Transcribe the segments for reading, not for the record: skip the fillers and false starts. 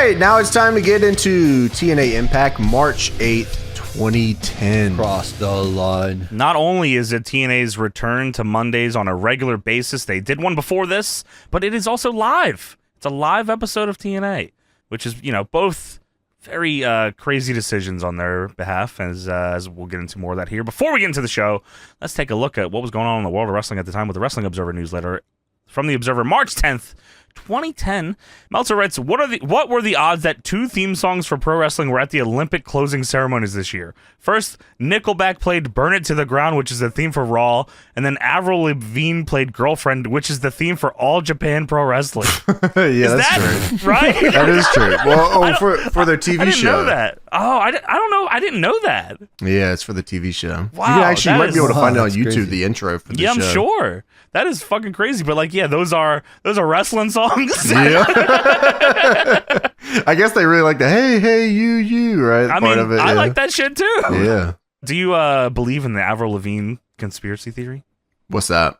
right, now it's time to get into TNA Impact March 8th, 2010. Cross the line. Not only is it TNA's return to Mondays on a regular basis, they did one before this, but it is also live. It's a live episode of TNA, which is, you know, both very crazy decisions on their behalf, as we'll get into more of that here. Before we get into the show, let's take a look at what was going on in the world of wrestling at the time with the Wrestling Observer newsletter from the Observer, March 10th, 2010. Meltzer writes, what were the odds that 2 theme songs for pro wrestling were at the Olympic closing ceremonies this year? First, Nickelback played Burn It to the Ground, which is the theme for Raw, and then Avril Lavigne played Girlfriend, which is the theme for All Japan Pro Wrestling. Yeah, that's true. Right? That is true. Well, for their TV show. I didn't know that. Oh, I don't know. I didn't know that. Yeah, it's for the TV show. Wow, you might be able to find it on YouTube, crazy. the intro for the show. Yeah, I'm sure. That is fucking crazy. But like, yeah, those are wrestling songs. Yeah. I guess they really like the hey you right I part mean, of it. I yeah. like that shit too. Yeah. Do you believe in the Avril Lavigne conspiracy theory? What's that?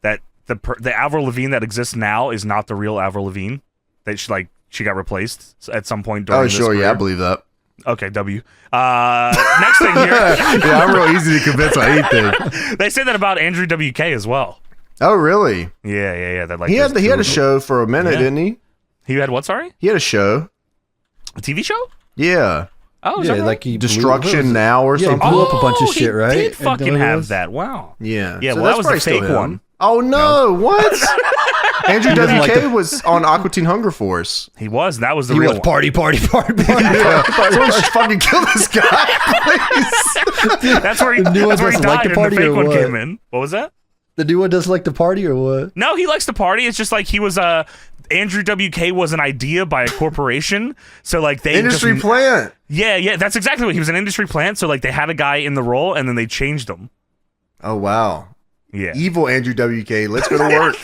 That the Avril Lavigne that exists now is not the real Avril Lavigne? That she got replaced at some point during this career? Yeah, I believe that. Okay, W. Next thing here. Yeah, I'm real easy to convince on anything. They say that about Andrew WK as well. Oh, really? Yeah. That like He had a show for a minute, didn't he? He had what? Sorry, He had a show. a TV show? Yeah. Oh, is Yeah, that right? like he Destruction Now or Yeah, he something. blew up a bunch of shit, he right? did And fucking then have was- that. Wow. Yeah. Yeah, So well, that that's was the probably still fake him. one. Oh, no. What? Andrew doesn't WK like the- was on Aqua Teen Hunger Force. He was. That was the He real was one. party. Yeah. Someone should fucking kill this guy, please. That's where he, The new that's one where he doesn't like died, to and the party fake or one what? came in. What was that? The new one doesn't like to party or what? No, he likes to party. It's just like he was Andrew WK was an idea by a corporation, so like they Industry plant. Yeah, that's exactly what he was, an industry plant. So like they had a guy in the role, and then they changed him. Oh, wow. Yeah, Evil Andrew WK. Let's go to work.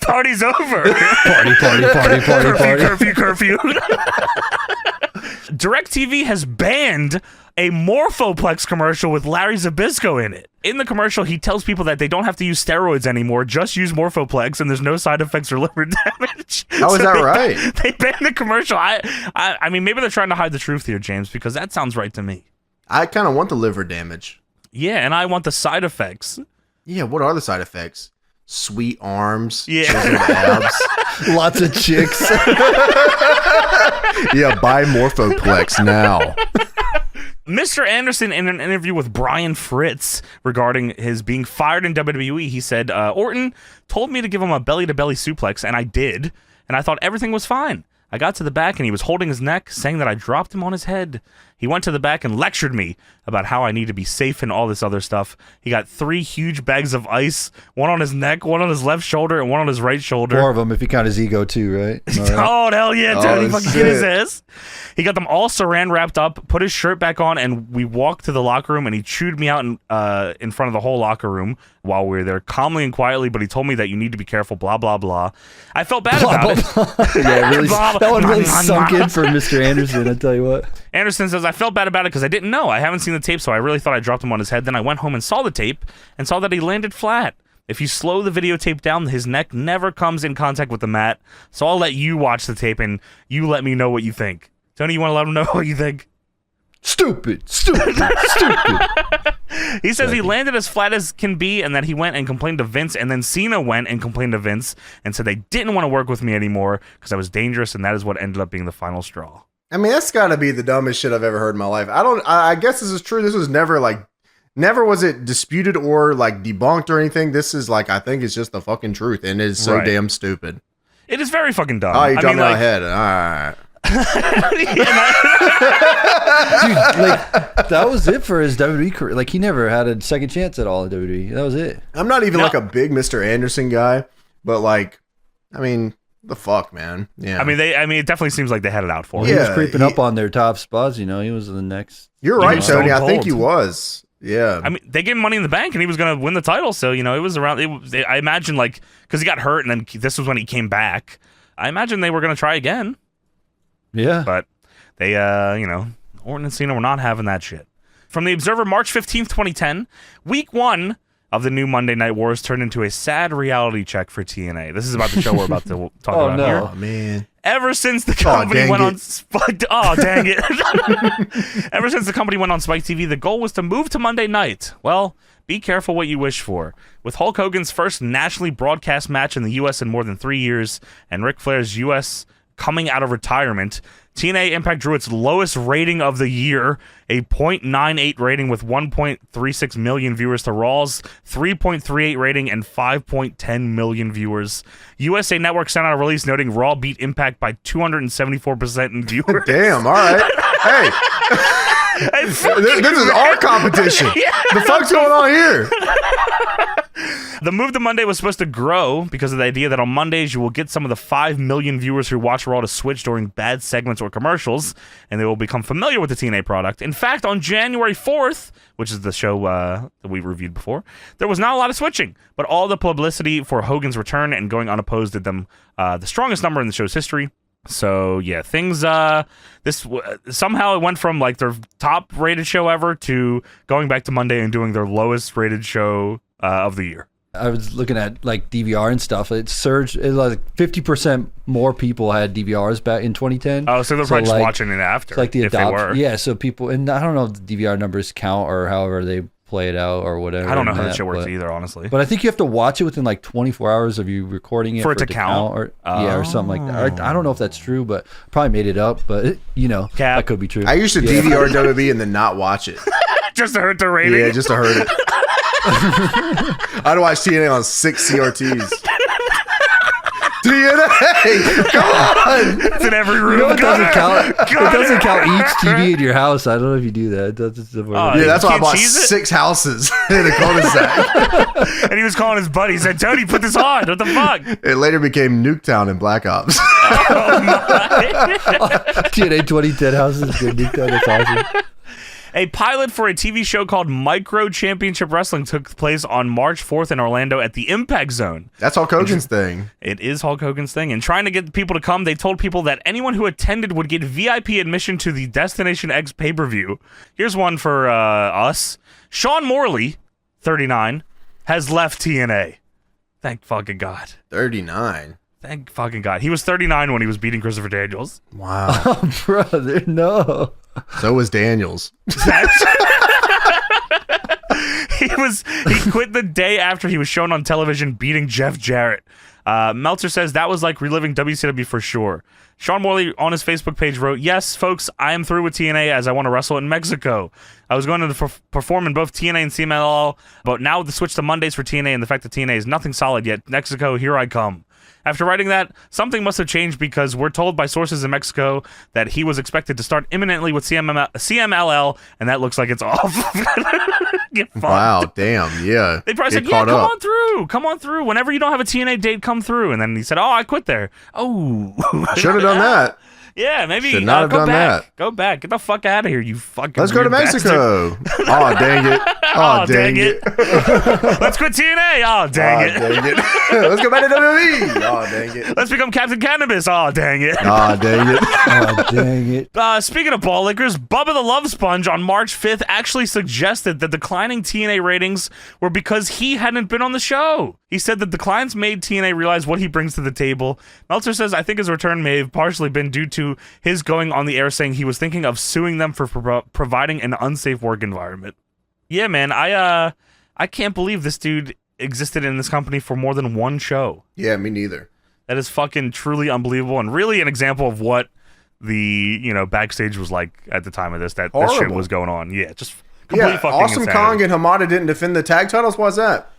Party's over. Party. Curfew. DirecTV has banned a Morphoplex commercial with Larry Zbyszko in it. In the commercial, he tells people that they don't have to use steroids anymore, just use Morphoplex, and there's no side effects or liver damage. How is that right? They banned the commercial. I mean, maybe they're trying to hide the truth here, James, because that sounds right to me. I kind of want the liver damage. Yeah, and I want the side effects. Yeah, what are the side effects? Sweet arms. Yeah. chiseled abs. Lots of chicks. Yeah, buy Morphoplex now. Mr. Anderson, in an interview with Brian Fritz regarding his being fired in WWE, he said, Orton told me to give him a belly-to-belly suplex, and I did, and I thought everything was fine. I got to the back, and he was holding his neck, saying that I dropped him on his head. He went to the back and lectured me about how I need to be safe and all this other stuff. He got 3 huge bags of ice, one on his neck, one on his left shoulder, and one on his right shoulder. 4 of them if you count his ego too, right? All right. Oh, hell yeah, dude. Oh, He fucking shit. get his ass. He got them all saran wrapped up, put his shirt back on, and we walked to the locker room, and he chewed me out in front of the whole locker room while we were there, calmly and quietly, but he told me that you need to be careful, blah, blah, blah. I felt bad about it. Yeah, really, Blah, that one really blah, sunk blah. in for Mr. Anderson, I tell you what. Anderson says, I felt bad about it because I didn't know. I haven't seen the tape, so I really thought I dropped him on his head. Then I went home and saw the tape and saw that he landed flat. If you slow the videotape down, his neck never comes in contact with the mat. So I'll let you watch the tape and you let me know what you think. Tony, you want to let him know what you think? Stupid. He says he landed as flat as can be and that he went and complained to Vince, and then Cena went and complained to Vince and said they didn't want to work with me anymore because I was dangerous, and that is what ended up being the final straw. I mean, that's got to be the dumbest shit I've ever heard in my life. I guess this is true. This was never was it disputed or like debunked or anything. This is like, I think it's just the fucking truth, and it's so Right. damn stupid. It is very fucking dumb. Oh, you dropped me on like, my head. All right. Dude, like, that was it for his WWE career. Like, he never had a second chance at all in WWE. That was it. I'm not even No. like a big Mr. Anderson guy, but like, I mean, the fuck, man. Yeah. I mean, it definitely seems like they had it out for him. He was Yeah, creeping he- up on their top spots, you know. He was the next. you're he right, was Tony. stone I think he cold. was. Yeah. I mean, they gave him Money in the Bank, and he was going to win the title. So, you know, it was around. I imagine, like, because he got hurt, and then this was when he came back. I imagine they were going to try again, Yeah. but they, Orton and Cena were not having that shit. From the Observer, March 15th, 2010, Week 1 of the new Monday Night Wars turned into a sad reality check for TNA. This is about the show we're about to talk about here. Oh, man. Ever since the company went on Spike... Oh, dang it. Ever since the company went on Spike TV, the goal was to move to Monday night. Well, be careful what you wish for. With Hulk Hogan's first nationally broadcast match in the U.S. in more than 3 years, and Ric Flair's U.S. coming out of retirement, TNA Impact drew its lowest rating of the year, a .98 rating with 1.36 million viewers to Raw's 3.38 rating and 5.10 million viewers. USA Network sent out a release noting Raw beat Impact by 274% in viewers. Damn, all right. Hey. This is our competition. Yeah, the fuck's going on here? The move to Monday was supposed to grow because of the idea that on Mondays you will get some of the 5 million viewers who watch Raw to switch during bad segments or commercials, and they will become familiar with the TNA product. In fact, on January 4th, which is the show that we reviewed before, there was not a lot of switching, but all the publicity for Hogan's return and going unopposed did them the strongest number in the show's history. So yeah, things somehow it went from like their top rated show ever to going back to Monday and doing their lowest rated show of the year. I was looking at like DVR and stuff. It surged. It like 50% more people had DVRs back in 2010. Oh, so they're probably just watching it after. It's like the adoption. Yeah, so people, and I don't know if the DVR numbers count or however they play it out or whatever. I don't know how that shit works either, honestly. But I think you have to watch it within like 24 hours of you recording it for it to count. Or or something like that. I don't know if that's true, but probably made it up. But that could be true. I used to DVR WWE and then not watch it. Just to hurt the rating. Yeah, just to hurt it. I'd watch TNA on 6 CRTs. TNA, come on! It's in every room. It doesn't count. It doesn't count each TV in your house. I don't know if you do that. That's why I bought 6 houses in a cul-de-sac. And he was calling his buddy. He said, "Tony, put this on. What the fuck?" It later became Nuketown and Black Ops. Oh my! TNA 2010 houses, Nuketown. That's awesome. A pilot for a TV show called Micro Championship Wrestling took place on March 4th in Orlando at the Impact Zone. That's Hulk Hogan's thing. It is Hulk Hogan's thing. And trying to get people to come, they told people that anyone who attended would get VIP admission to the Destination X pay-per-view. Here's one for us. Sean Morley, 39, has left TNA. Thank fucking God. 39? Thank fucking God. He was 39 when he was beating Christopher Daniels. Wow. Oh, brother, no. So was Daniels. He quit the day after he was shown on television beating Jeff Jarrett. Meltzer says that was like reliving WCW for sure. Sean Morley on his Facebook page wrote, "Yes, folks, I am through with TNA as I want to wrestle in Mexico. I was going to perform in both TNA and CMLL, but now with the switch to Mondays for TNA and the fact that TNA is nothing solid yet, Mexico, here I come." After writing that, something must have changed because we're told by sources in Mexico that he was expected to start imminently with CMLL, and that looks like it's off. Get fucked. Wow, damn, yeah. They probably said, "Yeah, come on through. Whenever you don't have a TNA date, come through." And then he said, "Oh, I quit there." Oh. Should have done that. Yeah, maybe. Should not have done that. Go back. Get the fuck out of here, you fucking. Let's go to Mexico. Oh, dang it. Oh, dang it. Let's quit TNA. Oh, dang it. Dang it. Let's go back to WWE. Oh, dang it. Let's become Captain Cannabis. Oh, dang it. Oh, dang it. Oh, dang it. Speaking of ball lickers, Bubba the Love Sponge on March 5th actually suggested that declining TNA ratings were because he hadn't been on the show. He said that declines made TNA realize what he brings to the table. Meltzer says, "I think his return may have partially been due to his going on the air saying he was thinking of suing them for providing an unsafe work environment." Yeah, man, I can't believe this dude existed in this company for more than one show. Yeah, me neither. That is fucking truly unbelievable and really an example of what the, backstage was like at the time of this. That shit was going on. Yeah, just complete fucking Awesome insanity. Kong and Hamada didn't defend the tag titles. Why's that?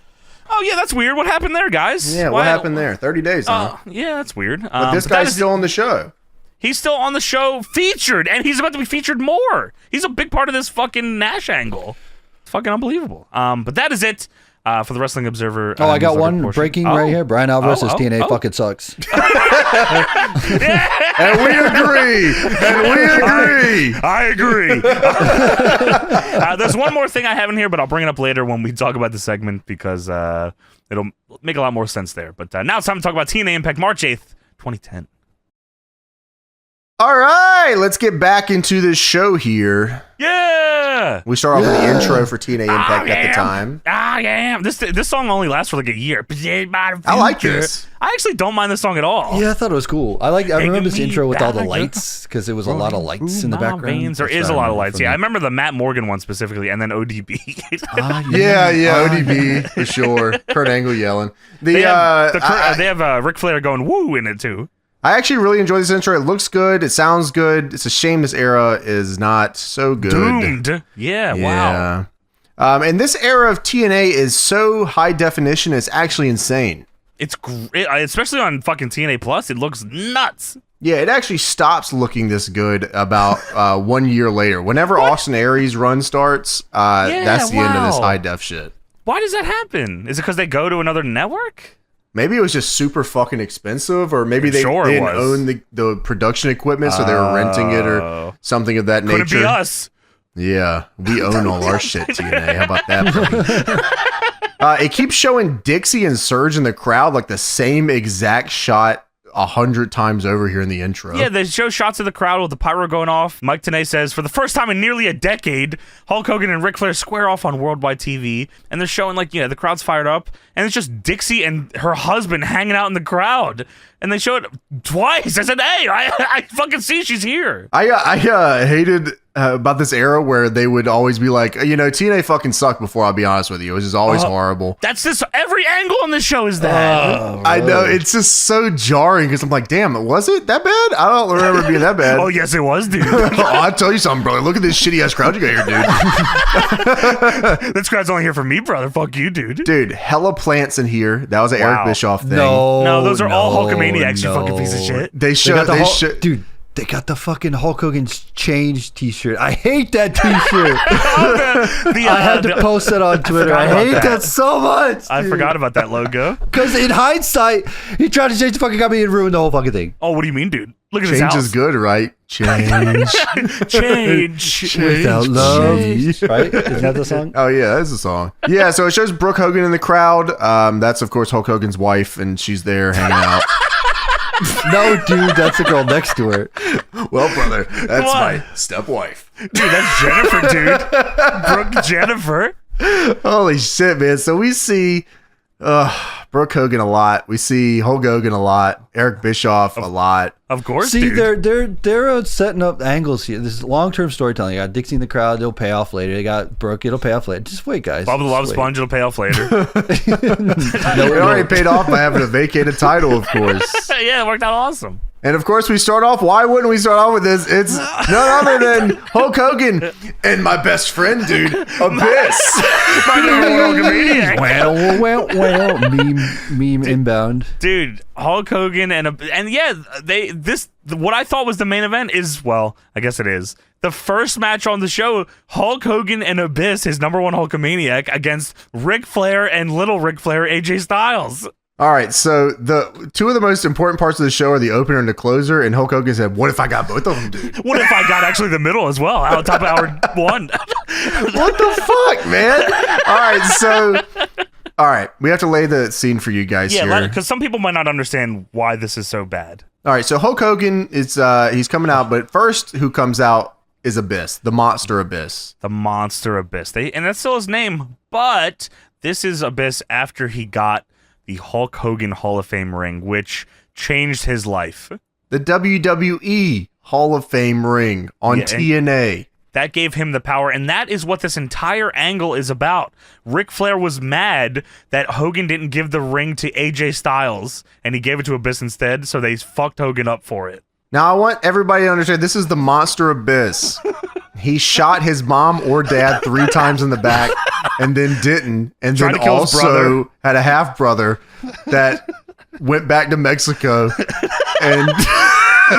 Oh, yeah, that's weird. What happened there, guys? Yeah, what happened there? 30 days, huh? Yeah, that's weird. But this guy's still on the show. He's still on the show, featured, and he's about to be featured more. He's a big part of this fucking Nash angle. It's fucking unbelievable. But that is it for the Wrestling Observer. Oh, I got one breaking right here. Brian Alvarez says TNA fucking sucks. And we agree. I agree. There's one more thing I have in here, but I'll bring it up later when we talk about the segment because it'll make a lot more sense there. But now it's time to talk about TNA Impact March 8th, 2010. All right, let's get back into this show here. Yeah! Yeah. We start off with the intro for TNA Impact at the time. I am. This song only lasts for like a year. I like this. I actually don't mind this song at all. Yeah, I thought it was cool. I remember this intro with all the lights because it was a lot of lights in the background. There is a lot of lights. Yeah, I remember the Matt Morgan one specifically, and then ODB. Yeah, ODB for sure. Kurt Angle yelling. They have Ric Flair going woo in it too. I actually really enjoy this intro. It looks good. It sounds good. It's a shame this era is not so good. Doomed. Yeah. Wow. And this era of TNA is so high definition. It's actually insane. It's great, especially on fucking TNA Plus. It looks nuts. Yeah, it actually stops looking this good about 1 year later. Whenever Austin Aries' run starts, that's the end of this high def shit. Why does that happen? Is it because they go to another network? Maybe it was just super fucking expensive, or maybe they didn't own the production equipment, so they were renting it or something of that nature. Could it be us? Yeah, we own all our shit, TNA. How about that? It keeps showing Dixie and Surge in the crowd, like the same exact shot 100 times over here in the intro. Yeah, they show shots of the crowd with the pyro going off. Mike Tenay says, for the first time in nearly a decade, Hulk Hogan and Ric Flair square off on worldwide TV. And they're showing, like, the crowd's fired up. And it's just Dixie and her husband hanging out in the crowd. And they show it twice. I said, hey, I fucking see she's here. I hated about this era where they would always be like, TNA fucking sucked before, I'll be honest with you. It was just always horrible. That's this. Every angle on the show is that. I know. It's just so jarring because I'm like, damn, was it that bad? I don't remember it being that bad. Oh, yes, it was, dude. I'll tell you something, brother. Look at this shitty ass crowd you got here, dude. This crowd's only here for me, brother. Fuck you, dude. Dude, hella plants in here. That was an Eric Bischoff thing. No, those are all Hulkamaniacs, you fucking piece of shit. Dude. They got the fucking Hulk Hogan's Change t-shirt. I hate that t-shirt. I had to post it on Twitter. I hate that so much. I forgot about that logo. Because in hindsight, he tried to change the fucking company and ruin the whole fucking thing. Oh, what do you mean, dude? Look at his house. Change is good, right? Change. Change. Without love. Right? Isn't that the song? Oh, yeah, that's the song. Yeah, so it shows Brooke Hogan in the crowd. That's, of course, Hulk Hogan's wife, and she's there hanging out. No, dude, that's the girl next to her. Well, brother, that's my stepwife. Dude, that's Jennifer, dude. Brooke Jennifer. Holy shit, man. So we see Brooke Hogan a lot. We see Hulk Hogan a lot. Eric Bischoff a lot. Of course, see, dude. they're setting up angles here. This is long-term storytelling. You got Dixie in the crowd. It'll pay off later. They got Brooke. It'll pay off later. Just wait, guys. Bob the Love Sponge. It'll pay off later. It already paid off by having a vacated title, of course. Yeah, it worked out awesome. And of course, we start off. Why wouldn't we start off with this? It's none other than Hulk Hogan and my best friend, dude, Abyss. My number one Hulkamaniac. Well, meme inbound, dude. Hulk Hogan and yeah, what I thought was the main event is, well, I guess it is the first match on the show. Hulk Hogan and Abyss, his number one Hulkamaniac, against Ric Flair and little Ric Flair, AJ Styles. All right, so the two of the most important parts of the show are the opener and the closer, and Hulk Hogan said, what if I got both of them, dude? What if I got actually the middle as well, out top of hour one? What the fuck, man? All right, we have to lay the scene for you guys here. Yeah, because some people might not understand why this is so bad. All right, so Hulk Hogan, he's coming out, but first who comes out is Abyss, the Monster Abyss. The Monster Abyss. And that's still his name, but this is Abyss after he got the Hulk Hogan Hall of Fame ring, which changed his life. The WWE Hall of Fame ring on TNA. That gave him the power, and that is what this entire angle is about. Ric Flair was mad that Hogan didn't give the ring to AJ Styles, and he gave it to Abyss instead, so they fucked Hogan up for it. Now, I want everybody to understand, this is the Monster Abyss. He shot his mom or dad 3 times in the back and then didn't. And then also had a half-brother that went back to Mexico. And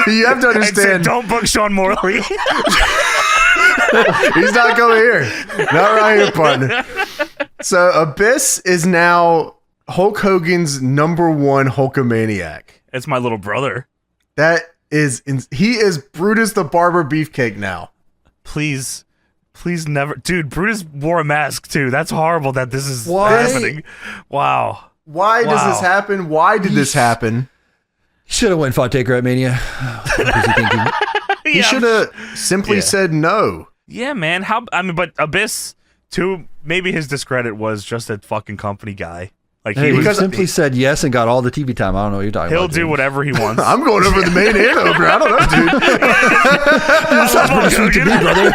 you have to understand. Said, don't book Sean Morley. He's not coming here. Not right here, partner. So Abyss is now Hulk Hogan's number one Hulkamaniac. It's my little brother. He is Brutus the Barber Beefcake now. Please never. Dude, Brutus wore a mask too. That's horrible that this is happening. Wow. Why does this happen? Why did this happen? He should have went fought Taker at Mania. He should have simply said no. Yeah, man. But Abyss, to maybe his discredit, was just a fucking company guy. Like he simply said yes and got all the TV time. I don't know what you're talking about. He'll do whatever he wants. I'm going over the main and over. I don't know, dude. This sounds pretty sweet to me, brother.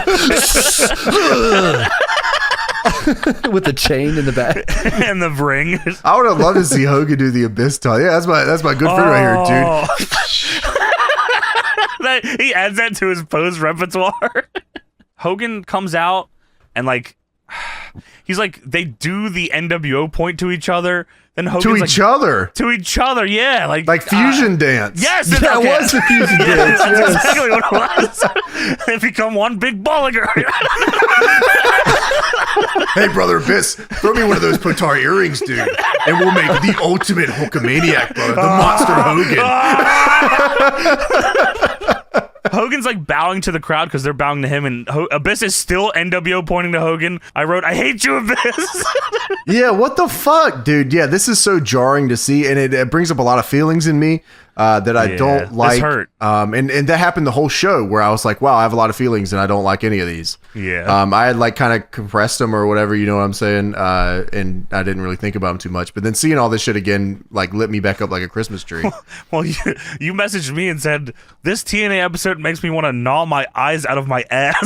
With the chain in the back and the ring. I would have loved to see Hogan do the Abyss taunt. Yeah, that's my good friend right here, dude. He adds that to his pose repertoire. Hogan comes out and like. He's like, they do the NWO point to each other. Then Hogan's to each other, yeah, like fusion dance. Yes, that was the fusion dance. That's exactly what it was. They become one big ball of girl. Hey, brother Abyss, throw me one of those Potari earrings, dude, and we'll make the ultimate Hulkamaniac, brother, the Monster Hogan. Hogan's like bowing to the crowd because they're bowing to him, and Abyss is still NWO pointing to Hogan. I wrote, "I hate you, Abyss." Yeah, what the fuck, dude? Yeah, this is so jarring to see, and it brings up a lot of feelings in me that I don't like. This hurt. And that happened the whole show where I was like, wow, I have a lot of feelings and I don't like any of these. Yeah. I had like kind of compressed them or whatever, you know what I'm saying? And I didn't really think about them too much. But then seeing all this shit again, like lit me back up like a Christmas tree. Well, you messaged me and said, this TNA episode makes me want to gnaw my eyes out of my ass.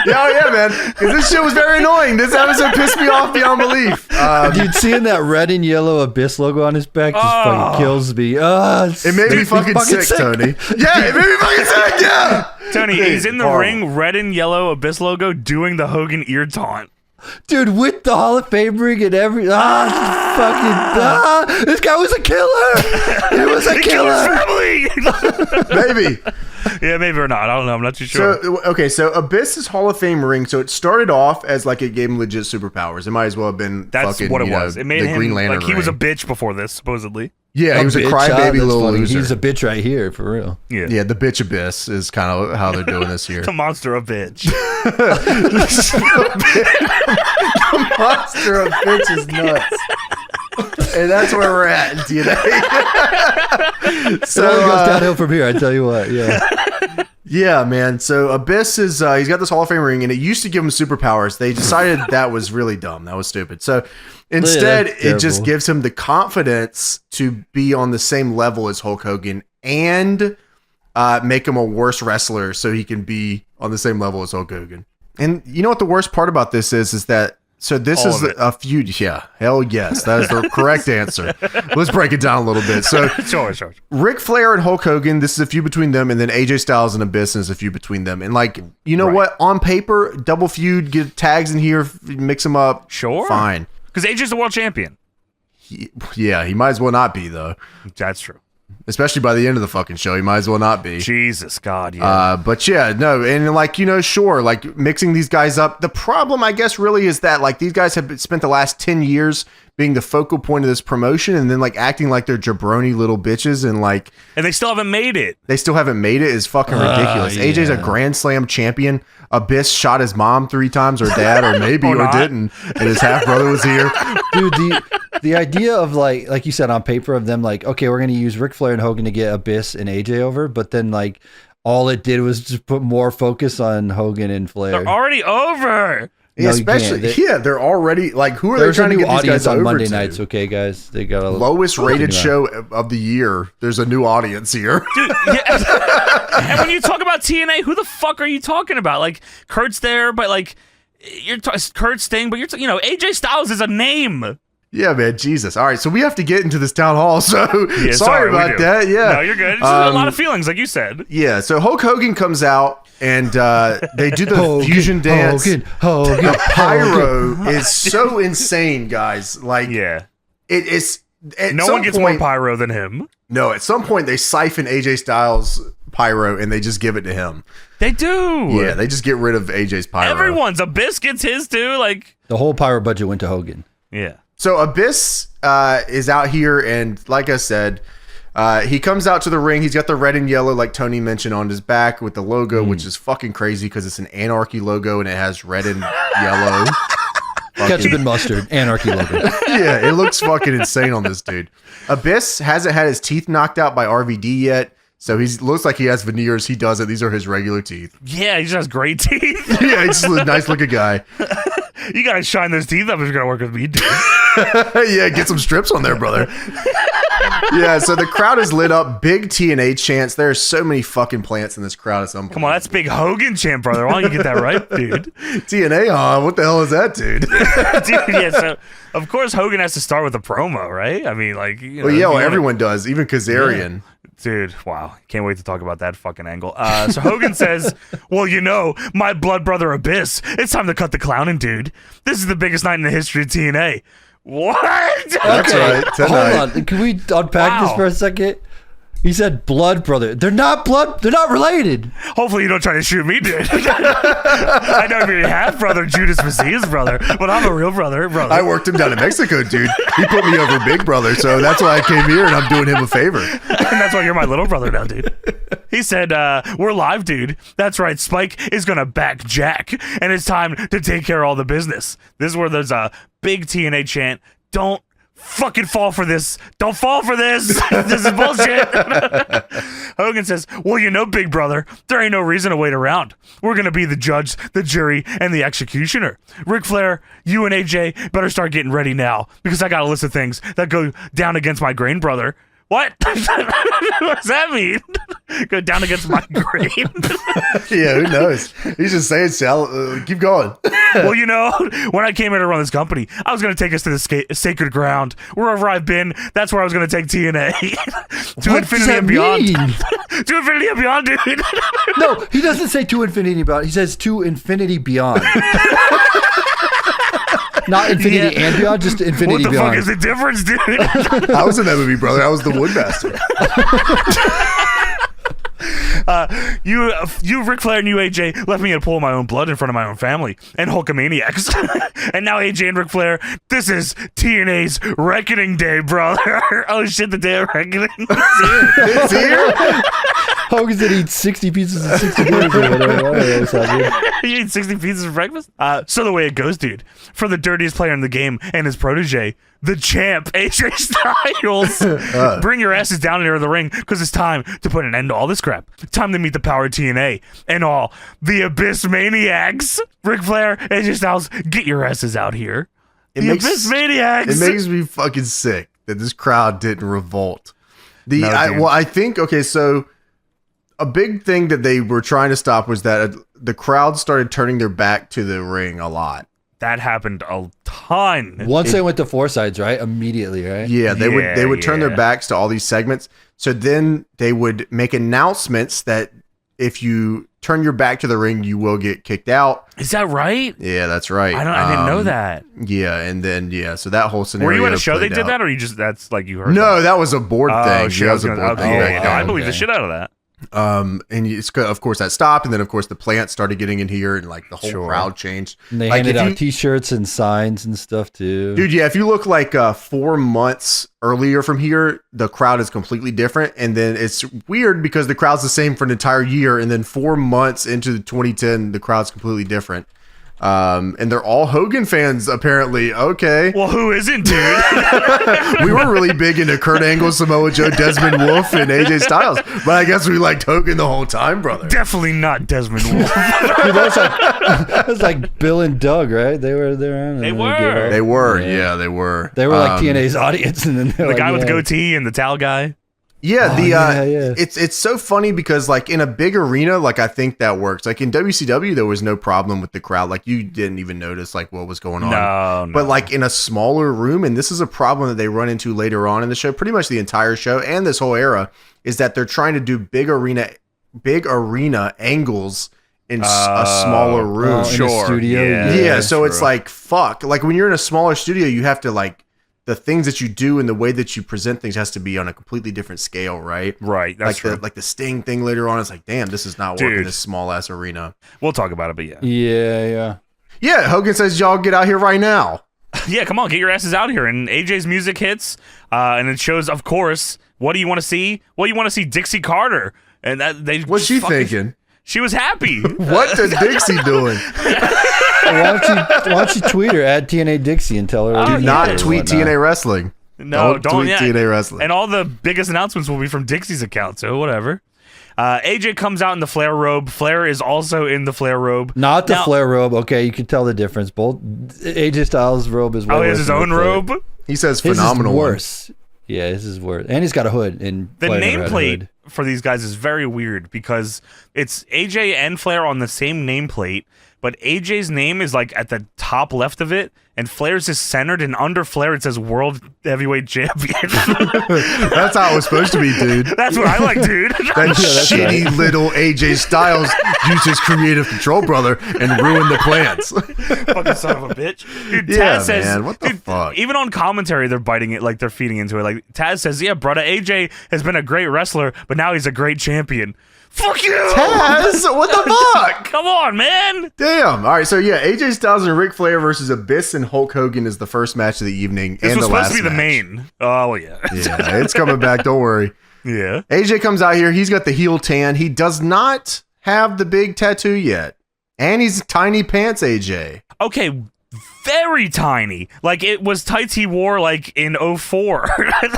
Yeah, man. Because this shit was very annoying. This episode pissed me off beyond belief. Dude, seeing that red and yellow Abyss logo on his back just fucking kills me. It made me fucking sick, Tony. Yeah, it made me fucking sick, yeah. Tony, he's in the ring, red and yellow Abyss logo, doing the Hogan ear taunt. Dude, with the Hall of Fame ring and every this guy was a killer. He was a killer. Maybe. Yeah, maybe or not. I don't know. I'm not too sure. So Abyss's Hall of Fame ring. So it started off as like it gave him legit superpowers. It might as well have been. That's fucking, what it was. It made him Green Lantern like he was a ring. bitch before this, supposedly. Yeah, he was a crybaby little loser. He's a bitch right here, for real. Yeah, the bitch Abyss is kind of how they're doing this here. The monster of bitch. The monster of bitch is nuts. And that's where we're at in TNA. So it only goes downhill from here, I tell you what. Yeah. Yeah, man. So Abyss is he's got this Hall of Fame ring, and it used to give him superpowers. They decided that was really dumb. That was stupid. So instead, it just gives him the confidence to be on the same level as Hulk Hogan and make him a worse wrestler so he can be on the same level as Hulk Hogan. And you know what the worst part about this is that so this is a feud. Yeah, hell yes. That is the correct answer. Let's break it down a little bit. So Sure. Ric Flair and Hulk Hogan, this is a feud between them, and then AJ Styles and Abyss is a feud between them. And like, you know what? On paper, double feud, get tags in here, mix them up. Sure. Fine. Because AJ's the world champion. He might as well not be, though. That's true. Especially by the end of the fucking show, he might as well not be. Jesus, God, yeah. But yeah, no, and like, you know, sure, like mixing these guys up. The problem, I guess, really is that like these guys have spent the last 10 years being the focal point of this promotion and then like acting like they're jabroni little bitches and like... And they still haven't made it. They still haven't made it is fucking ridiculous. Yeah. AJ's a Grand Slam champion. Abyss shot his mom 3 times, or dad, or maybe, or didn't. And his half brother was here. Dude, the idea of like you said on paper of them like, okay, we're going to use Ric Flair and Hogan to get Abyss and AJ over, but then like all it did was just put more focus on Hogan and Flair. They're already over. Yeah, especially, they're already like, who are they trying to get these guys on over Monday to? nights? Okay, guys, they got a lowest rated show of the year. There's a new audience here. Dude, yeah. And when you talk about TNA, who the fuck are you talking about? Like Kurt's there, but like you're Kurt's thing, but AJ Styles is a name. Yeah, man, Jesus. All right, so we have to get into this town hall. So sorry about that. Yeah, no, you're good. It's a lot of feelings, like you said. Yeah. So Hulk Hogan comes out and they do the fusion dance. Hogan. The pyro is so insane, guys. Like, it's no one gets more pyro than him. No, at some point they siphon AJ Styles' pyro and they just give it to him. They do. Yeah, they just get rid of AJ's pyro. Everyone's Abyss gets his too. Like the whole pyro budget went to Hogan. Yeah. So Abyss is out here, and like I said, he comes out to the ring. He's got the red and yellow, like Tony mentioned, on his back with the logo, which is fucking crazy because it's an Anarchy logo and it has red and yellow. Ketchup and mustard, Anarchy logo. Yeah, it looks fucking insane on this dude. Abyss hasn't had his teeth knocked out by RVD yet. So he looks like he has veneers. He doesn't. These are his regular teeth. Yeah, he just has great teeth. Yeah, he's just a nice looking guy. You gotta shine those teeth up if you're gonna work with me, dude. Yeah, get some strips on there, brother. Yeah, so the crowd is lit up. Big TNA chants. There are so many fucking plants in this crowd. It's unbelievable. Come on, that's big Hogan chant, brother. Why don't you get that right, dude? TNA, huh? What the hell is that, dude? Dude, yeah, so of course Hogan has to start with a promo, right? I mean, like, you know, Well, yeah, well, everyone does, even Kazarian. Yeah. Dude, wow. Can't wait to talk about that fucking angle. So Hogan says, well, you know, my blood brother Abyss, it's time to cut the clowning, dude. This is the biggest night in the history of TNA. What? That's right. Tonight. Hold on. Can we unpack this for a second? He said blood brother. They're not blood. They're not related. Hopefully you don't try to shoot me, dude. I know you're half brother, Judas Messiah's brother, but I'm a real brother. I worked him down in Mexico, dude. He put me over Big Brother, so that's why I came here, and I'm doing him a favor. And that's why you're my little brother now, dude. He said, we're live, dude. That's right. Spike is going to back Jack, and it's time to take care of all the business. This is where there's a big TNA chant. Don't fucking fall for this. Don't fall for this. This is bullshit. Hogan says, well, you know, big brother, there ain't no reason to wait around. We're going to be the judge, the jury, and the executioner. Ric Flair, you and AJ better start getting ready now, because I got a list of things that go down against my grain brother. What? What does that mean? Go down against my grain? Yeah, who knows? He's just saying, Sal, keep going. Well, you know, when I came here to run this company, I was going to take us to the sacred ground. Wherever I've been, that's where I was going to take TNA. To What infinity does that and beyond. mean? To infinity and beyond, dude. No, he doesn't say to infinity and beyond. He says to infinity beyond. Not infinity and beyond, just infinity what the beyond. fuck is the difference, dude? I was in that movie, brother. I was the Woodmaster. You, Ric Flair, and you, AJ, left me in a pool of my own blood in front of my own family and Hulkamaniacs. And now AJ and Ric Flair, this is TNA's Reckoning Day, brother. Oh shit, the day of reckoning. It's here? Hogan said he eat 60 pieces of 60 days or whatever. You eat 60 pieces for breakfast? So the way it goes, dude. For the dirtiest player in the game and his protege, the champ, AJ Styles. Bring your asses down here to the ring, because it's time to put an end to all this crap. Time to meet the power of TNA and all the Abyss Maniacs. Ric Flair, AJ Styles, get your asses out here. Abyss Maniacs. It makes me fucking sick that this crowd didn't revolt. No, I think, okay, so a big thing that they were trying to stop was that the crowd started turning their back to the ring a lot. That happened a ton. Once they went to four sides, right? Immediately, right? Yeah, they would turn their backs to all these segments. So then they would make announcements that if you turn your back to the ring, you will get kicked out. Is that right? Yeah, that's right. I didn't know that. Yeah, and then so that whole scenario. Were you at a show they did out. that, or you just that's you heard? No, that was a board thing. Shit, that was a board thing. Okay. No, I believe the shit out of that. And it's, of course that stopped, and then of course the plant started getting in here, and like the whole crowd changed. And they handed out T-shirts and signs and stuff too. Dude, yeah, if you look like 4 months earlier from here, the crowd is completely different, and then it's weird because the crowd's the same for an entire year, and then 4 months into 2010, the crowd's completely different. And they're all Hogan fans, apparently. Okay. Well, who isn't, dude? We were really big into Kurt Angle, Samoa Joe, Desmond Wolfe, and AJ Styles, but I guess we liked Hogan the whole time, brother. Definitely not Desmond Wolfe. Dude, that was like Bill and Doug, right? They were there. They were. They were. Yeah, they were. They were like TNA's audience, and then the guy with the goatee and the towel guy. Yeah, it's so funny because like in a big arena, like I think that works. Like in WCW, there was no problem with the crowd. Like you didn't even notice like what was going on. No. But like in a smaller room, and this is a problem that they run into later on in the show, pretty much the entire show and this whole era, is that they're trying to do big arena angles in a smaller room. In a studio. Yeah, so it's like fuck. Like when you're in a smaller studio, you have to like the things that you do and the way that you present things has to be on a completely different scale, right? Right. That's like true. Like the Sting thing later on, it's like, damn, this is not working in this small ass arena. We'll talk about it, but yeah. Yeah, Hogan says, y'all get out here right now. Yeah, come on, get your asses out here. And AJ's music hits, and it shows, of course, what do you want to see? Well, you want to see Dixie Carter. And what's she thinking? She was happy. What is Dixie doing? Why don't you tweet her at TNA Dixie and tell her? Do not tweet TNA Wrestling. No, don't tweet TNA Wrestling. And all the biggest announcements will be from Dixie's account, so whatever. AJ comes out in the Flair robe. Flair is also in the Flair robe. Not the Flair robe. Okay, you can tell the difference. Both AJ Styles' robe is way worse. He has his own robe? He says phenomenal. His is worse. Yeah, this is worse. And he's got a hood. And the nameplate for these guys is very weird because it's AJ and Flair on the same nameplate, but AJ's name is like at the top left of it, and Flair's is centered, and under Flair it says World Heavyweight Champion. That's how it was supposed to be, dude. That's what I like, dude. That shitty right. Little AJ Styles used his creative control, brother, and ruined the plans. Fucking son of a bitch. Dude, Taz says, man, what the fuck? Even on commentary, they're biting it, like they're feeding into it. Like Taz says, yeah, brother, AJ has been a great wrestler, but now he's a great champion. Fuck you! Taz, what the fuck? Come on, man! Damn. All right, so yeah, AJ Styles and Ric Flair versus Abyss and Hulk Hogan is the first match of the evening. This and was the last supposed to be the main. Oh, yeah. Yeah, it's coming back, don't worry. Yeah. AJ comes out here, he's got the heel tan. He does not have the big tattoo yet. And he's tiny pants AJ. Okay, very tiny. Like it was tights he wore like in 04.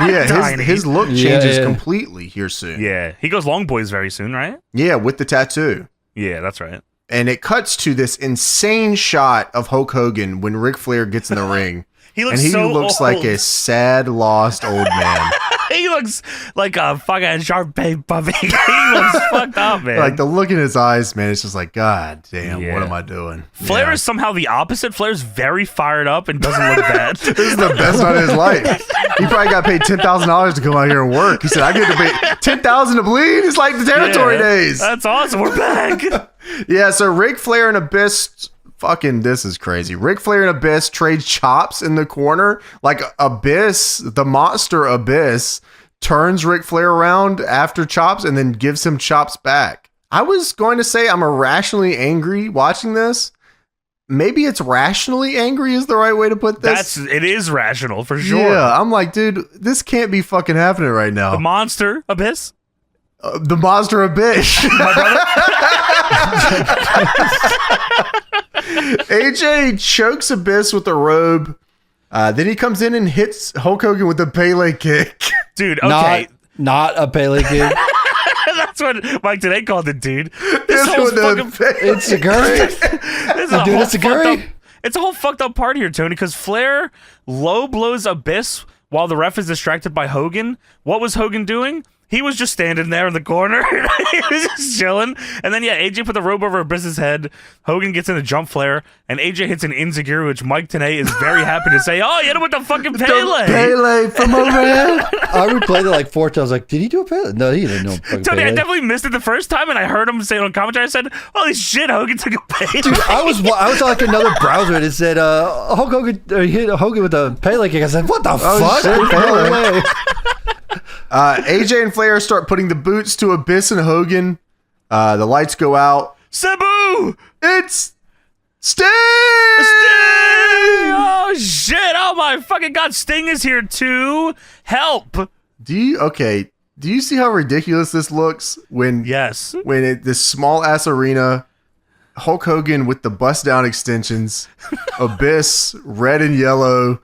Yeah, his look changes completely here soon. Yeah, he goes long boys very soon, right? Yeah, with the tattoo. Yeah, that's right. And it cuts to this insane shot of Hulk Hogan when Ric Flair gets in the ring. He looks looks like a sad, lost old man. He looks like a fucking Sharpay puppy. He looks fucked up, man. Like the look in his eyes, man, it's just like, God damn, what am I doing? Flair is somehow the opposite. Flair's very fired up and doesn't look bad. This is the best night of his life. He probably got paid $10,000 to come out here and work. He said, I get to pay $10,000 to bleed. It's like the territory days. That's awesome. We're back. Yeah, so Ric Flair and Abyss... Fucking, this is crazy. Ric Flair and Abyss trade chops in the corner. Like Abyss, the monster Abyss, turns Ric Flair around after chops and then gives him chops back. I was going to say I'm irrationally angry watching this. Maybe it's rationally angry is the right way to put this. It is rational for sure. Yeah, I'm like, dude, this can't be fucking happening right now. The monster Abyss? The monster Abyss. My brother? AJ chokes Abyss with a robe. Then he comes in and hits Hulk Hogan with a Pele kick. Dude, okay. Not a Pele kick. That's what Mike today called it, dude. It's a Guri. It's a whole fucked up part here, Tony, because Flair low blows Abyss while the ref is distracted by Hogan. What was Hogan doing? He was just standing there in the corner. He was just chilling. And then, AJ put the robe over Abyss's head. Hogan gets in a jump flare. And AJ hits an Inzaguri, which Mike Tenay is very happy to say, oh, you hit him with the fucking Pele. Pele from overhead. I replayed it like 4 times. I was like, did he do a Pele? No, he didn't know fucking Tony, Pele. I definitely missed it the first time, and I heard him say it on commentary. I said, holy shit, Hogan took a Pele. Dude, I was on like another browser, and it said, Hulk Hogan hit Hogan with a Pele kick. I said, what the fuck? Shit, AJ and Flair start putting the boots to Abyss and Hogan. The lights go out. Sabu! It's Sting! Oh, shit. Oh, my fucking God. Sting is here, too. Help. Do you see how ridiculous this looks when this small ass arena, Hulk Hogan with the bust down extensions, Abyss red and yellow,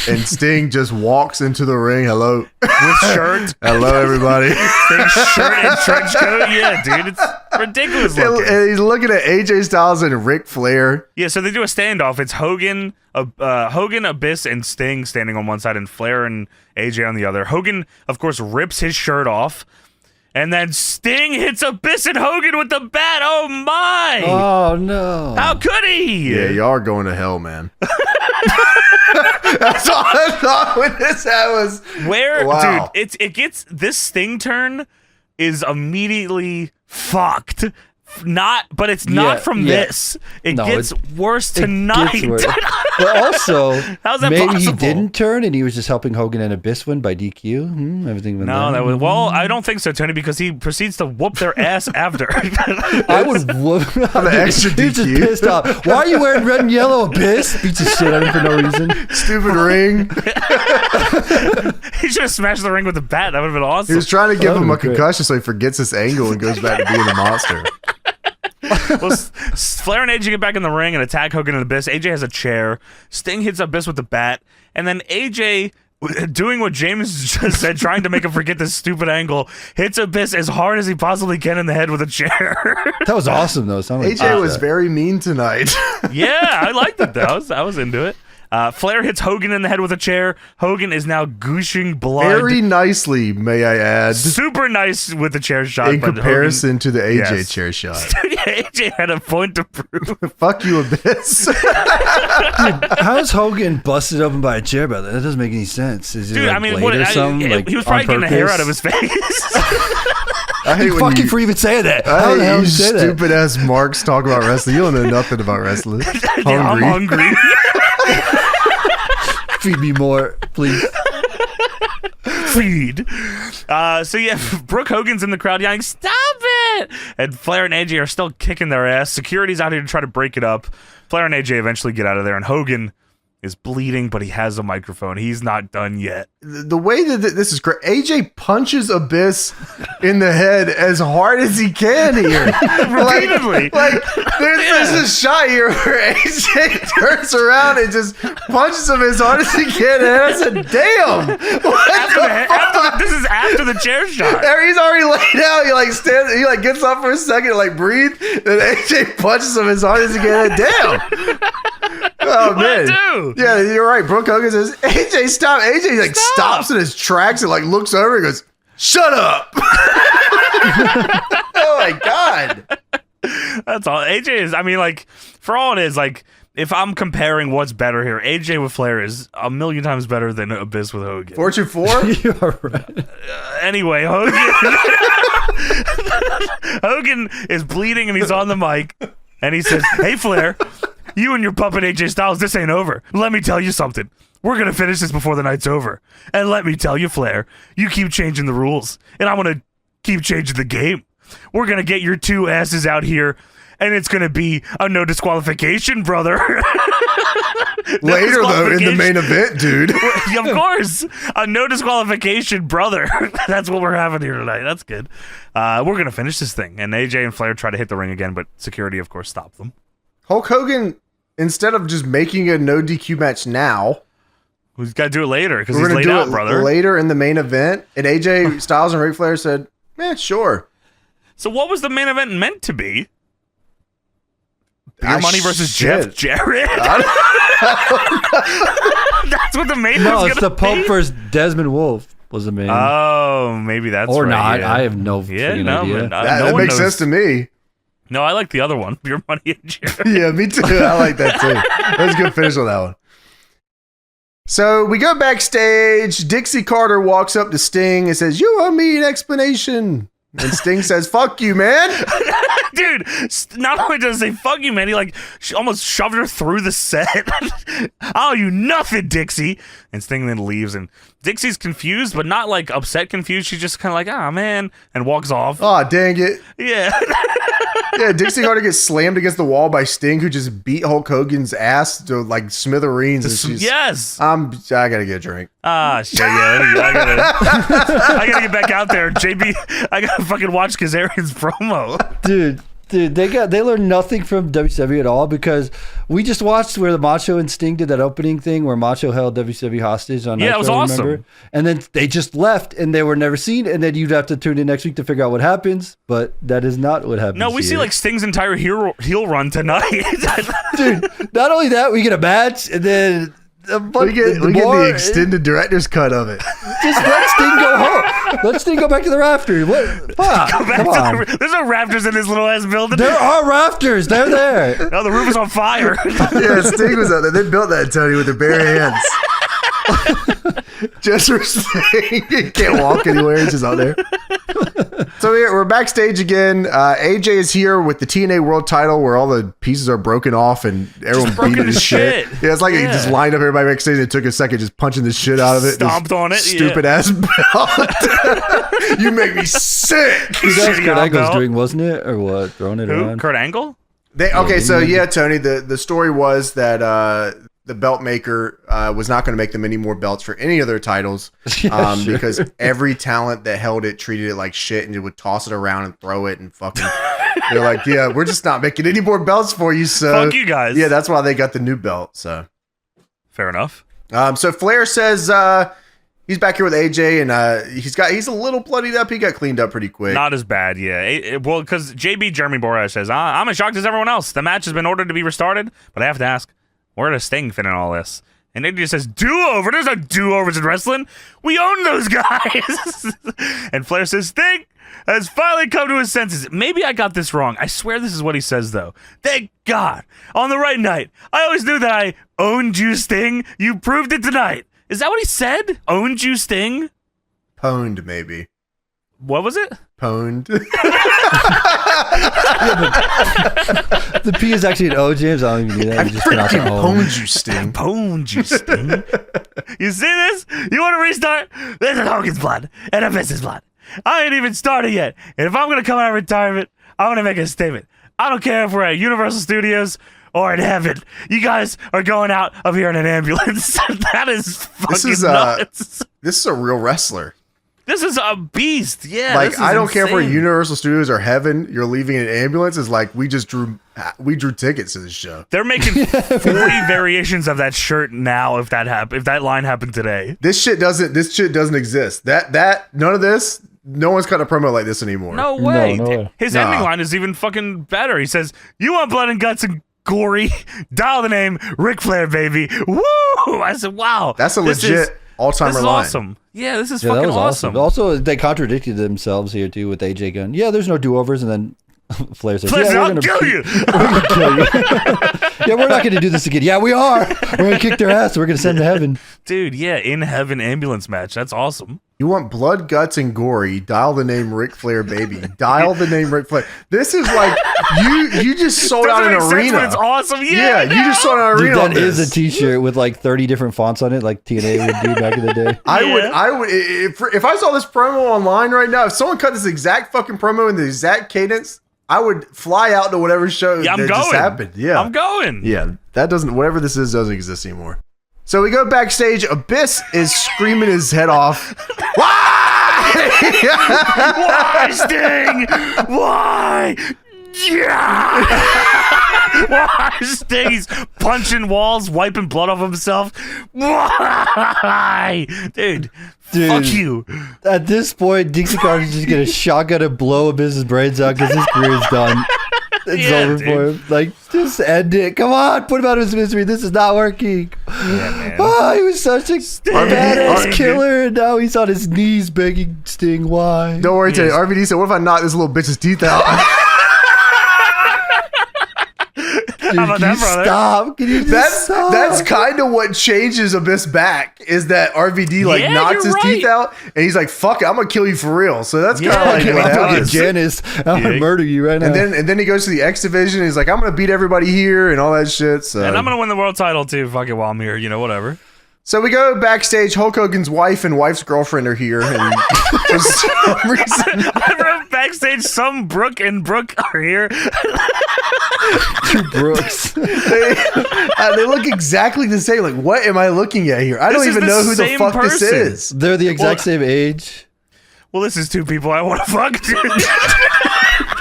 and Sting just walks into the ring. Hello. With shirt. Hello, everybody. Sting's shirt and trench coat. Yeah, dude. It's ridiculous looking. And he's looking at AJ Styles and Ric Flair. Yeah, so they do a standoff. It's Hogan, Abyss, and Sting standing on one side, and Flair and AJ on the other. Hogan, of course, rips his shirt off. And then Sting hits Abyss and Hogan with the bat. Oh, my. Oh, no. How could he? Yeah, y'all are going to hell, man. That's all I thought when this was. Dude, it gets, this Sting turn is immediately fucked. But it's not from this. It gets worse tonight. Gets worse. But also, how's that maybe possible? He didn't turn and he was just helping Hogan and Abyss win by DQ. Everything went down. I don't think so, Tony, because he proceeds to whoop their ass after. I would whoop the extra DQ. He's just pissed off. Why are you wearing red and yellow, Abyss? Beats the shit out of him for no reason. Stupid ring. He should have smashed the ring with the bat. That would have been awesome. He was trying to give him a concussion so he forgets this angle and goes back to being a monster. Well, Flair and AJ get back in the ring and attack Hogan and Abyss. AJ has a chair. Sting hits Abyss with the bat. And then AJ doing what James just said, trying to make him forget this stupid angle, hits Abyss as hard as he possibly can in the head with a chair. That was awesome, though. AJ was very mean tonight. Yeah, I liked it, though. I was into it. Flair hits Hogan in the head with a chair. Hogan is now gushing blood. Very nicely, may I add. Super nice with the chair shot. In comparison to the AJ chair shot. AJ had a point to prove. Fuck you, Abyss. Dude, how is Hogan busted open by a chair, brother? That doesn't make any sense. Is it Dude, like I mean, blade or something? Like, he was probably getting the hair out of his face. I hate Fuck you for even saying that. I hate you say stupid ass marks talk about wrestling. You don't know nothing about wrestling. Yeah, I'm hungry. Feed me more, please. Feed. So yeah, Brooke Hogan's in the crowd yelling, "Stop it!" And Flair and AJ are still kicking their ass. Security's out here to try to break it up. Flair and AJ eventually get out of there, and Hogan is bleeding, but he has a microphone. He's not done yet. The way that this is great, AJ punches Abyss in the head as hard as he can here. Repeatedly. Like there's this shot here where AJ turns around and just punches him as hard as he can. And I said, damn. This is after the chair shot. He's already laid out. He like stands, he like gets up for a second to like breathe. Then AJ punches him as hard as he can. Damn. Oh man. Yeah, you're right. Brooke Hogan says, AJ, stop. AJ like stops in his tracks and like looks over and goes, shut up. Oh my God. That's all. AJ is, I mean, like, for all it is, like, if I'm comparing what's better here, AJ with Flair is a million times better than Abyss with Hogan. Fortune 4? You're right. Anyway, Hogan. Hogan is bleeding and he's on the mic and he says, "Hey, Flair. You and your puppet AJ Styles, this ain't over. Let me tell you something. We're going to finish this before the night's over. And let me tell you, Flair, you keep changing the rules, and I'm going to keep changing the game. We're going to get your two asses out here, and it's going to be a no disqualification, brother." Later, though, in the main event, dude. Of course. A no disqualification, brother. That's what we're having here tonight. That's good. We're going to finish this thing. And AJ and Flair try to hit the ring again, but security, of course, stopped them. Hulk Hogan, instead of just making a no DQ match now, we've got to do it later because he's laid out, brother. Later in the main event, and AJ Styles and Ric Flair said, "Man, sure." So what was the main event meant to be? Beer Money versus Jeff Jarrett? That's what the main event was. No, it's the Pope versus Desmond Wolfe was the main. Oh, maybe that's or right. not. Yeah. I have no idea. That makes sense to me. No, I like the other one. Beer Money and Jarrett. Yeah, me too. I like that too. That was a good finish on that one. So we go backstage. Dixie Carter walks up to Sting and says, "You owe me an explanation." And Sting says, "Fuck you, man." Dude, not only does he say "fuck you, man," he like almost shoved her through the set. "I owe you nothing, Dixie." And Sting then leaves, and Dixie's confused, but not like upset confused. She's just kind of like, "Ah, man," and walks off. Oh, dang it. Yeah. Yeah, Dixie Carter gets slammed against the wall by Sting, who just beat Hulk Hogan's ass to like smithereens. And she's, yes. I gotta get a drink. Ah, shit, yeah. I gotta get back out there. JB, I gotta fucking watch Kazarian's promo. Dude, they learned nothing from WCW at all, because we just watched where the Macho and Sting did that opening thing where Macho held WCW hostage on Nitro, it was awesome. remember? And then they just left and they were never seen, and then you'd have to tune in next week to figure out what happens, but that is not what happens. No, we here. see like Sting's entire heel run tonight. Dude, not only that, we get a match, and then we get the extended director's cut of it. Just let Sting go home. Let Sting go back to the rafters. What? Fuck, come on. There's no rafters in this little ass building. There are rafters. They're there. No, the roof is on fire. Yeah, Sting was out there. They built that, Tony, with their bare hands. Just for Sting. He can't walk anywhere. He's just out there. So we're backstage again. AJ is here with the TNA World title, where all the pieces are broken off and everyone beating his shit. Yeah, it's like he just lined up everybody backstage and took a second just punching the shit out of it. Stomped on it. Stupid ass belt. You make me sick. That's Kurt Angle's doing, wasn't it? Or what? Throwing it around? Kurt Angle? Tony, the story was that the belt maker was not going to make them any more belts for any of their titles because every talent that held it treated it like shit and would toss it around and throw it and fucking they're like, yeah, we're just not making any more belts for you, so fuck you guys. Yeah, that's why they got the new belt. So fair enough. So Flair says he's back here with AJ, and he's a little bloodied up. He got cleaned up pretty quick. Not as bad, yeah. Well, because JB Jeremy Borash says, I'm as shocked as everyone else. The match has been ordered to be restarted, but I have to ask, where does Sting fit in all this? And AJ says, do-over? There's no do-overs in wrestling. We own those guys. And Flair says, Sting has finally come to his senses. Maybe I got this wrong. I swear this is what he says, though. Thank God. On the right night. I always knew that I owned you, Sting. You proved it tonight. Is that what he said? Owned you, Sting? Pwned, maybe. What was it? Pwned. The P is actually an O, James. I don't even do that. I You just pronounce it freaking home. pwned you, Sting. Pwned you, Sting. You see this? You want to restart? This is Hogan's blood and Abyss's blood. I ain't even started yet. And if I'm going to come out of retirement, I'm going to make a statement. I don't care if we're at Universal Studios or in heaven. You guys are going out of here in an ambulance. That is fucking nuts. This is a real wrestler. This is a beast. Yeah. Like, this is I don't care if we're insane. Universal Studios or heaven. You're leaving in an ambulance. Is like we drew tickets to this show. They're making 40 variations of that shirt now. If that line happened today, This shit doesn't exist. None of this. No one's cutting a promo like this anymore. no way. No way. His Nah. ending line is even fucking better. He says, "You want blood and guts and gory? Dial the name Ric Flair, baby." Woo! I said, "Wow, That's a this legit is- all-timer This is line. awesome. Yeah, this is Yeah, that fucking was awesome. Also, they contradicted themselves here too with AJ going, "Yeah, there's no do-overs," and then Flair says, Flair said, "Yeah, I'll kill you." We're gonna kill you. Yeah, we're not going to do this again. Yeah, we are. We're going to kick their ass. We're going to send them to heaven." Dude, yeah, in heaven ambulance match. That's awesome. You want blood, guts, and gory? Dial the name Ric Flair, baby. Dial the name Ric Flair. This is like you just sold out Doesn't an make sense, arena. but it's awesome. Yeah, Yeah, you just sold out an Dude, arena. that on is this. a T-shirt with like 30 different fonts on it, like TNA would do back in the day. I would if I saw this promo online right now, if someone cut this exact fucking promo in the exact cadence, I would fly out to whatever show Yeah, I'm that just going. happened. Yeah. I'm going. Yeah, that doesn't, whatever this is doesn't exist anymore. So we go backstage. Abyss is screaming his head off. Why? Why, Sting? Why? Yeah. Why, Sting? He's punching walls, wiping blood off himself. Why? Dude, fuck you. At this point, Dixie Carter's just going to shotgun and blow Abyss's brains out because his career's done. It's Yeah, over dude. for him. Like, just end it. Come on, put him out of his misery. This is not working. Yeah, man. Oh, he was such a badass RVD. killer, and now he's on his knees begging Sting. Why? Don't worry, Teddy. RVD said, "What if I knock this little bitch's teeth out?" Dude, How about can that, you brother? stop? Can you just stop? That's kind of what changes Abyss back is that RVD like Yeah, knocks you're his right. teeth out and he's like, "Fuck it, I'm gonna kill you for real." So that's kind Yeah, of like I'm what gonna get happens. Janice. I'm gonna Yeah. murder you right now. And then he goes to the X Division. And he's like, "I'm gonna beat everybody here" and all that shit. So And I'm going to win the world title, too. Fuck it while I'm here. You know, whatever. So we go backstage. Hulk Hogan's wife and wife's girlfriend are here, and for some reason, I wrote backstage, some Brooke and Brooke are here. Two Brooks. they look exactly the same. Like, what am I looking at here? I don't This is even the know who the same fuck this person. is. They're the exact Well- same age. Well, this is two people I want to fuck.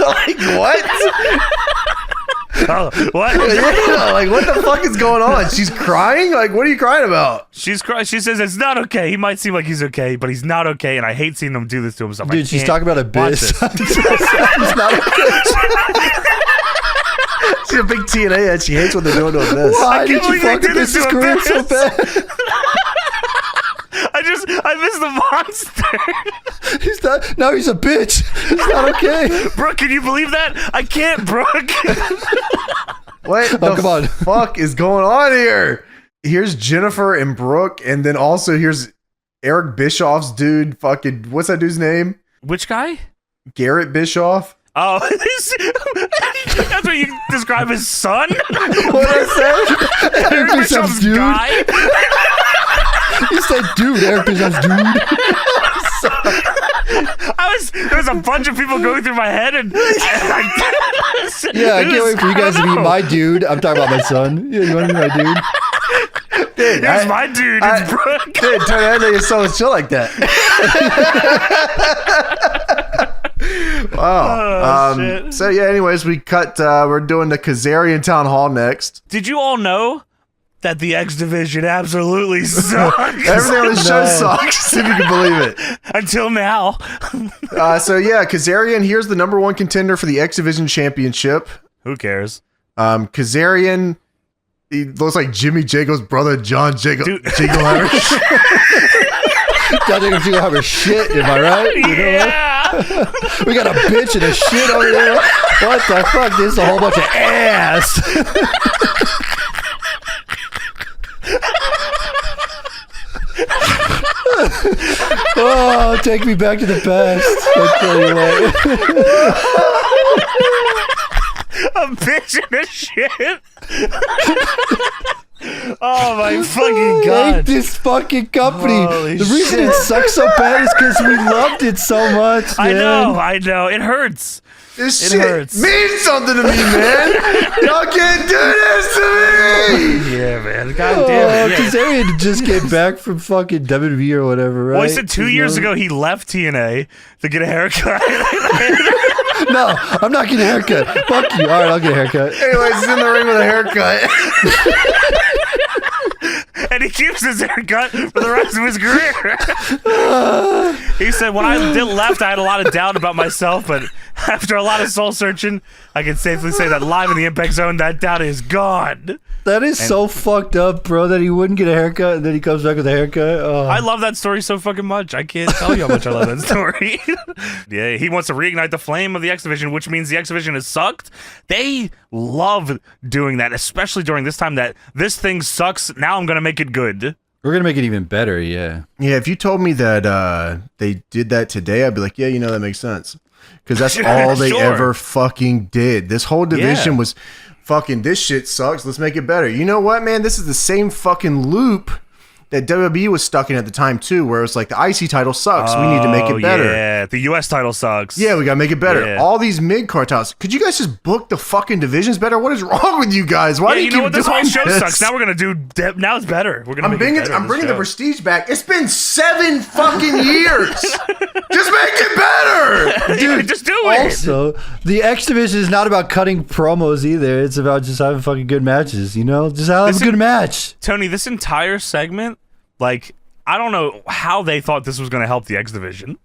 Like, what? Oh, what? Yeah, like, what the fuck is going on? She's crying? Like, what are you crying about? She's crying. She says it's not okay. He might seem like he's okay, but he's not okay, and I hate seeing him do this to himself. I Dude, she's can't talking about watch Abyss. this. It's not She's a big TNA head. She hates what they're doing to Abyss. Why I did can't you believe they fuck did with this this to career so Abyss. bad? I missed the monster. He's not. No, he's a bitch. It's not okay. Brooke, can you believe that? I can't, Brooke. What the come on. fuck is going on here? Here's Jennifer and Brooke, and then also here's Eric Bischoff's dude. Fucking, what's that dude's name? Which guy? Garrett Bischoff. Oh, that's what you describe his son? What I said? Eric Bischoff's dude. guy? He said, "Dude, Eric Bischoff's dude." There was a bunch of people going through my head, and Yeah, I can't wait for you guys to meet my dude. I'm talking about my son. Yeah, you want to meet my dude? Dude, Here's my dude. It's Brooke. Dude, Tony, I know you're so chill like that. Wow. Oh, shit. So yeah, anyways, we cut. We're doing the Kazarian Town Hall next. Did you all know that the X Division absolutely sucks. Everything on the show sucks, if you can believe it. Until now. So yeah, Kazarian, here's the number one contender for the X Division Championship. Who cares? Kazarian, he looks like Jimmy Jacobs' brother, John Jingleheimer. John Jacobs Jingleheimer shit, am I right? You know what? We got a bitch and a shit over there. What the fuck? This is a whole bunch of ass. Oh, take me back to the past. I tell you what. A bitch and a shit. Oh my fucking god! I hate this fucking company. Holy the reason shit. it sucks so bad is because we loved it so much. Man. I know. It hurts. This It shit hurts. means something to me, man. Y'all can't do this to me. Yeah, man. God damn it. Yeah. Kazarian just came back from fucking WWE or whatever, right? Well, he said 2 years ago he left TNA to get a haircut. No, I'm not getting a haircut. Fuck you. All right, I'll get a haircut. Anyways, he's in the ring with a haircut. And he keeps his haircut for the rest of his career. He said, when I left, I had a lot of doubt about myself, but after a lot of soul searching, I can safely say that live in the Impact Zone, that doubt is gone. That is so fucked up, bro, that he wouldn't get a haircut and then he comes back with a haircut. Oh. I love that story so fucking much. I can't tell you how much I love that story. Yeah, he wants to reignite the flame of the X Division, which means the X Division has sucked. They love doing that, especially during this time that this thing sucks. Now I'm going to make it good. We're going to make it even better, yeah. Yeah, if you told me that they did that today, I'd be like, yeah, you know, that makes sense. Because that's all they ever fucking did. This whole division was fucking, this shit sucks. Let's make it better. You know what, man? This is the same fucking loop that WWE was stuck in at the time, too, where it's like the IC title sucks. We need to make it better. Yeah, the US title sucks. Yeah, we got to make it better. Yeah. All these mid-card titles. Could you guys just book the fucking divisions better? What is wrong with you guys? Why do you know keep what? This doing whole show this? sucks. Now we're going to do... Now it's better. We're going to make it better. I'm bringing the this show. prestige back. It's been 7 fucking years. Just make it better. Dude, just do it. Also, the X Division is not about cutting promos either. It's about just having fucking good matches, you know? Just have a good match. Tony, this entire segment, like, I don't know how they thought this was going to help the X Division.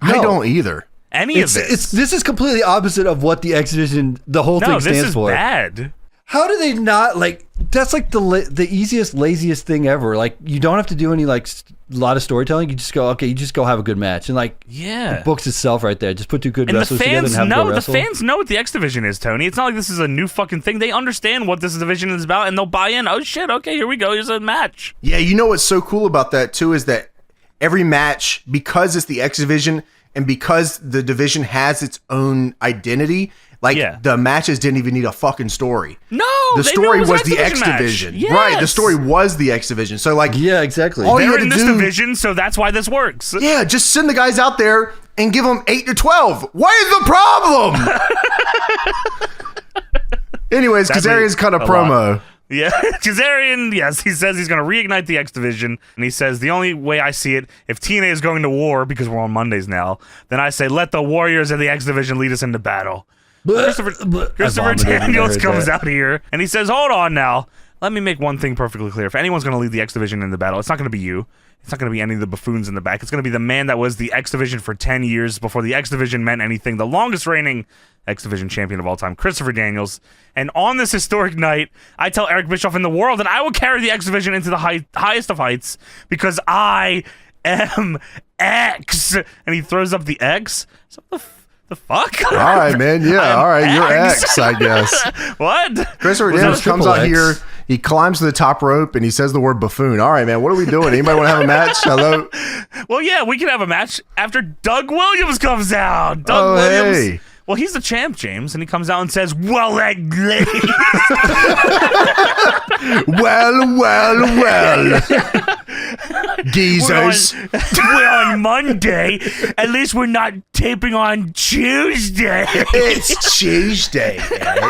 I don't either. Any of this. This is completely opposite of what the X Division, the whole thing stands for. No, this is bad. How do they not, like, that's like the easiest, laziest thing ever. Like, you don't have to do any, like, a lot of storytelling. You just go, okay, you just go have a good match. And, like, it books itself right there. Just put two good And wrestlers the together fans and have them know. go The wrestle. fans know what the X Division is, Tony. It's not like this is a new fucking thing. They understand what this division is about, and they'll buy in. Oh shit! Okay, here we go. Here's a match. Yeah, you know what's so cool about that too is that every match, because it's the X Division and because the division has its own identity, like the matches didn't even need a fucking story. No, the story was the X match. Division. Yes. Right, the story was the X Division. So like, yeah, exactly. all you They're had in to this do, division, so that's why this works. Yeah, just send the guys out there and give them 8 to 12. What is the problem? Anyways, Kazarian's cut a promo. Yeah, Kazarian, yes, he says he's going to reignite the X Division, and he says, the only way I see it, if TNA is going to war, because we're on Mondays now, then I say, let the Warriors of the X Division lead us into battle. Christopher Daniels comes out here, and he says, hold on now, let me make one thing perfectly clear. If anyone's going to lead the X Division into battle, it's not going to be you. It's not going to be any of the buffoons in the back. It's going to be the man that was the X Division for 10 years before the X Division meant anything, the longest reigning X Division champion of all time, Christopher Daniels. And on this historic night, I tell Eric Bischoff in the world that I will carry the X Division into the highest of heights because I am X. And he throws up the X. So the fuck? All right, man. Yeah, all right. You're X, I guess. What? Christopher Daniels comes out here. He climbs to the top rope and he says the word buffoon. All right, man. What are we doing? Anybody want to have a match? Hello? Well, yeah, we can have a match after Doug Williams comes out. Doug Williams. Hey. Well, he's the champ, James, and he comes out and says, well, at least. well. Geezers. We're on Monday. At least we're not taping on Tuesday. It's Tuesday, Ed.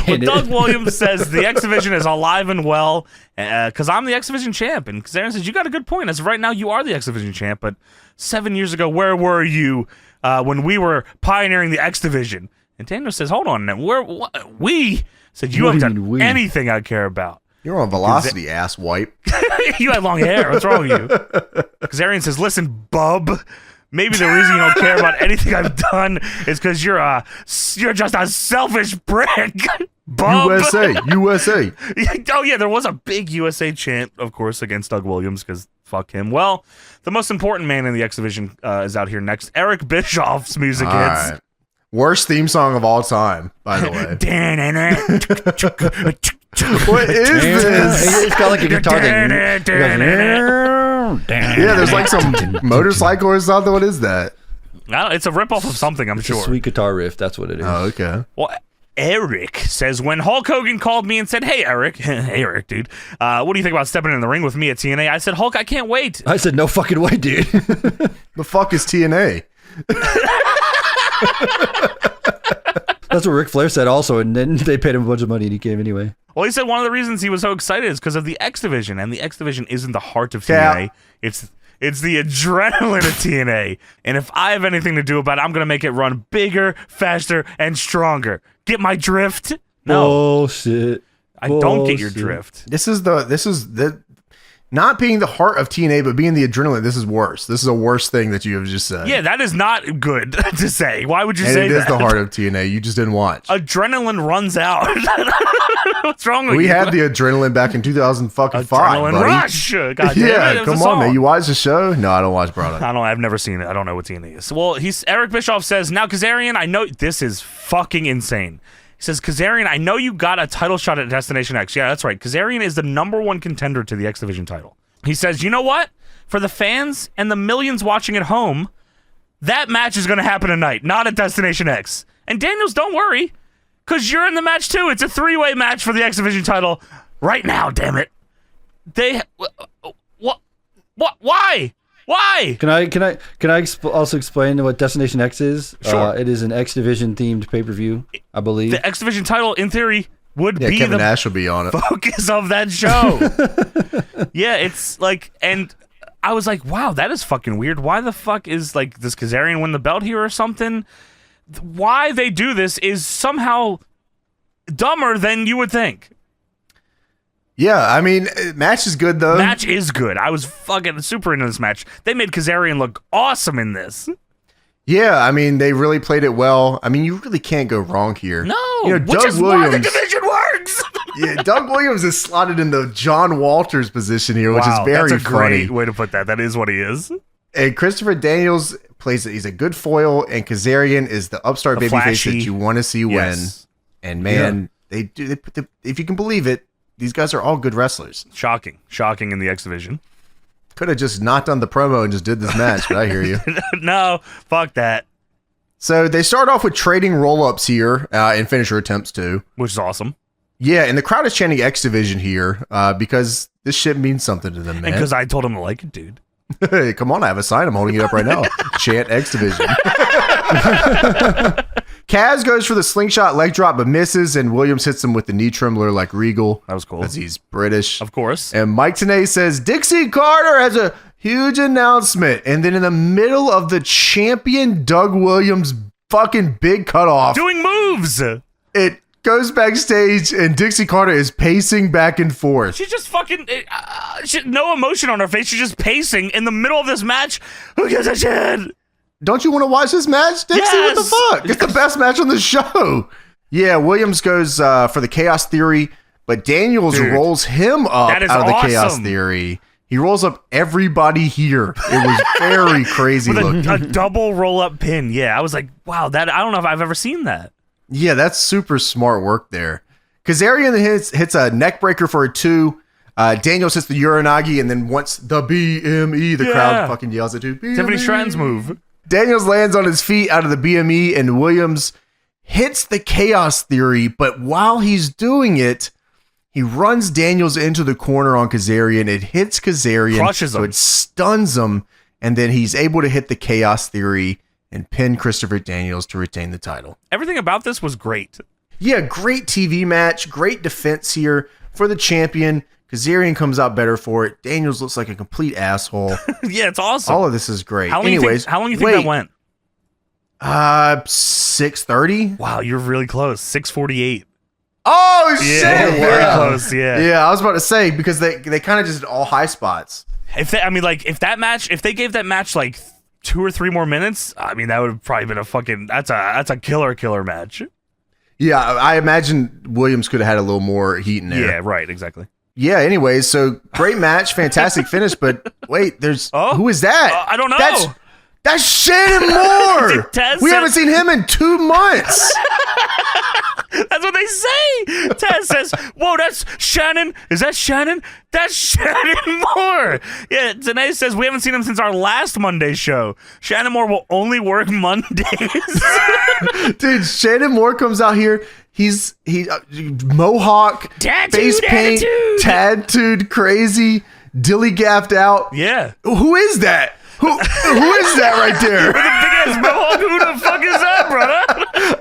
Well, Doug Williams says the X Division is alive and well because I'm the X Division champ. And Aaron says, you got a good point. As of right now, you are the X Division champ. But 7 years ago, where were you when we were pioneering the X Division? And Daniel says, hold on. We Said, you What haven't do you done mean, we? anything I care about. You're on velocity, ass wipe. You had long hair. What's wrong with you? Kazarian says, listen, bub. Maybe the reason you don't care about anything I've done is because you're just a selfish prick. Bub. USA. Oh, yeah, there was a big USA chant, of course, against Doug Williams because fuck him. Well, the most important man in the X Division is out here next. Eric Bischoff's music hits. Right. Worst theme song of all time, by the way. What is this? It's got like a guitar thing. Yeah, there's like some motorcycle or something. What is that? It's a ripoff of something, I'm It's sure. a sweet guitar riff. That's what it is. Oh, okay. Well, Eric says, when Hulk Hogan called me and said, hey, Eric, hey, Eric, dude, what do you think about stepping in the ring with me at TNA? I said, Hulk, I can't wait. I said, no fucking way, dude. The fuck is TNA? That's what Ric Flair said also, and then they paid him a bunch of money and he came anyway. Well, he said one of the reasons he was so excited is because of the X Division, and the X Division isn't the heart of TNA. It's the adrenaline of TNA, and if I have anything to do about it, I'm going to make it run bigger, faster, and stronger. Get my drift? No. Bullshit. I don't get your drift. This is the not being the heart of TNA, but being the adrenaline. This is worse. This is a worse thing that you have just said. Yeah, that is not good to say. Why would you And say it that? is the heart of TNA. You just didn't watch. Adrenaline runs out. What's wrong with you? We had the adrenaline back in 2005. Adrenaline buddy. Rush. God damn it, Yeah, it was come a on, song. man. You watch the show? No, I don't watch product. I've never seen it. I don't know what TNA is. Well, Eric Bischoff says, now Kazarian, I know this is fucking insane. He says, Kazarian, I know you got a title shot at Destination X. Yeah, that's right. Kazarian is the #1 contender to the X Division title. He says, you know what? For the fans and the millions watching at home, that match is going to happen tonight, not at Destination X. And Daniels, don't worry, because you're in the match too. It's a 3-way match for the X Division title right now, damn it. What? Why? Why? Can I also explain what Destination X is? Sure. It is an X Division themed pay-per-view, I believe. The X Division title, in theory, would be Kevin the Nash will be on it. focus of that show. Yeah, it's like, and I was like, wow, that is fucking weird. Why the fuck is, like, does Kazarian win the belt here or something? Why they do this is somehow dumber than you would think. Yeah, I mean, match is good though. Match is good. I was fucking super into this match. They made Kazarian look awesome in this. Yeah, I mean, they really played it well. I mean, you really can't go wrong here. No, you know, which Doug is why the Williams. division works. Yeah, Doug Williams is slotted in the John Walters position here, which Wow, is very that's a funny. great way to put that. That is what he is. And Christopher Daniels plays it. He's a good foil, and Kazarian is the upstart The babyface flashy. that you want to see win. Yes. And man, they put if you can believe it, these guys are all good wrestlers. Shocking in the X Division. Could have just not done the promo and just did this match, but I hear you. No, fuck that. So they start off with trading roll-ups here and finisher attempts too. Which is awesome. Yeah, and the crowd is chanting X Division here because this shit means something to them, man. And because I told him to like it, dude. Hey, come on, I have a sign. I'm holding it up right now. Chant X Division. Kaz goes for the slingshot leg drop but misses, and Williams hits him with the knee trembler like Regal. That was cool. Because he's British. Of course. And Mike Tenay says, Dixie Carter has a huge announcement. And then in the middle of the champion Doug Williams fucking big cutoff, Doing moves. it goes backstage and Dixie Carter is pacing back and forth. She's just fucking no emotion on her face. She's just pacing in the middle of this match. Who gives a shit? Don't you want to watch this match, Dixie? Yes! What the fuck? It's the best match on the show. Yeah, Williams goes for the Chaos Theory, but Daniels Dude, rolls him up that is out of the Chaos awesome. Theory. He rolls up everybody here. It was very crazy With looking. a double roll up pin. Yeah, I was like, wow, that I don't know if I've ever seen that. Yeah, that's super smart work there. Kazarian hits a neck breaker for a 2. Daniels hits the Uranagi, and then once the BME, the crowd fucking yells at you. Tiffany Stratton's move. Daniels lands on his feet out of the BME, and Williams hits the Chaos Theory, but while he's doing it, he runs Daniels into the corner on Kazarian. It hits Kazarian, Crushes so him. it stuns him, and then he's able to hit the Chaos Theory and pin Christopher Daniels to retain the title. Everything about this was great. Yeah, great TV match, great defense here for the champion. Kazarian comes out better for it. Daniels looks like a complete asshole. Yeah, it's awesome. All of this is great. How long Anyways, how long you think that went? 6:30. Wow, you're really close. 6:48. Oh shit! Yeah, very close. Yeah. Yeah, I was about to say because they kind of just all high spots. If they gave that match like 2 or 3 more minutes, I mean, that would have probably been a fucking. That's a killer match. Yeah, I imagine Williams could have had a little more heat in there. Yeah, right, exactly. Yeah. Anyways, so great match, fantastic finish. But wait, there's who is that? I don't know. That's Shannon Moore. We haven't seen him in 2 months. That's what they say. Taz says, "Whoa, that's Shannon. Is that Shannon? That's Shannon Moore." Yeah, Tanae says we haven't seen him since our last Monday show. Shannon Moore will only work Mondays. Dude, Shannon Moore comes out here. He mohawk, face paint, tattooed, crazy, dilly gapped out. Yeah. Who is that? Who is that right there? With a big ass mohawk. Who the fuck is that, brother?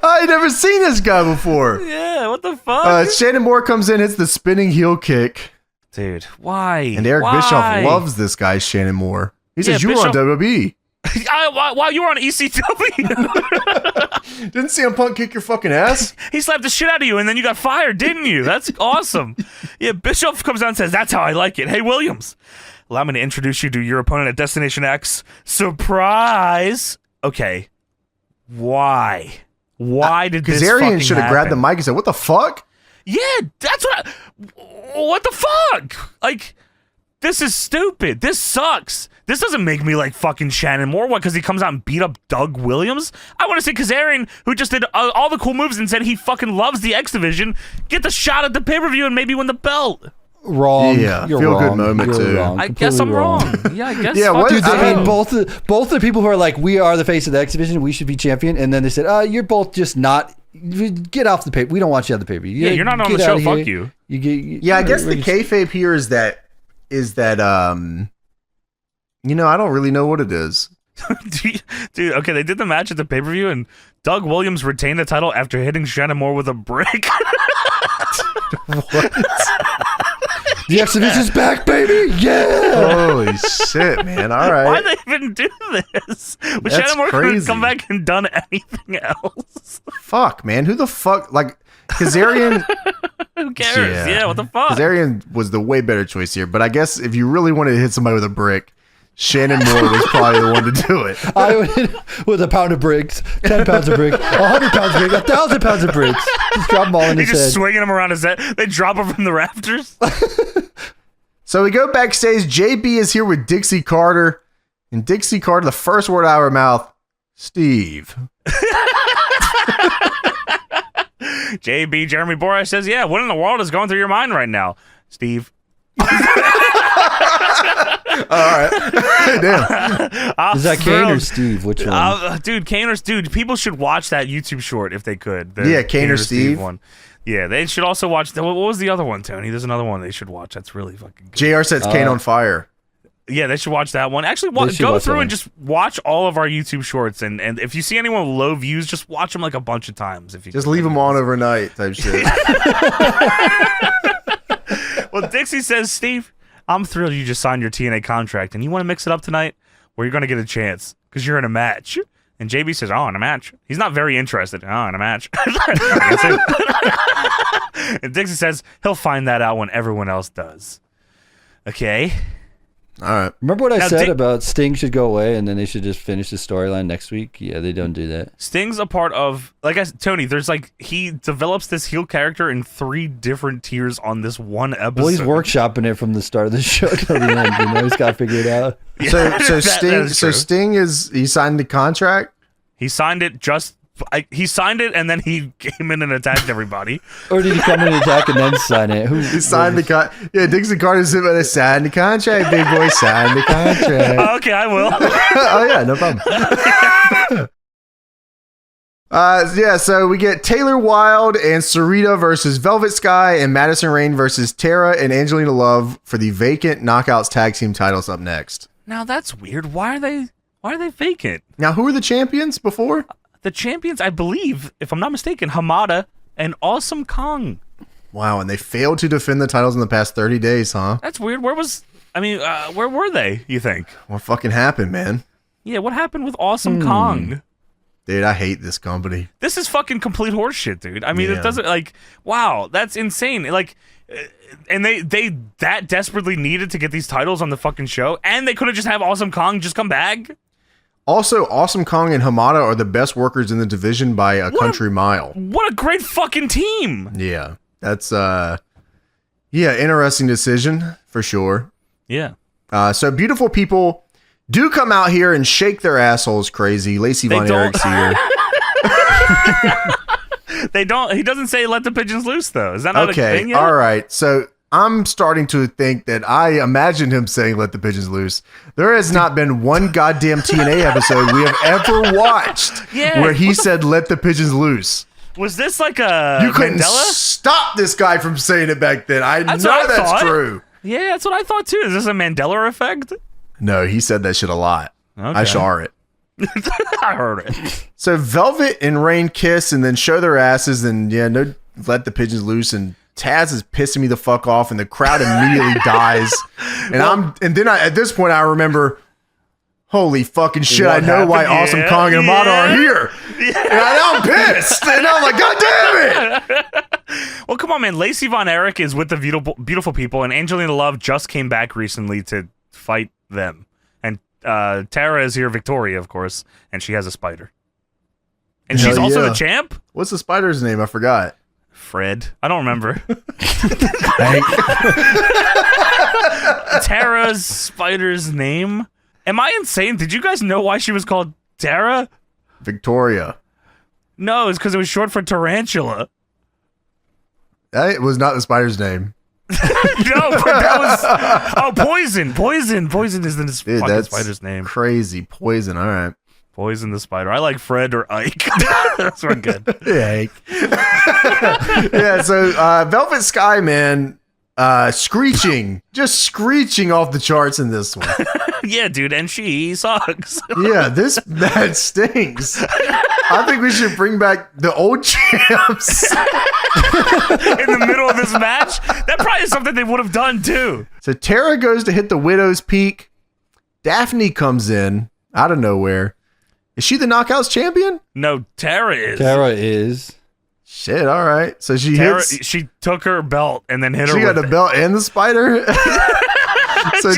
I ain't never seen this guy before. Yeah, what the fuck? Shannon Moore comes in, hits the spinning heel kick. Dude, why? And Eric Bischoff loves this guy, Shannon Moore. He says, you were on WWE. Wow, you were on ECW. Didn't CM Punk kick your fucking ass? He slapped the shit out of you, and then you got fired, didn't you? That's awesome. Yeah, Bischoff comes out and says, that's how I like it. Hey, Williams, allow me to introduce you to your opponent at Destination X. Surprise! Okay. Why? Why did this fucking happen? Kazarian should have grabbed the mic and said, what the fuck? Yeah, that's what the fuck? Like, this is stupid. This sucks. This doesn't make me like fucking Shannon Moore. What, because he comes out and beat up Doug Williams? I want to see Kazarian, who just did all the cool moves and said he fucking loves the X Division, get the shot at the pay-per-view and maybe win the belt. Wrong. Yeah, you're feel wrong. good moment you're too. Wrong. I guess I'm wrong. Yeah, I guess. Yeah, what? Dude, I mean, both the people who are like, we are the face of the X Division, we should be champion, and then they said, you're both just not. Get off the paper. We don't want you on the paper. Yeah, you're not on the show. Fuck you. I guess the kayfabe here is that I don't really know what it is. Dude, okay, they did the match at the pay-per-view, and Doug Williams retained the title after hitting Shannon Moore with a brick. What? The X Division's back, baby! Yeah! Holy shit, man. All right. Why'd they even do this? But Shannon Moore could have come back and done anything else. Fuck, man. Who the fuck? Like, Kazarian... Who cares? Yeah, what the fuck? Kazarian was the way better choice here, but I guess if you really wanted to hit somebody with a brick, Shannon Moore was probably the one to do it. I would with a pound of bricks, 10 pounds of bricks, 100 pounds of bricks, 1,000 pounds of bricks. Just drop them all in his head. He's just swinging them around his head. They drop him from the rafters. So we go backstage. JB is here with Dixie Carter. And Dixie Carter, the first word out of her mouth, Steve. JB, Jeremy Borash says, yeah, what in the world is going through your mind right now, Steve? All right. Damn. Is that Kane or Steve? Which one? Dude, Kane or Dude, people should watch that YouTube short if they could. Kane or Steve one. Yeah, they should also watch. What was the other one, Tony? There's another one they should watch. That's really fucking good. JR sets Kane on fire. Yeah, they should watch that one. Actually, go through and just watch all of our YouTube shorts. And if you see anyone with low views, just watch them like a bunch of times. If you just leave them on overnight type shit. Well, Dixie says, Steve, I'm thrilled you just signed your TNA contract, and you want to mix it up tonight? Well, you're going to get a chance because you're in a match. And JB says, oh, in a match? He's not very interested. Oh, in a match. That's it. And Dixie says, he'll find that out when everyone else does. Okay. All right. Remember what I said about Sting should go away and then they should just finish the storyline next week? Yeah, they don't do that. Sting's a part of, like I said, Tony, there's like, he develops this heel character in 3 different tiers on this one episode. Well, he's workshopping it from the start of the show to the end. You know, he's got to figure it out. Yeah, Sting he signed the contract? He signed it he signed it and then he came in and attacked everybody. Or did he come in and attack and then sign it? He signed the contract. Yeah, Dixie Carter said, "But sign the contract, big boy. Sign the contract." Okay, I will. Oh yeah, no problem. Yeah, so we get Taylor Wilde and Sarita versus Velvet Sky and Madison Rayne versus Tara and Angelina Love for the vacant Knockouts Tag Team titles up next. Now that's weird. Why are they vacant? Now who are the champions before? The champions, I believe, if I'm not mistaken, Hamada and Awesome Kong. Wow, and they failed to defend the titles in the past 30 days, huh? That's weird. Where were they, you think? What fucking happened, man? Yeah, what happened with Awesome Kong? Dude, I hate this company. This is fucking complete horseshit, dude. I mean, it doesn't like. Wow, that's insane. Like, and they that desperately needed to get these titles on the fucking show, and they could have just have Awesome Kong just come back. Also, Awesome Kong and Hamada are the best workers in the division by a country mile. What a great fucking team. Yeah, that's interesting decision for sure. Yeah. So beautiful people do come out here and shake their assholes crazy. Lacey Von Erich's here. They don't. He doesn't say let the pigeons loose though. Is that not a thing yet? All right. So I'm starting to think that I imagined him saying let the pigeons loose. There has not been one goddamn TNA episode we have ever watched where he said let the pigeons loose. Was this like a You couldn't Mandela? stop this guy from saying it back then. That's True. Yeah, that's what I thought too. Is this a Mandela effect? No, he said that shit a lot. Okay. I saw it. I heard it. So Velvet and Rain kiss and then show their asses and no, let the pigeons loose, and Taz is pissing me the fuck off and the crowd immediately dies. And then at this point I remember, holy fucking shit, I know why Awesome Kong and Hamada are here. Yeah. And I'm pissed. And I'm like, God damn it. Well, come on, man. Lacey Von Erich is with the beautiful people, and Angelina Love just came back recently to fight them. And Tara is here, Victoria, of course, and she has a spider. And she's also the champ? What's the spider's name? I forgot. Fred. I don't remember. Tara's spider's name? Am I insane? Did you guys know why she was called Tara? Victoria. No, it's because it was short for tarantula. That was not the spider's name. No, but that was Poison. Poison is the fucking spider's name. Crazy. Poison. All right. Poison the spider. I like Fred or Ike. That's real good. Yeah. Yeah. So Velvet Sky, man, just screeching off the charts in this one. Yeah, dude, and she sucks. Yeah, this match stinks. I think we should bring back the old champs in the middle of this match. That probably is something they would have done too. So Tara goes to hit the Widow's Peak. Daphne comes in out of nowhere. Is she the Knockouts champion? No, Tara is. Tara is. Shit, all right. So she took her belt and then hit her. She got the belt and the spider. So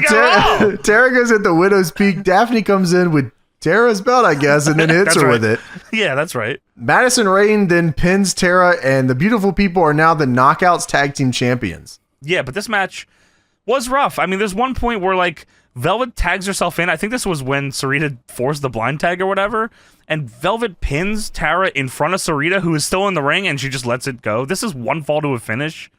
Tara goes at the Widow's Peak. Daphne comes in with Tara's belt, I guess, and then hits her with it. Yeah, that's right. Madison Rayne then pins Tara, and the beautiful people are now the Knockouts Tag Team Champions. Yeah, but this match was rough. I mean, there's one point where like Velvet tags herself in. I think this was when Sarita forced the blind tag or whatever. And Velvet pins Tara in front of Sarita, who is still in the ring, and she just lets it go. This is one fall to a finish.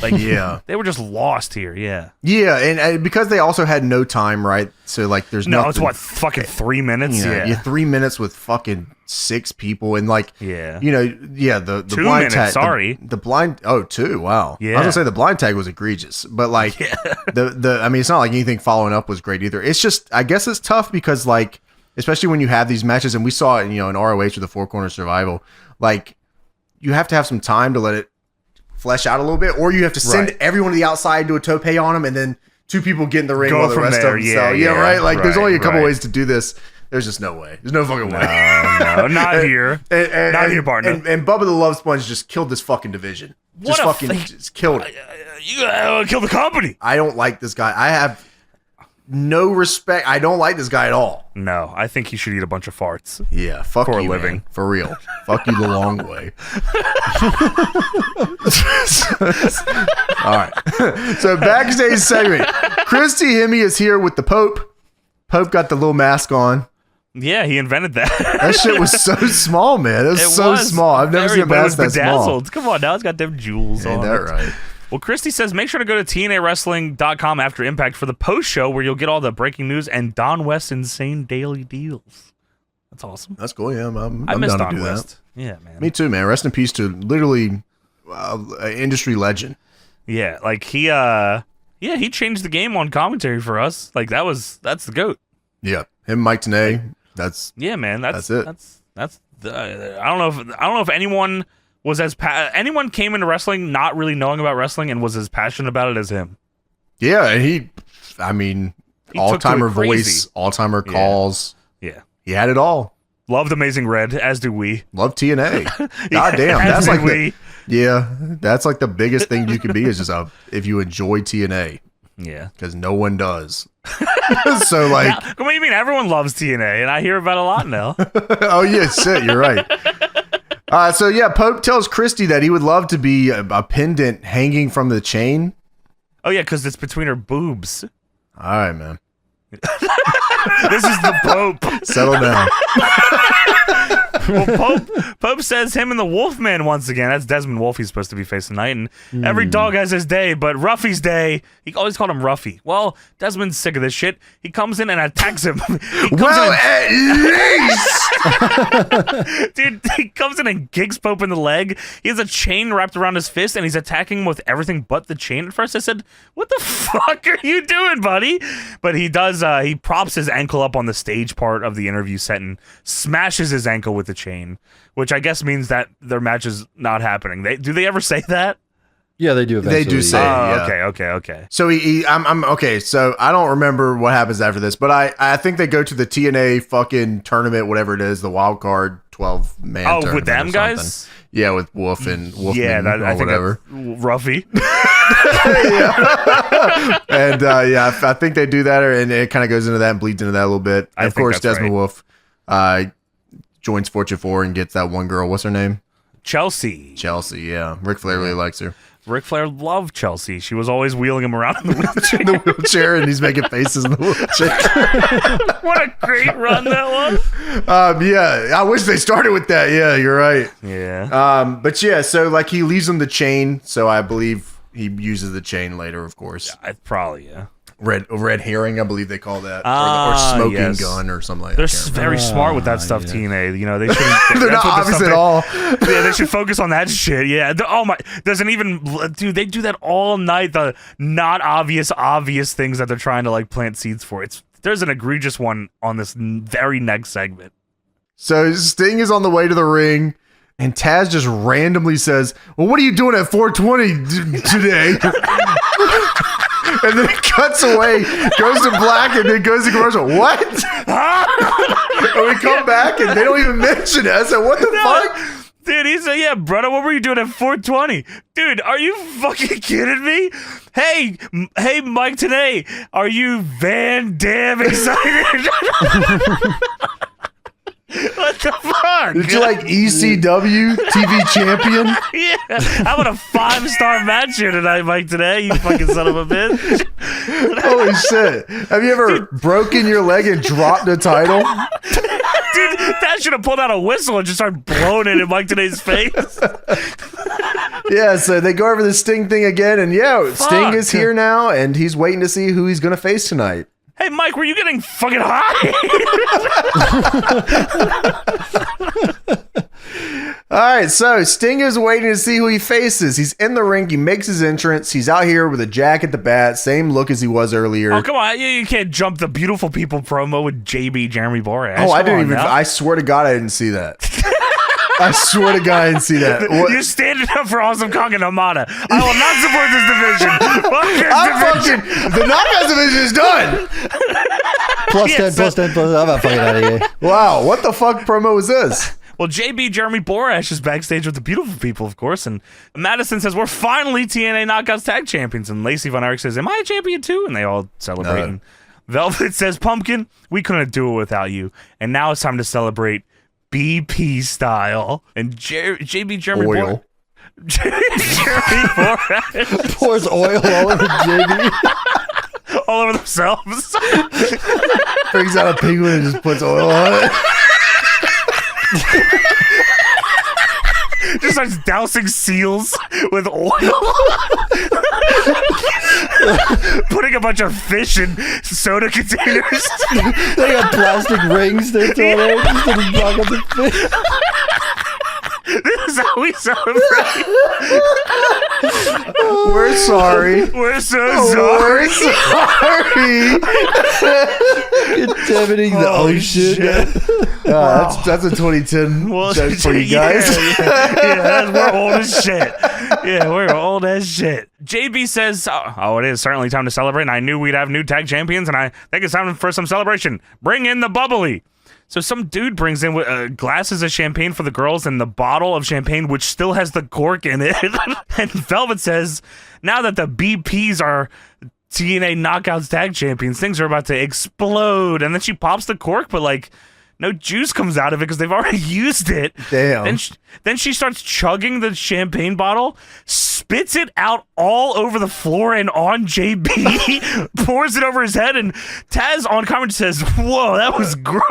Like, yeah, they were just lost here. Yeah. Yeah, and because they also had no time, right? So, like, there's nothing. It's what, fucking 3 minutes? Yeah, 3 minutes with fucking 6 people. And, like, the 2 blind minutes, tag. sorry. The blind, 2, wow. Yeah. I was going to say the blind tag was egregious. But, like, I mean, it's not like anything following up was great either. It's just, I guess it's tough because, like, especially when you have these matches, and we saw it, in ROH with the Four Corner Survival, like, you have to have some time to let it flesh out a little bit, or you have to send everyone to the outside, do a tope on them, and then 2 people get in the ring while the rest of them sell. Yeah, right? Like, there's only a couple ways to do this. There's just no way. There's no fucking way. No, not here. Not here, partner. And Bubba the Love Sponge just killed this fucking division. Just killed it. You gotta kill the company. I don't like this guy. I have no respect. I don't like this guy at all. No, I think he should eat a bunch of farts. Yeah, fuck for you, a living. Man. For real. Fuck you the long way. All right. So backstage segment. Christy Hemme is here with the Pope. Pope got the little mask on. Yeah, he invented that. That shit was so small, man. It was so small. I've never seen a mask that small. Come on, now it's got them jewels on. Ain't that right? Well, Christy says, make sure to go to TNAWrestling.com after Impact for the post-show where you'll get all the breaking news and Don West's insane daily deals. That's awesome. That's cool, yeah. I miss down Don to do West. That. Yeah, man. Me too, man. Rest in peace to literally an industry legend. Yeah, like he changed the game on commentary for us. Like that's the GOAT. Yeah, him, Mike Tenay. That's man. That's it. I don't know if anyone was anyone came into wrestling not really knowing about wrestling and was as passionate about it as him. Yeah, and he all-timer voice, all-timer calls. Yeah. He had it all. Loved Amazing Red, as do we. Love TNA. God damn, that's like that's like the biggest thing you can be is just if you enjoy TNA. Yeah, because no one does. So like, now, what do you mean? Everyone loves TNA, and I hear about it a lot now. Oh yeah, shit, you're right. So yeah, Pope tells Christy that he would love to be a pendant hanging from the chain. Oh yeah, because it's between her boobs. All right, man. This is the Pope. Settle down. Well, Pope says him and the Wolfman once again. That's Desmond Wolfe he's supposed to be facing tonight. And every dog has his day, but Ruffy's day, he always called him Ruffy. Well, Desmond's sick of this shit. He comes in and attacks him. At least! Dude, he comes in and kicks Pope in the leg. He has a chain wrapped around his fist, and he's attacking him with everything but the chain. At first I said, what the fuck are you doing, buddy? But he does, he props his ankle up on the stage part of the interview set and smashes his ankle with the chain, which I guess means that their match is not happening. Do they ever say that? Yeah, they do. Eventually. They do say. Okay. So I'm okay. So I don't remember what happens after this, but I think they go to the TNA fucking tournament, whatever it is, the wild card 12-man. Oh, with them guys. Yeah, with Wolf and Wolfman. Yeah, I think whatever. Ruffy. And I think they do that, and it kind of goes into that and bleeds into that a little bit. Of course, Desmond Wolfe joins Fortune 4 and gets that one girl. What's her name? Chelsea. Yeah. Ric Flair really likes her. Ric Flair loved Chelsea. She was always wheeling him around in the wheelchair. And he's making faces in the wheelchair. What a great run that was. Yeah, I wish they started with that. Yeah, you're right. Yeah. But yeah, so like he leaves him the chain, so I believe he uses the chain later, of course. Yeah, probably, yeah. Red herring, I believe they call that, or smoking gun or something like that. They're very smart with that stuff, TNA. You know, they shouldn't. They're not obvious at all. Yeah, they should focus on that shit. Yeah. Oh my, doesn't even, dude. They do that all night. The not obvious things that they're trying to like plant seeds for. There's an egregious one on this very next segment. So Sting is on the way to the ring, and Taz just randomly says, "Well, what are you doing at 420 today?" And then it cuts away, goes to black, and then goes to commercial. What? And we come back, and they don't even mention it. I said, what the fuck? Dude, he said, yeah, brother, what were you doing at 420? Dude, are you fucking kidding me? Hey, Mike, today, are you Van Damme excited? What the fuck? Did you like ECW TV champion? Yeah. How about a 5-star match here tonight, Mike, today? You fucking son of a bitch. Holy shit. Have you ever broken your leg and dropped a title? Dude, that should have pulled out a whistle and just started blowing it in Mike today's face. Yeah, so they go over the Sting thing again, and Sting is here now, and he's waiting to see who he's going to face tonight. Hey, Mike, were you getting fucking high? All right, so Sting is waiting to see who he faces. He's in the ring. He makes his entrance. He's out here with a jack at the bat, same look as he was earlier. Oh, come on. You can't jump the Beautiful People promo with JB, Jeremy Borash. Oh, I swear to God, I didn't see that. I swear to God, I didn't see that. You're standing up for Awesome Kong and Hamada. I will not support this division. The Knockouts division is done. Plus 10. I'm not fucking out of here. Wow, what the fuck promo is this? Well, JB, Jeremy Borash, is backstage with the Beautiful People, of course, and Madison says, we're finally TNA Knockouts Tag Champions, and Lacey Von Erich says, am I a champion too? And they all celebrate. And Velvet says, Pumpkin, we couldn't do it without you, and now it's time to celebrate BP style. And JB, Jeremy Borash. Jeremy Borash pours oil all over JB. All over themselves. Brings out a penguin and just puts oil on it. Just starts dousing seals with oil. Putting a bunch of fish in soda containers. They got plastic rings they're throwing out just to block up the fish. This is how we celebrate. We're sorry. We're so sorry. We're sorry. Contaminating the ocean. That's a 2010 joke for you guys. Yeah, we're old as shit. Yeah, we're old as shit. JB says, oh, it is certainly time to celebrate, and I knew we'd have new tag champions, and I think it's time for some celebration. Bring in the bubbly. So some dude brings in glasses of champagne for the girls and the bottle of champagne, which still has the cork in it. And Velvet says, now that the BPs are TNA Knockouts Tag Champions, things are about to explode. And then she pops the cork, but like no juice comes out of it because they've already used it. Damn. Then she starts chugging the champagne bottle, spits it out all over the floor and on JB, pours it over his head, and Taz on camera says, "Whoa, that was gross."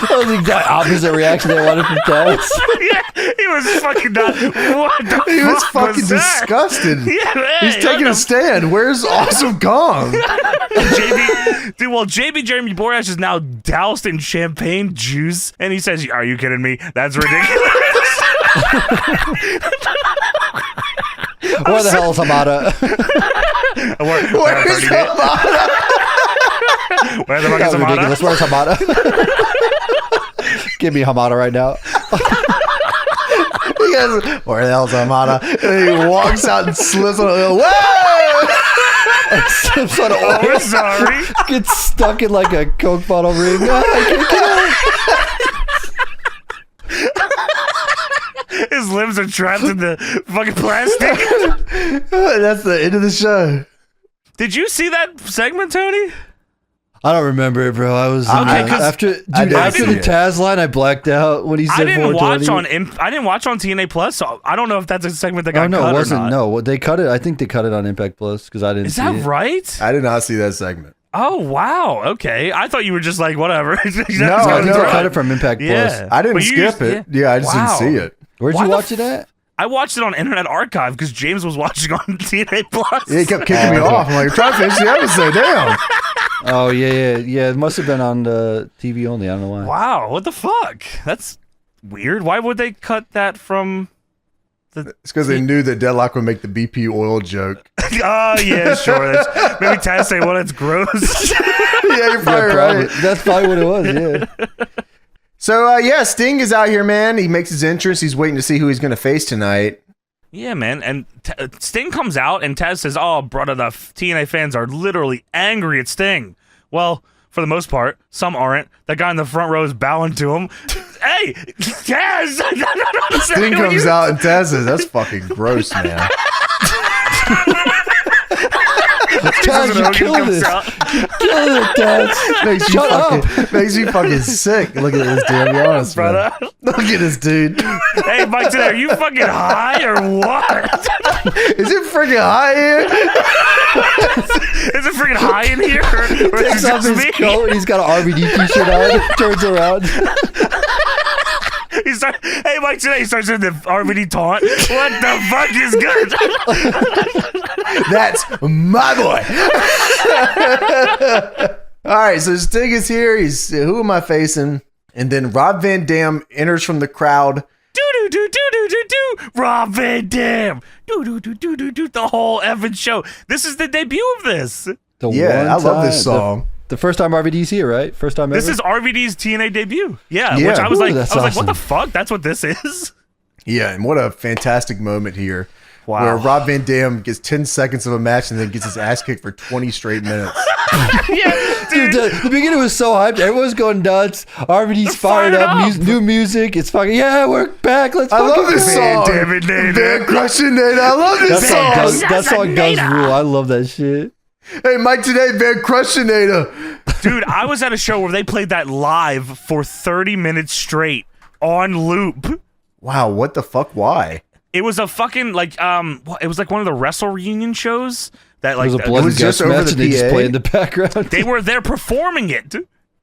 That was the exact opposite reaction I wanted from Taz. Yeah, he was fucking not. What the He was fuck fucking was that? disgusted. Yeah, man, He's taking a stand. Where's Awesome Kong? JB Jeremy Borash is now doused in champagne juice, and he says, "Are you kidding me? That's ridiculous." Where the hell is Hamada? Where's Hamada? Where the fuck That is was Hamada? ridiculous. Where's Hamada? Give me Hamada right now. He goes, where the hell's Hamada? And he walks out and slips on a whoa! Slips on Oh, oil. we're sorry. Gets stuck in like a Coke bottle ring. His limbs are trapped in the fucking plastic. That's the end of the show. Did you see that segment, Tony? I don't remember it, bro. I was Okay, 'cause after didn't the see it. Taz line. I blacked out when he said I didn't watch 420. I didn't watch on TNA Plus, so I don't know if that's a segment that got Oh no, cut it wasn't. or not. No, they cut it. I think they cut it on Impact Plus because I didn't. Is see that it. right? I did not see that segment. Oh wow. Okay, I thought you were just like whatever. No, I think they cut it from Impact Yeah. Plus. I didn't But you skip used- it. Yeah, I just Wow. didn't see it. Where'd Why you the watch it at? I watched it on Internet Archive because James was watching on TNA Plus. Yeah, he kept kicking me off. I'm like, try to finish the episode down. Oh yeah. It must have been on the TV only. I don't know why. Wow, what the fuck? That's weird. Why would they cut that from the? It's because they knew that Deadlock would make the BP oil joke. Oh yeah, sure. Maybe Taz say, "Well, that's gross." Yeah, you're probably right. That's probably what it was. Yeah. So, Sting is out here, man. He makes his entrance. He's waiting to see who he's going to face tonight. Yeah, man. And Sting comes out, and Taz says, "Oh, brother, the TNA fans are literally angry at Sting." Well, for the most part, some aren't. That guy in the front row is bowing to him. Hey, Taz! Sting comes out and Taz says, "That's fucking gross, man." Taz, you killed this. Killing it, Taz. Makes you fucking sick. Look at this dude. Be honest, Brother. man. Look at this dude. Hey, Mike, today, are you fucking high or what? Is it freaking hot here? Is it freaking high in here? Or is Takes it off just his me? coat and he's got an RVD t-shirt on. Turns around. Hey, Mike, today he starts doing the RVD taunt. What the fuck is good? That's my boy. All right, so Sting is here. He's who am I facing? And then Rob Van Dam enters from the crowd. Do Rob Van Dam. Do the whole Evans show. This is the debut of this. I love this song. The first time RVD's here, right? First time ever? This is RVD's TNA debut. Yeah, Yeah. which I was Ooh, like, that's what awesome. the fuck? That's what this is. Yeah, and what a fantastic moment here. Wow. Where Rob Van Dam gets 10 seconds of a match and then gets his ass kicked for 20 straight minutes. Yeah, Dude, the beginning was so hyped. Everyone's going nuts. RVD's fired fired up. up. New music. It's fucking, yeah, we're back. Let's I fucking love this go. song. Damn it, Nate. Van Crushing Nate. I love this song. That song does rule. I love that shit. Hey, Mike today, Van Crushing Nate. Dude, I was at a show where they played that live for 30 minutes straight on loop. Wow, what the fuck? Why? It was a fucking like it was like one of the Wrestle reunion shows that It like was a blood was and just guts over match the and they just PA? play in the background. they were there performing it.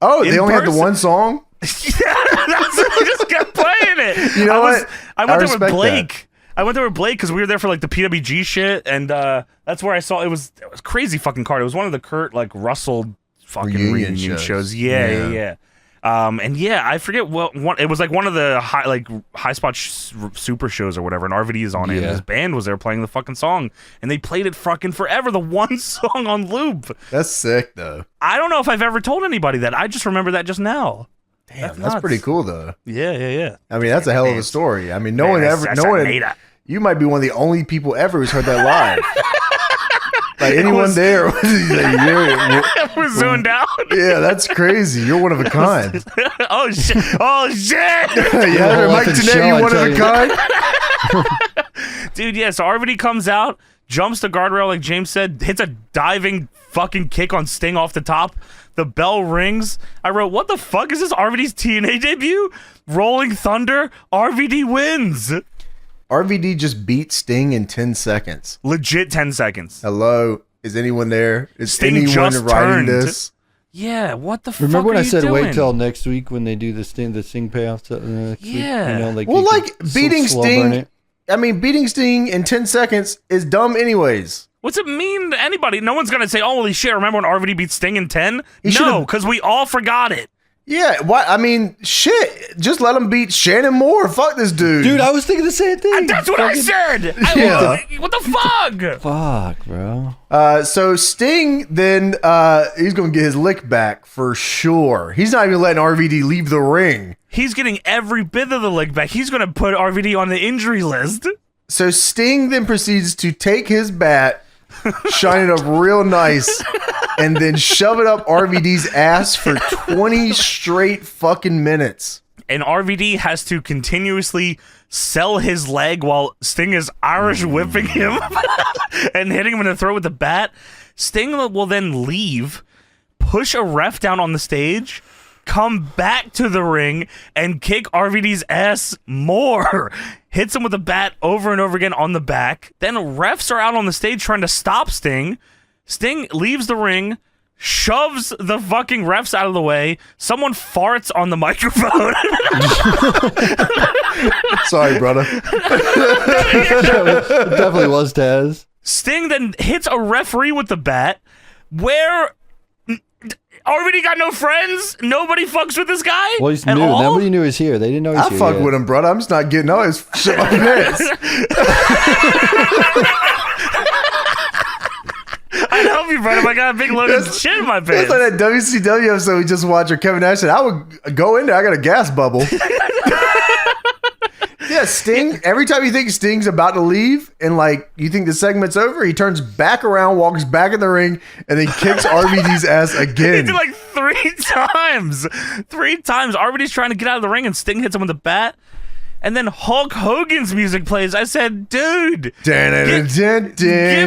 Oh, they In only had the person? one song? Yeah, that's they just kept playing it. You know what? I I went there with respect Blake. I went there with Blake because we were there for like the PWG shit, and that's where I saw it was crazy fucking card. It was one of the Kurt like Russell fucking Reunion reunion shows. shows. Yeah. And yeah, I forget what one. It was like one of the high spot super shows or whatever. And RVD is on it. And Yeah. his band was there playing the fucking song, and they played it fucking forever. The one song on loop. That's sick, though. I don't know if I've ever told anybody that. I just remember that just now. Damn, that's nuts. pretty cool, though. Yeah. I mean, that's a hell of a story. I mean, no one. You might be one of the only people ever who's heard that live. Like anyone there? Like, We're zoned out. Yeah, that's crazy. You're one of a kind. Oh shit! Oh shit! Yeah, Mike Tenay, you one of a kind. Dude, yeah. So RVD comes out, jumps the guardrail like James said, hits a diving fucking kick on Sting off the top. The bell rings. I wrote, what the fuck is this? RVD's TNA debut? Rolling Thunder. RVD wins. RVD just beat Sting in 10 seconds. Legit 10 seconds. Hello? Is anyone there? Is Sting anyone just writing turned. this? Yeah, what the fuck Remember when are I you said doing? wait till next week when they do the Sting payoffs next week? Yeah. You know, like Well, they like could beating slow burn Sting. it. I mean, beating Sting in 10 seconds is dumb anyways. What's it mean to anybody? No one's going to say, oh, holy shit, remember when RVD beat Sting in 10? No, should've- because we all forgot it. Yeah, what? I mean, shit. Just let him beat Shannon Moore. Fuck this dude. Dude, I was thinking the same thing. That's what I said. Yeah. What the fuck? Fuck, bro. So Sting then he's gonna get his lick back for sure. He's not even letting RVD leave the ring. He's getting every bit of the leg back. He's going to put RVD on the injury list. So Sting then proceeds to take his bat, shine it up real nice, and then shove it up RVD's ass for 20 straight fucking minutes. And RVD has to continuously sell his leg while Sting is Irish whipping him and hitting him in the throat with the bat. Sting will then leave, push a ref down on the stage, come back to the ring, and kick RVD's ass more. Hits him with a bat over and over again on the back. Then refs are out on the stage trying to stop Sting. Sting leaves the ring, shoves the fucking refs out of the way. Someone farts on the microphone. Sorry, brother. It definitely was Taz. Sting then hits a referee with the bat. Where already got no friends? Nobody fucks with this guy? Well, he's at new. all? Nobody knew he was here. They didn't know he was I here. fuck yet. with him, brother. I'm just not getting all his shit my pants. I'd help you, brother. I got a big load of shit in my It's pants. like that WCW episode we just watched where Kevin Nash said, I would go in there, I got a gas bubble. Yeah, Sting, every time you think Sting's about to leave and like you think the segment's over, he turns back around, walks back in the ring, and then kicks RVD's ass He again. did like 3 times. 3 times. RVD's trying to get out of the ring and Sting hits him with a bat. And then Hulk Hogan's music plays. I said, dude, get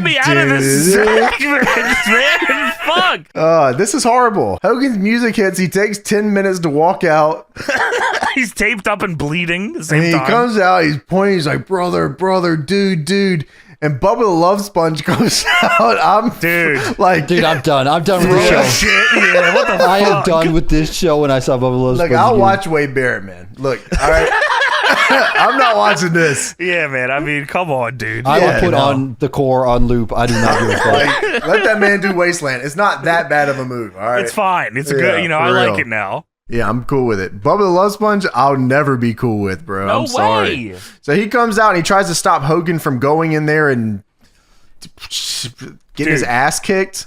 me out of this segment, man. Fuck. This is horrible. Hogan's music hits. He takes 10 minutes to walk out. He's taped up and bleeding at the same And he time. comes out. He's pointing. He's like, brother, dude. And Bubba the Love Sponge comes out. I'm like, Dude, I'm done. I'm done with the Real show. shit. Yeah, what the fuck? I am done with this show when I saw Bubba Love's look, I'll watch Wade Barrett, man. Look, all right. I'm not watching this. Yeah, man. I mean, come on, dude. I Yeah, will put no. on the core on loop. I do not give a fuck. Like, let that man do Wasteland. It's not that bad of a move. All right. It's fine. It's Yeah, good. You know, for I like real. it now. Yeah, I'm cool with it. Bubba the Love Sponge, I'll never be cool with, bro. No I'm sorry. way. So he comes out and he tries to stop Hogan from going in there and getting his Dude. ass kicked.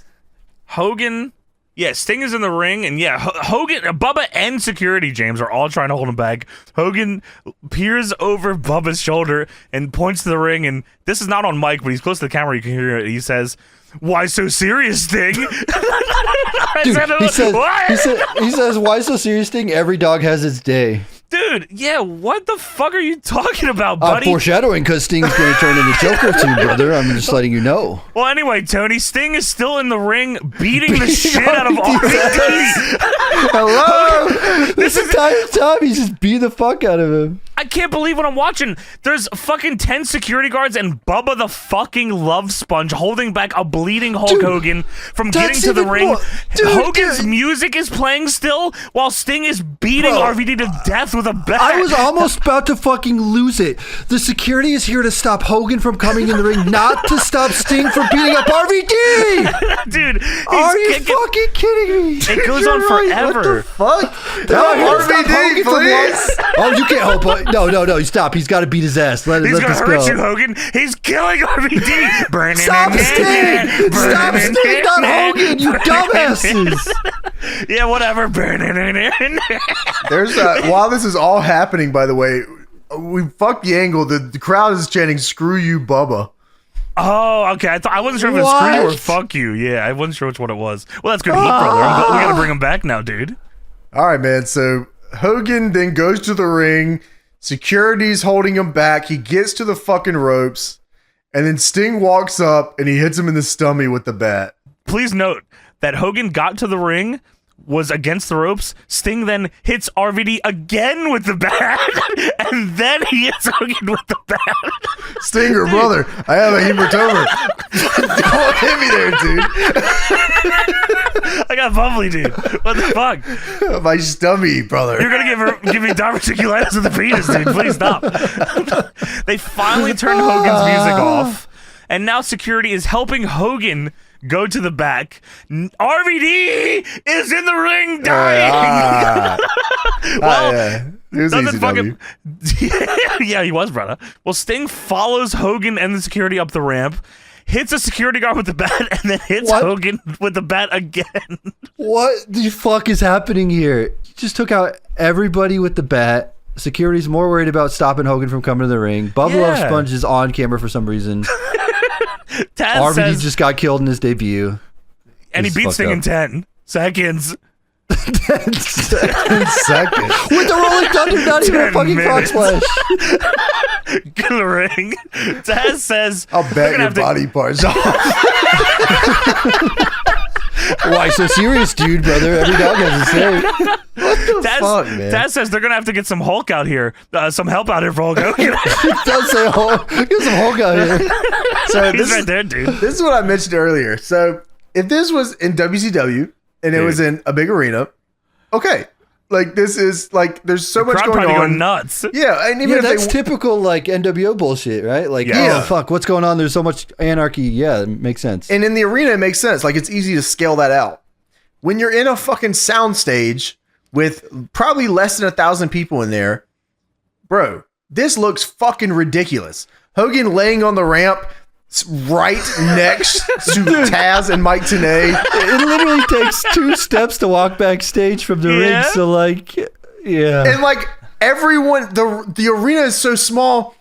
Hogan, yeah, Sting is in the ring, and yeah, Hogan, Bubba, and security, James, are all trying to hold him back. Hogan peers over Bubba's shoulder and points to the ring, and this is not on mic, but he's close to the camera. You can hear it. He says, "Why so serious, Sting?" Dude, "What?" he says, why so serious thing? Every dog has its day. Dude, yeah, what the fuck are you talking about, I'm buddy? foreshadowing because Sting's going to turn into Joker soon, brother. I'm just letting you know. Well, anyway, Tony, Sting is still in the ring beating the shit out of RVD. RVD. Hello. This entire time, he's just beat the fuck out of him. I can't believe what I'm watching. There's fucking 10 security guards and Bubba the fucking Love Sponge holding back a bleeding Hulk Dude, Hogan from getting that's to the even ring. more- Dude, Hogan's dude. music is playing still while Sting is beating Bro, RVD to death with a bat. I was almost about to fucking lose it. The security is here to stop Hogan from coming in the ring, not to stop Sting from beating up RVD. Dude, he's Are you kicking- fucking kidding me? It goes You're on right. forever. What the fuck? They're Help here to stop RVD, Hogan from please. what? Oh, you can't help. No, stop. He's got to beat his ass. Let He's this gonna hurt go. you, Hogan. He's killing RVD. Burning Stop Sting! Stop Sting, not Hogan, you dumbasses! Yeah, whatever. Burning. There's while this is all happening, by the way, we fucked the angle. The crowd is chanting, "Screw you, Bubba." Oh, okay. I wasn't sure if it was screw you or fuck you. Yeah, I wasn't sure which one it was. Well, that's good heat, brother. We gotta bring him back now, dude. All right, man. So Hogan then goes to the ring. Security's holding him back. He gets to the fucking ropes, and then Sting walks up and he hits him in the stomach with the bat. Please note that Hogan got to the ring, was against the ropes. Sting then hits RVD again with the bat, and then he hits Hogan with the bat. Stinger, brother, I have a hematoma. Don't hit me there, dude. I got bubbly, dude. What the fuck? My stomach, brother. You're gonna give me diverticulitis of the penis, dude. Please stop. They finally turned Hogan's music off, and now security is helping Hogan go to the back. RVD is in the ring dying. Well, it was easy, fucking. Yeah, he was, brother. Well, Sting follows Hogan and the security up the ramp, hits a security guard with the bat, and then hits Hogan with the bat again. What the fuck is happening here? You just took out everybody with the bat. Security's more worried about stopping Hogan from coming to the ring. Bubba Love Sponge is on camera for some reason. RVD just got killed in his debut. And he beat Sting in 10 seconds. 10 seconds. With the Rolling Thunder, not even a fucking frog splash. Get in the ring. Taz says, I'll bet your body parts off. Why so serious, dude, brother? Every dog has a say. What the fuck, man? Taz says they're going to have to get some Hulk out here. Some help out here for Hulk Hogan. He does say Hulk. Get some Hulk out here. So He's right there, dude. This is what I mentioned earlier. So if this was in WCW and it was in a big arena, okay. Like, this is, like, there's so much going on. Going nuts. Yeah, and even if that's typical, like, NWO bullshit, right? Like, oh, fuck, what's going on? There's so much anarchy. Yeah, it makes sense. And in the arena, it makes sense. Like, it's easy to scale that out. When you're in a fucking sound stage with probably less than 1,000 people in there, bro, this looks fucking ridiculous. Hogan laying on the ramp right next to Taz and Mike Tenay. It literally takes 2 steps to walk backstage from the ring. So, like, and like everyone, the arena is so small.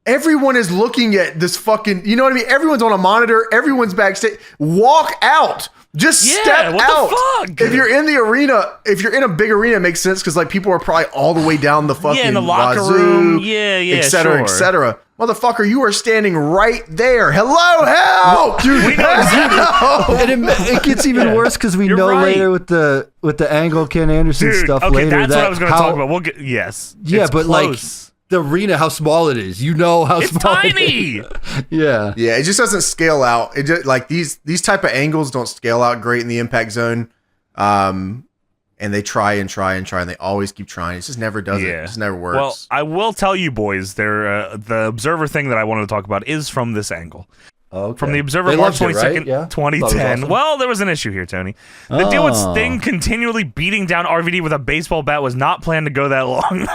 Everyone is looking at this fucking, you know what I mean? Everyone's on a monitor. Everyone's backstage. Walk out. Just step out. The fuck? If you're in the arena, if you're in a big arena, it makes sense because like people are probably all the way down the fucking in the locker wazoo, room. Et cetera, et cetera. Motherfucker, you are standing right there. Hello, help, dude. And it gets even worse because we know later with the Angle Ken Anderson stuff later. That's what I was going to talk about. We'll get but close. Like the arena, how small it is. You know how small tiny. It is. Yeah, it just doesn't scale out. It just like these type of angles don't scale out great in the impact zone. And they try and they always keep trying. It just never does it. It just never works. Well, I will tell you boys, the Observer thing that I wanted to talk about is from this angle. Okay. From the Observer, March 22nd, 2010. Awesome. Well, there was an issue here, Tony. The deal with Sting continually beating down RVD with a baseball bat was not planned to go that long.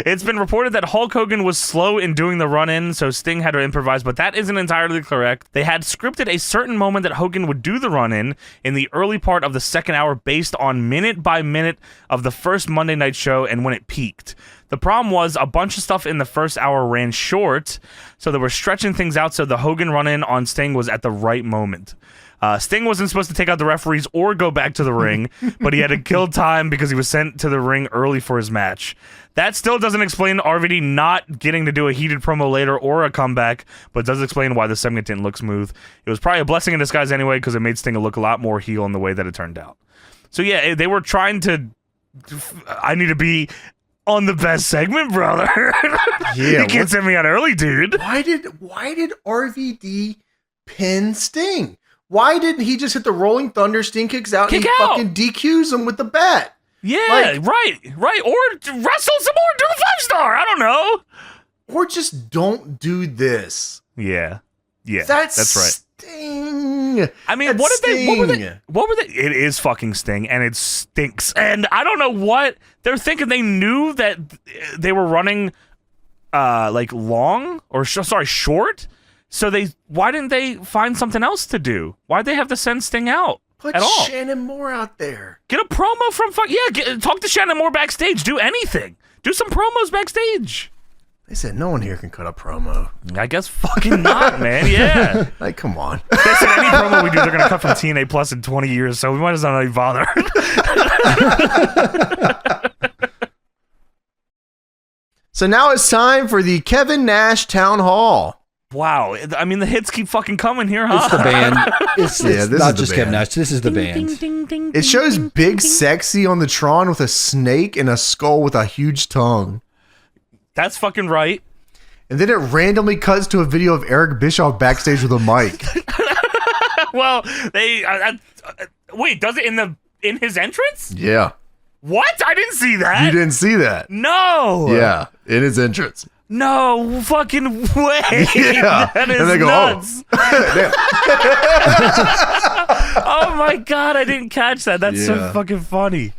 It's been reported that Hulk Hogan was slow in doing the run-in, so Sting had to improvise, but that isn't entirely correct. They had scripted a certain moment that Hogan would do the run-in in the early part of the second hour based on minute by minute of the first Monday night show and when it peaked. The problem was a bunch of stuff in the first hour ran short, so they were stretching things out so the Hogan run-in on Sting was at the right moment. Sting wasn't supposed to take out the referees or go back to the ring, but he had to kill time because he was sent to the ring early for his match. That still doesn't explain RVD not getting to do a heated promo later or a comeback, but does explain why the segment didn't look smooth. It was probably a blessing in disguise anyway because it made Sting look a lot more heel in the way that it turned out. So yeah, they were trying to... I need to be... on the best segment, brother. You can't send me out early, dude. Why did RVD pin Sting? Why didn't he just hit the Rolling Thunder? Sting kicks out and he fucking DQs him with the bat? Yeah, right. Or wrestle some more, do the 5-star. I don't know. Or just don't do this. Yeah, that's right. Sting. I mean, what were they? It is fucking Sting, and it stinks. And I don't know what they're thinking. They knew that they were running, like long or short. So why didn't they find something else to do? Why'd they have to send Sting out Put at all? Shannon Moore out there. Get a promo from talk to Shannon Moore backstage. Do anything. Do some promos backstage. They said no one here can cut a promo. I guess fucking not, man. Yeah. Like, come on. They said any promo we do, they're going to cut from TNA Plus in 20 years, so we might as well not even bother. So now it's time for the Kevin Nash Town Hall. Wow. I mean, the hits keep fucking coming here, huh? It's the band. It's this not is just the Kevin band. Nash. This is the band. It shows Big Sexy on the Tron with a snake and a skull with a huge tongue. That's fucking right. And then it randomly cuts to a video of Eric Bischoff backstage with a mic. Well, they... wait, does it in his entrance? Yeah. What? I didn't see that. You didn't see that? No. Yeah, in his entrance. No fucking way. Yeah. That is And they go, nuts. Oh. Oh my God, I didn't catch that. That's so Yeah. fucking funny.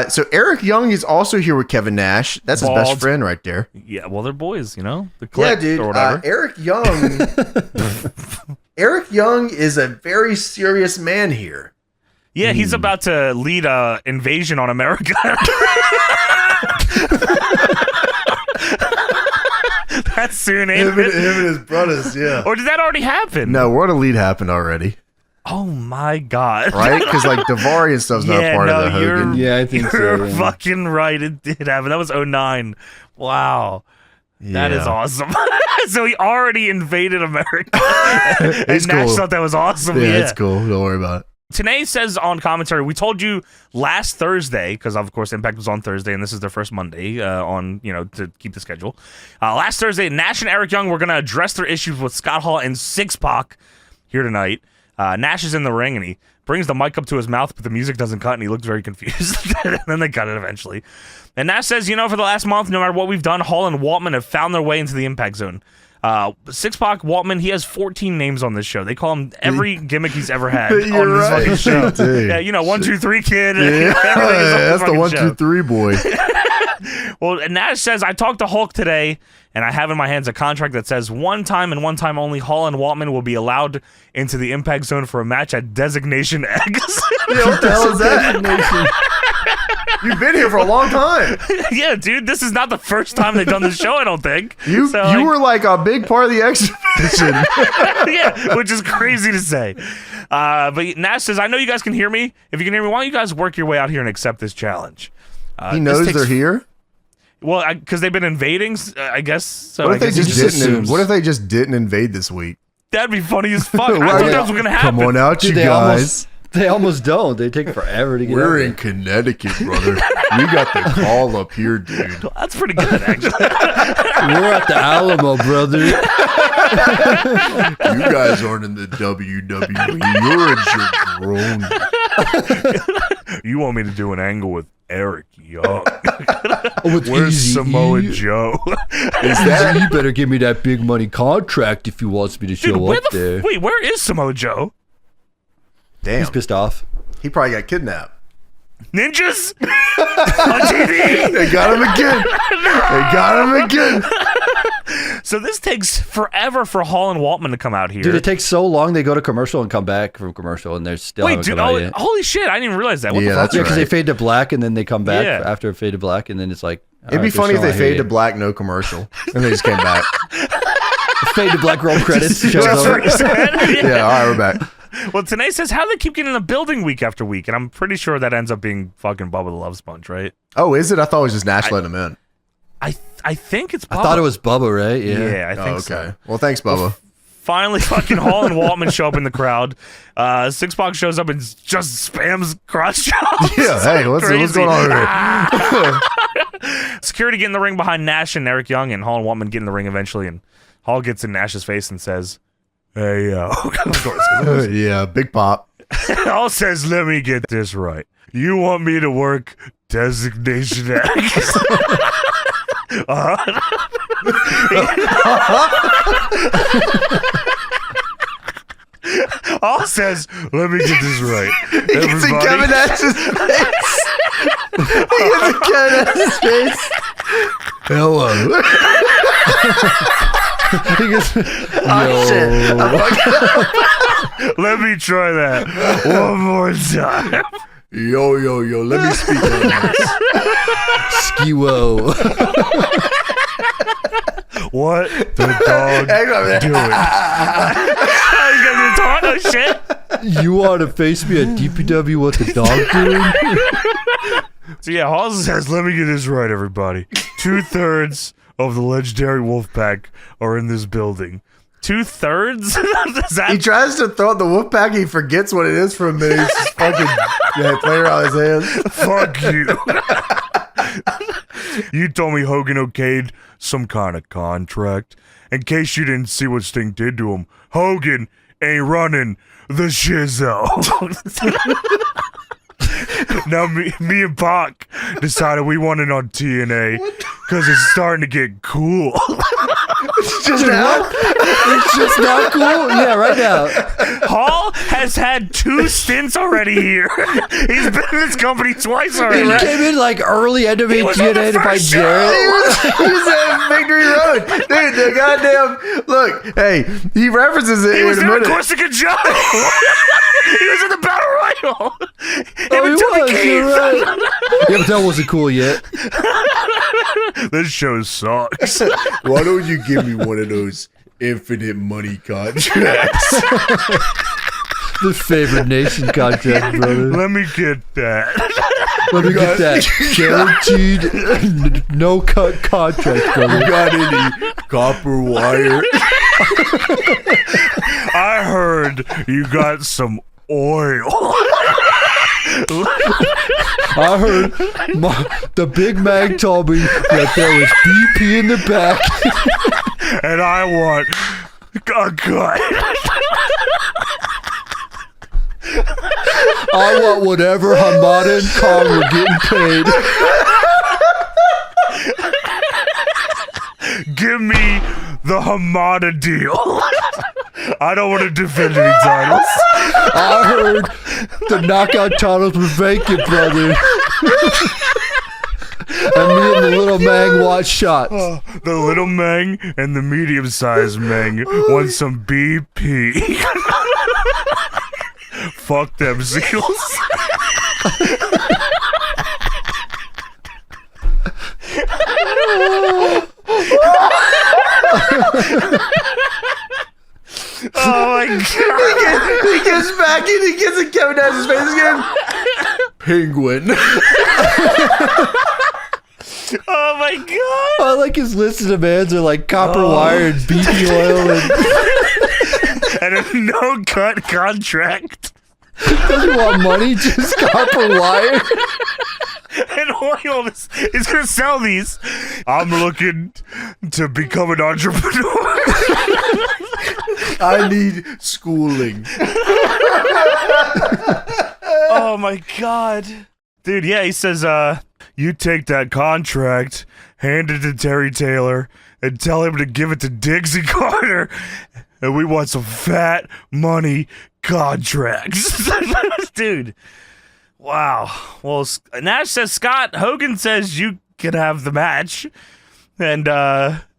So Eric Young is also here with Kevin Nash. That's his best Bald. friend right there. Yeah, well, they're boys, you know? The Yeah, clique dude. or whatever. Eric Young. Eric Young is a very serious man here. Yeah, he's about to lead a invasion on America. That's soon, ain't Him it? and his brothers, yeah. Or did that already happen? No, What a Lead happened already, Oh my God. right? Because like Daivari and stuff's not Yeah, part no, of the Hogan. Yeah, I think so. You're yeah. fucking right. It did happen. That was 09. Wow. That is Yeah. awesome. So he already invaded America. And It's Nash cool. thought that was awesome. Yeah, Yeah. it's cool. Don't worry about it. TNA says on commentary, we told you last Thursday, because of course Impact was on Thursday, and this is their first Monday to keep the schedule. Last Thursday, Nash and Eric Young were going to address their issues with Scott Hall and Syxx here tonight. Nash is in the ring, and he brings the mic up to his mouth, but the music doesn't cut, and he looks very confused. And then they cut it eventually. And Nash says, for the last month, no matter what we've done, Hall and Waltman have found their way into the Impact Zone. Syxx Waltman, he has 14 names on this show. They call him every gimmick he's ever had on You're this fucking right. show. Dude. Yeah, 1, 2, 3 kid. Yeah, Everything is on that's the fucking 1, show. 2, 3 boy. Well, and Nash says, I talked to Hulk today, and I have in my hands a contract that says one time and one time only, Hall and Waltman will be allowed into the Impact Zone for a match at Designation X. Yeah, what the hell is that? You've been here for a long time. Yeah, dude, this is not the first time they've done this show, I don't think. You were like a big part of the exhibition. Yeah, which is crazy to say. But Nash says, I know you guys can hear me. If you can hear me, why don't you guys work your way out here and accept this challenge? He knows they're here. Well, because they've been invading, I guess. So What if I they guess just he didn't? assumes. What if they just didn't invade this week? That'd be funny as fuck. I Well, thought yeah. that was going to happen. Come on out, you Dude, they guys. They almost don't. They take forever to get We're out in there. Connecticut, brother. We got the call up here, dude. That's pretty good, actually. We're at the Alamo, brother. You guys aren't in the WWE. You're in Jabroni. You want me to do an angle with Eric Young? With Where's Easy Samoa E? Joe? Is that? You better give me that big money contract if he wants me to show Dude, where up there. wait, where is Samoa Joe? Damn. He's pissed off. He probably got kidnapped. Ninjas? On TV? They got him again. They got him again. So this takes forever for Hall and Waltman to come out here. Dude, it takes so long. They go to commercial and come back from commercial, and they're still Wait, haven't dude, come out yet. holy shit, I didn't even realize that. What Yeah, the fuck? that's Yeah, because right. they fade to black, and then they come back Yeah. after fade to black, and then it's like It'd be funny if they fade to black, no commercial, and they just came back. fade to black roll credits. Shows over. Yeah, all right, we're back. Well, TNA says, how do they keep getting in the building week after week? And I'm pretty sure that ends up being fucking Bubba the Love Sponge, right? Oh, is it? I thought it was just Nash letting him in. I think it's Bubba. I thought it was Bubba, right? Yeah, I think Oh, okay. so. Well, thanks, Bubba. Finally, fucking Hall and Waltman show up in the crowd. Syxx shows up and just spams cross chops. Yeah, hey, what's going on here? Security get in the ring behind Nash and Eric Young, and Hall and Waltman get in the ring eventually, and Hall gets in Nash's face and says, hey, yo. Of course. Yeah, big pop. Hall says, let me get this right. You want me to work Designation X? Hall says, let me get this right. He gets in Kevin Nash's face. He gets in Kevin Nash's face. Hello. He goes, Oh, shit. Let me try that one more time. Yo, let me speak on this. Skiwo. what the dog doing? He's gonna do taunt. Oh shit! You want to face me at DPW? What the dog doing? So yeah, Halls says, "Let me get this right, everybody. 2/3 of the legendary Wolfpack are in this building. 2/3? He tries to throw out the Wolfpack. He forgets what it is for a minute. He's just fucking playing around his hands. Fuck you. You told me Hogan okayed some kind of contract. In case you didn't see what Sting did to him, Hogan ain't running the shizzo." Now me and Pac decided we wanted on TNA because it's starting to get cool. It's just now? It's just not cool? Yeah, right now. Hall has had 2 stints already here. He's been in this company twice already. He came in like early NWA TNA to fight Jarrett. He was at Victory Road. Dude, the goddamn... Look, hey, he references it He in was a doing minute. Corsica Joe. He was in the Battle Royal. Oh, he was, you're right. Yeah, but that wasn't cool yet. This show sucks. Why don't you give me one of those infinite money contracts? The favorite nation contract, brother. Let me get that. Let me get that guaranteed no cut contract, brother. You got any copper wire? I heard you got some oil. I heard the Big Mag told me that there was BP in the back. And I want a cut. I want whatever Hamada and Kong were getting paid. Give me the Hamada deal. I don't want to defend any titles. I heard the knockout titles were vacant, brother. And me and the little Mang watch shots. The little Mang and the medium-sized Mang want some BP. Fuck them seals. Oh my god. He gets back and he gets in Kevin Nash's face again. Penguin. Oh my god. I like his list of demands are like copper wire and BP oil And a no-cut contract. doesn't want money, just copper wire. And oil is going to sell these. I'm looking to become an entrepreneur. I need schooling. Oh my god. Dude, yeah, he says, you take that contract, hand it to Terry Taylor, and tell him to give it to Dixie Carter, and we want some fat money contracts. Dude. Wow. Well, Nash says, Scott, Hogan says you can have the match. And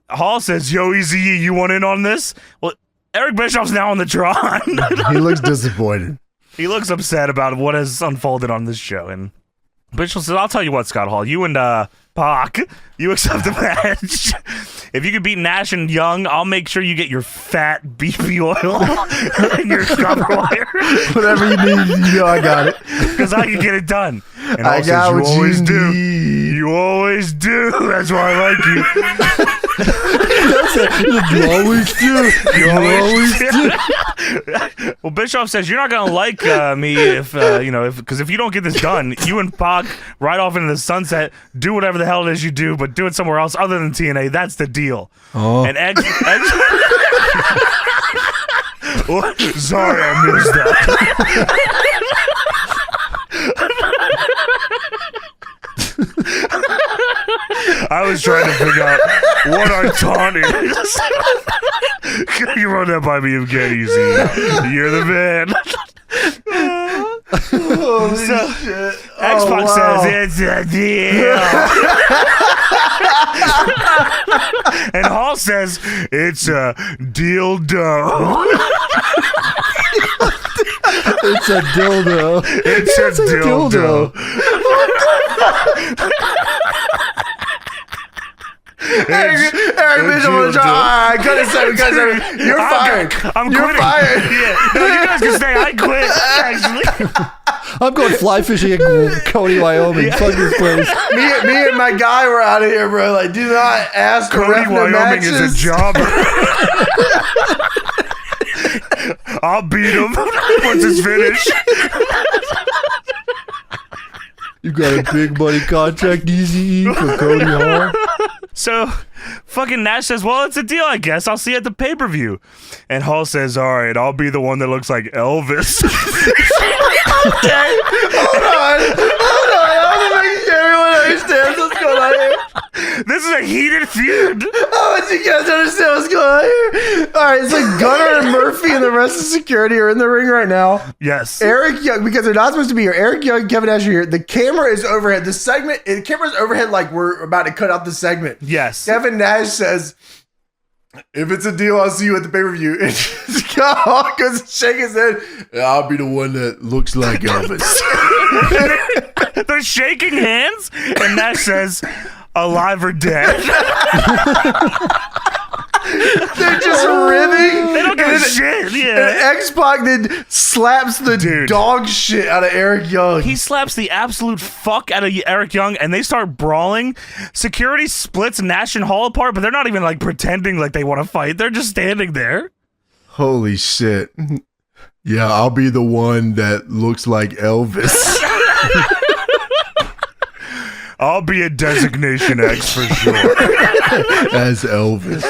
Hall says, yo, Easy, you want in on this? Well, Eric Bischoff's now on the Tron. He looks disappointed. He looks upset about what has unfolded on this show. And Bischoff says, I'll tell you what, Scott Hall, you and Pac, you accept the match. If you can beat Nash and Young, I'll make sure you get your fat BP oil and your copper wire. Whatever you need, you know I got it. Because I can get it done. And I got what you always do. need. You always do. That's why I like you. You always do. You always do. Well, Bischoff says you're not gonna like me if because if you don't get this done, you and Pac ride off into the sunset, do whatever the hell it is you do, but do it somewhere else other than TNA. That's the deal. Oh. And X oh, sorry, I missed that. I was trying to figure out what our taunt is. Can you run that by me again, Easy? You're the man. Holy shit. Xbox says it's a deal. And Hall says it's a dildo. It's a dildo. It's a dildo. Eric Bischoff, all right, cut it, seven. You're fired. You're quitting. fired. Yeah. No, you guys can stay. I quit. Actually, I'm going fly fishing in Cody, Wyoming. Fuck this place. Me and my guy were out of here, bro. Like, do not ask for Cody, ref no Wyoming matches. is a jobber. I'll beat him once it's finished. You got a big money contract, Easy for Cody Hall. So, fucking Nash says, well, it's a deal, I guess. I'll see you at the pay-per-view. And Hall says, all right, I'll be the one that looks like Elvis. Okay, hold on. I want to make sure everyone understands what's going on here. This is a heated feud. I want you guys to understand what's going on here. All right, so Gunner and Murphy and the rest of security are in the ring right now. Yes. Eric Young, because they're not supposed to be here. Eric Young, Kevin Nash are here. The camera is overhead. The camera's overhead like we're about to cut out the segment. Yes. Kevin Nash says, if it's a deal, I'll see you at the pay-per-view. And Scott goes and shake his head. I'll be the one that looks like Elvis. They're shaking hands, and Nash says, alive or dead. They're just ribbing. They don't give a shit. Yeah. And X-Pac then slaps the dog shit out of Eric Young. He slaps the absolute fuck out of Eric Young, and they start brawling. Security splits Nash and Hall apart, but they're not even like pretending like they want to fight. They're just standing there. Holy shit. Yeah, I'll be the one that looks like Elvis. I'll be a designation X for sure. As Elvis.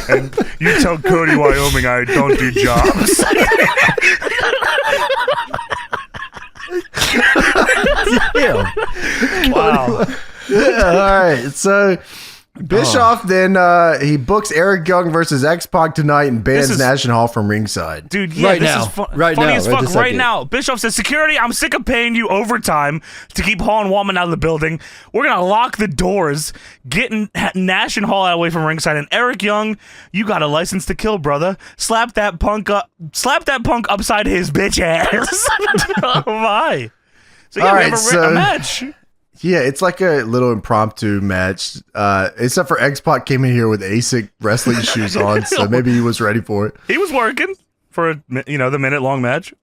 And you tell Cody, Wyoming, I don't do jobs. Damn. Wow. All right, so Bischoff then he books Eric Young versus X-Pac tonight and bans Nash and Hall from ringside. Dude, yeah, Right this now. is funny Right as now. Right fuck. this Right second. now, Bischoff says, security, I'm sick of paying you overtime to keep Hall and Waltman out of the building. We're gonna lock the doors, getting Nash and Hall away from ringside. And Eric Young, you got a license to kill, brother. Slap that punk upside his bitch ass. Oh my. So yeah, All we right, have a match. Yeah, it's like a little impromptu match. Except for X-Pac came in here with ASIC wrestling shoes on, so maybe he was ready for it. He was working for the minute-long match.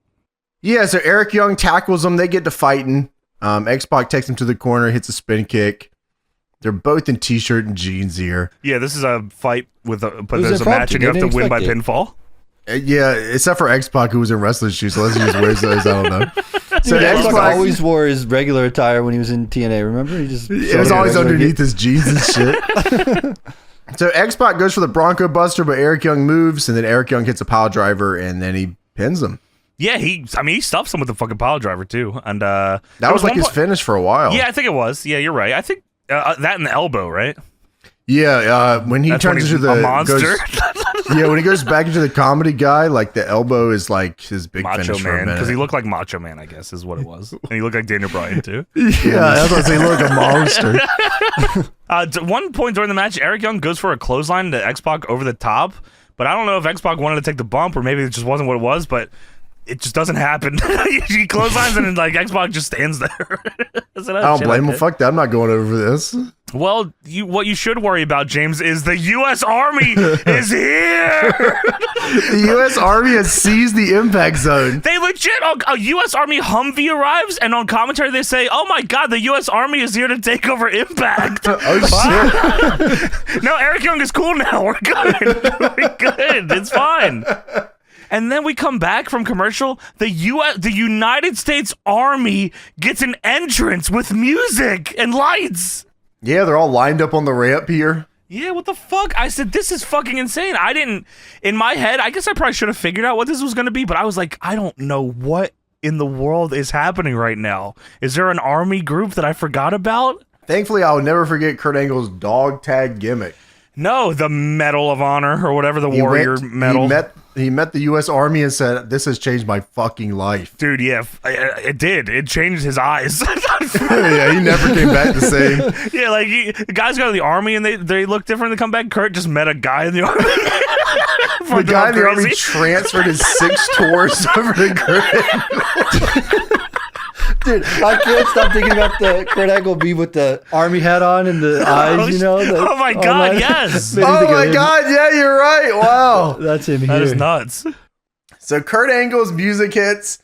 Yeah, so Eric Young tackles him. They get to fighting. X-Pac takes him to the corner, hits a spin kick. They're both in t-shirt and jeans here. Yeah, this is a fight but was there's a match and you have to win by pinfall. Yeah, except for X-Pac, who was in wrestling shoes, unless he just wears those, I don't know. So Dude, X-Pac X-Pac always wore his regular attire when he was in TNA. Remember, he just it was always underneath his jeans and shit. So X-Pac goes for the Bronco Buster, but Eric Young moves, and then Eric Young hits a pile driver, and then he pins him. Yeah, he stuffs him with the fucking pile driver too, and that was like his finish for a while. Yeah, I think it was. Yeah, you're right. I think that and the elbow, right? Yeah, when he turns into the monster. When he goes back into the comedy guy, like the elbow is like his big Macho finish for a Man, minute. because he looked like Macho Man, I guess, is what it was, and he looked like Daniel Bryan too. Yeah, that's what I say. He looked like a monster. At one point during the match, Eric Young goes for a clothesline to X-Pac over the top, but I don't know if X-Pac wanted to take the bump or maybe it just wasn't what it was, but it just doesn't happen. He clotheslines and then like X-Pac just stands there. I don't blame him. Fuck that. I'm not going over this. Well, what you should worry about, James, is the U.S. Army is here. The U.S. Army has seized the impact zone. They legit, a U.S. Army Humvee arrives, and on commentary they say, oh my god, the U.S. Army is here to take over Impact. Oh, shit. No, Eric Young is cool now. We're good. We're good. It's fine. And then we come back from commercial. The United States Army gets an entrance with music and lights. Yeah, they're all lined up on the ramp here. Yeah, what the fuck? I said, this is fucking insane. I didn't, in my head, I guess I probably should have figured out what this was going to be, but I was like, I don't know what in the world is happening right now. Is there an army group that I forgot about? Thankfully, I'll never forget Kurt Angle's dog tag gimmick. No, the Medal of Honor or whatever, the Warrior Medal. He met the U.S. Army and said, this has changed my fucking life. Dude, yeah, it did. It changed his eyes. Yeah, he never came back the same. Yeah, like the guys go to the army and they look different. They come back. Kurt just met a guy in the army. The guy in the army transferred his 6 tours over to Kurt. Dude, I can't stop thinking about the Kurt Angle be with the army hat on and the eyes, you know? Oh my God, yes. Oh my God, yeah, you're right. Wow. That's him here. That is nuts. So Kurt Angle's music hits.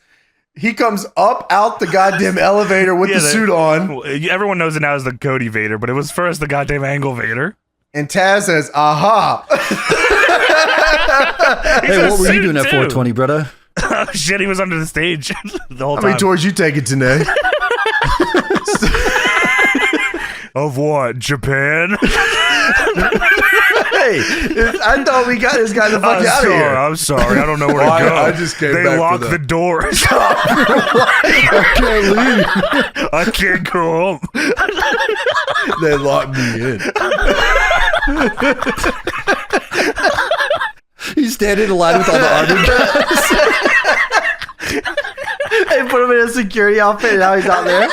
He comes up out the goddamn elevator with the suit on. Everyone knows it now as the Cody Vader, but it was first the goddamn Angle Vader. And Taz says, aha. Hey, what were you doing at 420, brother? Oh, shit, he was under the stage the whole time. How many tours you taking today? Of what? Japan? Hey, I thought we got this guy the fuck out of here. I'm sorry. I don't know where to go. I just came They back locked for the doors. I can't leave. I can't go home. They locked me in. He's standing in line with all the army guys. They put him in a security outfit and now he's out there.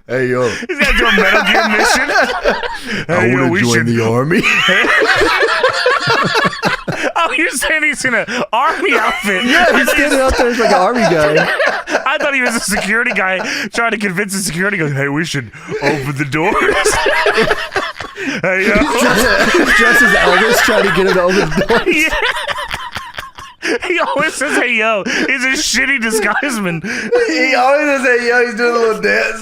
Hey, yo. He's got to do a Metal Gear mission. I want to join the army. Oh, you're saying he's in an army outfit? Yeah, he's standing out there as like an army guy. I thought he was a security guy trying to convince the security guy, hey, we should open the doors. Hey, yo. He's dressed as Elvis trying to get him to open the door. Yeah. He always says, hey, yo. He's a shitty disguiseman. He always says, hey, yo, he's doing a little dance.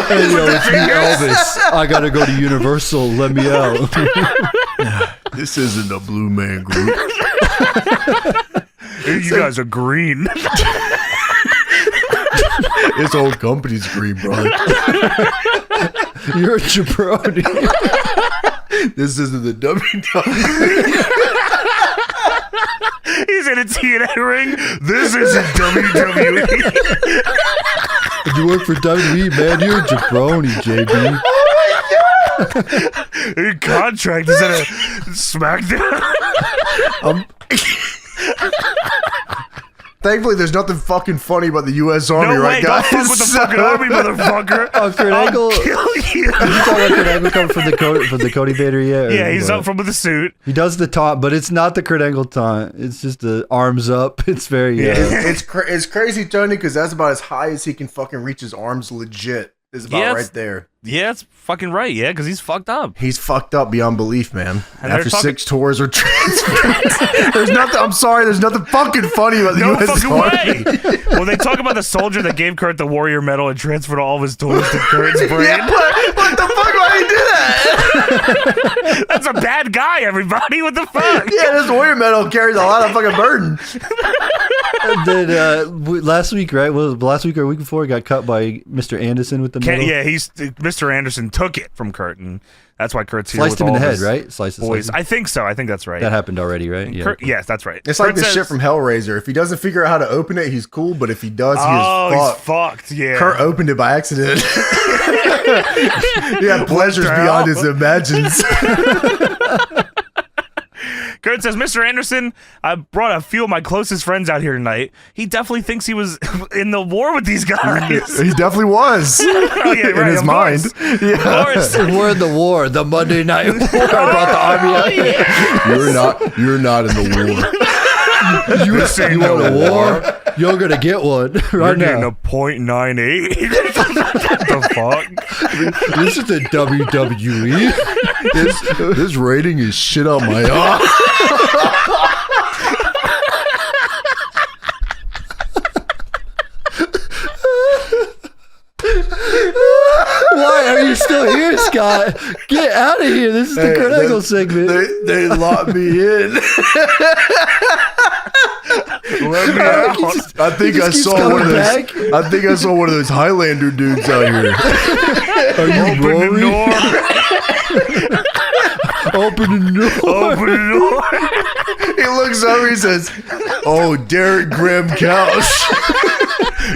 Hey, yo, it's me, Elvis. I gotta go to Universal. Let me out. This isn't a Blue Man Group. Hey, you guys are green. This whole company's green, brother. You're a jabroni. This isn't the WWE. He's in a TNA ring. This isn't WWE. You work for WWE, man. You're a jabroni, JB. Your contract is at a SmackDown. Thankfully, there's nothing fucking funny about the U.S. Army, No right, way, guys? don't fuck with the fucking army, motherfucker. Oh, Kurt Angle. I'll kill you. You talking about Kurt Angle coming from the Cody Vader yet? Yeah, he's up from with the suit. He does the taunt, but it's not the Kurt Angle taunt. It's just the arms up. It's very. It's crazy, Tony, because that's about as high as he can fucking reach his arms. Legit is about right there. Yeah, it's fucking right. Yeah, because he's fucked up. He's fucked up beyond belief, man. And After 6 tours or transfers, there's nothing. I'm sorry, there's nothing fucking funny about the No U.S. fucking Army. way. Well, they talk about the soldier that gave Kurt the Warrior Medal and transferred all of his toys to Kurt's brain. Yeah, what the fuck? Why did he do that? That's a bad guy, everybody. What the fuck? Yeah, this Warrior Medal carries a lot of fucking burden. And then last week, right? Well, last week or a week before, he got cut by Mr. Anderson with the medal. Yeah, Mr. Anderson took it from Kurt, and that's why Kurt's here Sliced with him in all the his head, right? Sliced boys. I think so. I think that's right. That happened already, right? Yeah. Yes, that's right. It's Kurt like the says- shit from Hellraiser. If he doesn't figure out how to open it, he's cool. But if he does, he he's is fucked. fucked. Yeah. Kurt opened it by accident. He had pleasures beyond his imagines. Kurt says, Mr. Anderson, I brought a few of my closest friends out here tonight. He definitely thinks he was in the war with these guys. He definitely was. Oh, yeah, right, in his of mind. course. Yeah. Of course. We're in the war, the Monday Night War. Brought the army out. You're not in the war. You want a war? You're gonna get one You're right getting now. a .98. The fuck? This is the WWE. This rating is shit on my ass. Why are you still here, Scott? Get out of here. This is the Kurt Angle segment. They locked me in. Let me out. I think I saw one of those. I think I saw one of those Highlander dudes out here. Are you Open the Rory? door. Open the door. Open the door. He looks over. He says, "Oh, Derek Graham Couch,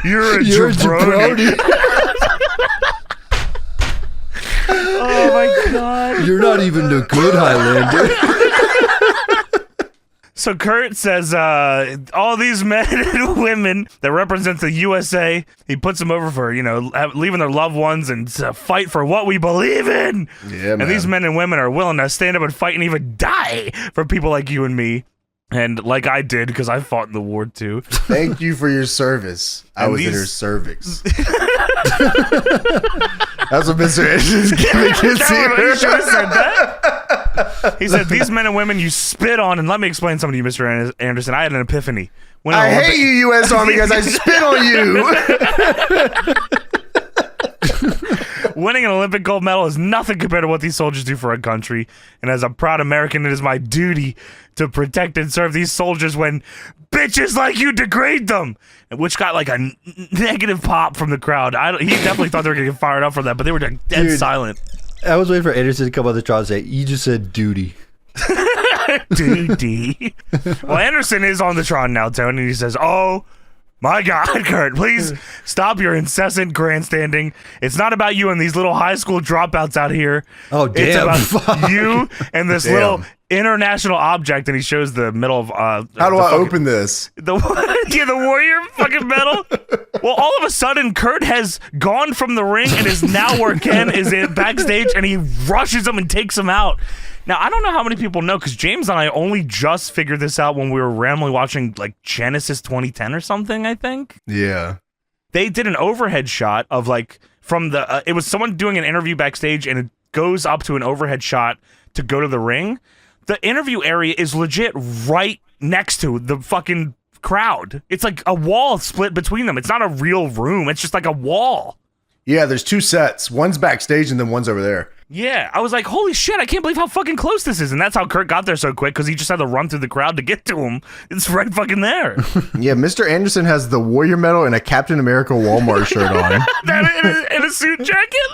You're a You're a jabroni. jabroni. Oh my god. You're not even the good Highlander. So Kurt says, all these men and women that represent the USA, he puts them over for, leaving their loved ones and to fight for what we believe in. Yeah, man. And these men and women are willing to stand up and fight and even die for people like you and me. And like I did, because I fought in the war too. Thank you for your service. I was in her cervix. That's what Mr. Anderson's gimmick is here. He should have said that. He said, these men and women you spit on, and let me explain something to you, Mr. Anderson. I had an epiphany. I hate you, U.S. Army, because I spit on you. Winning an Olympic gold medal is nothing compared to what these soldiers do for our country. And as a proud American, it is my duty to protect and serve these soldiers when bitches like you degrade them. Which got like a negative pop from the crowd. He definitely thought they were going to get fired up for that, but they were like dead silent. I was waiting for Anderson to come on the trial and say, you just said duty. Duty. Well, Anderson is on the Tron now, Tony, and he says, oh my God, Kurt, please stop your incessant grandstanding. It's not about you and these little high school dropouts out here. Oh, damn. It's about you and this little international object, and he shows the middle of how do I open this? The warrior fucking medal. Well, all of a sudden Kurt has gone from the ring and is now where Ken is in backstage, and he rushes him and takes him out. Now, I don't know how many people know, because James and I only just figured this out when we were randomly watching like Genesis 2010 or something, I think. Yeah. They did an overhead shot of like from the it was someone doing an interview backstage, and it goes up to an overhead shot to go to the ring. The interview area is legit right next to the fucking crowd. It's like a wall split between them. It's not a real room. It's just like a wall. Yeah, there's two sets. One's backstage and then one's over there. Yeah, I was like, holy shit, I can't believe how fucking close this is. And that's how Kurt got there so quick, because he just had to run through the crowd to get to him. It's right fucking there. Yeah, Mr. Anderson has the Warrior medal and a Captain America Walmart shirt on. in a suit jacket?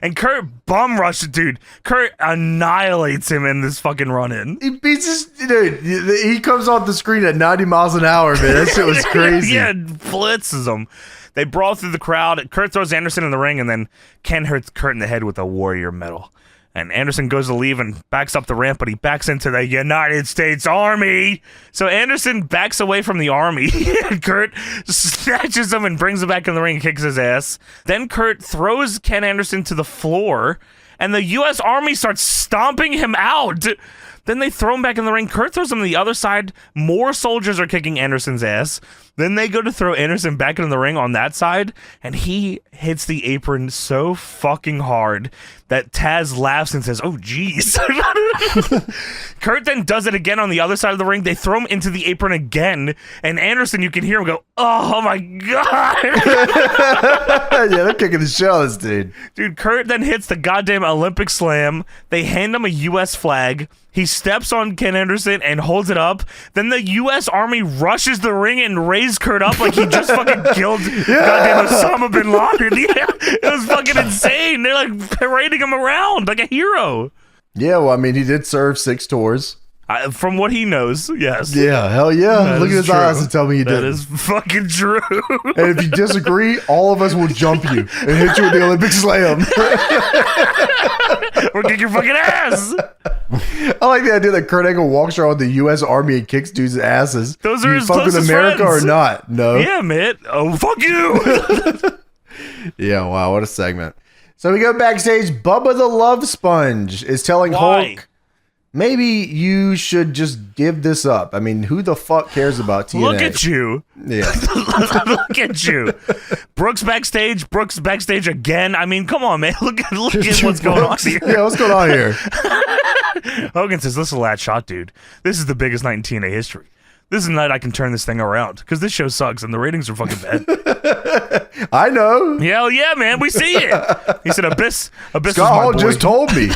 And Kurt bum rushed, dude. Kurt annihilates him in this fucking run-in. He beats his, dude, he comes off the screen at 90 miles an hour, man. That shit was crazy. Yeah, blitzes him. They brawl through the crowd. Kurt throws Anderson in the ring, and then Ken hits Kurt in the head with a Warrior medal. And Anderson goes to leave and backs up the ramp, but he backs into the United States Army. So Anderson backs away from the army. And Kurt snatches him and brings him back in the ring and kicks his ass. Then Kurt throws Ken Anderson to the floor, and the U.S. Army starts stomping him out. Then they throw him back in the ring. Kurt throws him to the other side. More soldiers are kicking Anderson's ass. Then they go to throw Anderson back into the ring on that side, and he hits the apron so fucking hard that Taz laughs and says, oh, geez. Kurt then does it again on the other side of the ring. They throw him into the apron again, and Anderson, you can hear him go, oh my God. Yeah, they're kicking the shit out of this dude. Dude, Kurt then hits the goddamn Olympic slam. They hand him a U.S. flag. He steps on Ken Anderson and holds it up. Then the U.S. Army rushes the ring and raises Kurt up like he just fucking killed goddamn Osama bin Laden. Yeah, it was fucking insane. They're like parading him around like a hero. Yeah, well, I mean, he did serve 6 tours. From what he knows, yes. Yeah, hell yeah. That Look at his true. eyes and tell me he did. That is fucking true. And if you disagree, all of us will jump you and hit you with the Olympic slam. Or kick your fucking ass. I like the idea that Kurt Angle walks around the U.S. Army and kicks dudes' asses. Those are you his fuck with closest America friends. or not? No. Yeah, man. Oh, fuck you. Yeah, wow, what a segment. So we go backstage. Bubba the Love Sponge is telling Hulk, maybe you should just give this up. I mean, who the fuck cares about TNA? Look at you. Yeah. Look at you. Brooks backstage again. I mean, come on, man. Look at what's going on here. Yeah, what's going on here? Hogan says, this is the last shot, dude. This is the biggest night in TNA history. This is the night I can turn this thing around, because this show sucks and the ratings are fucking bad. I know. Hell yeah, man. We see it. He said, Abyss Scott is my Hall boy. just told me.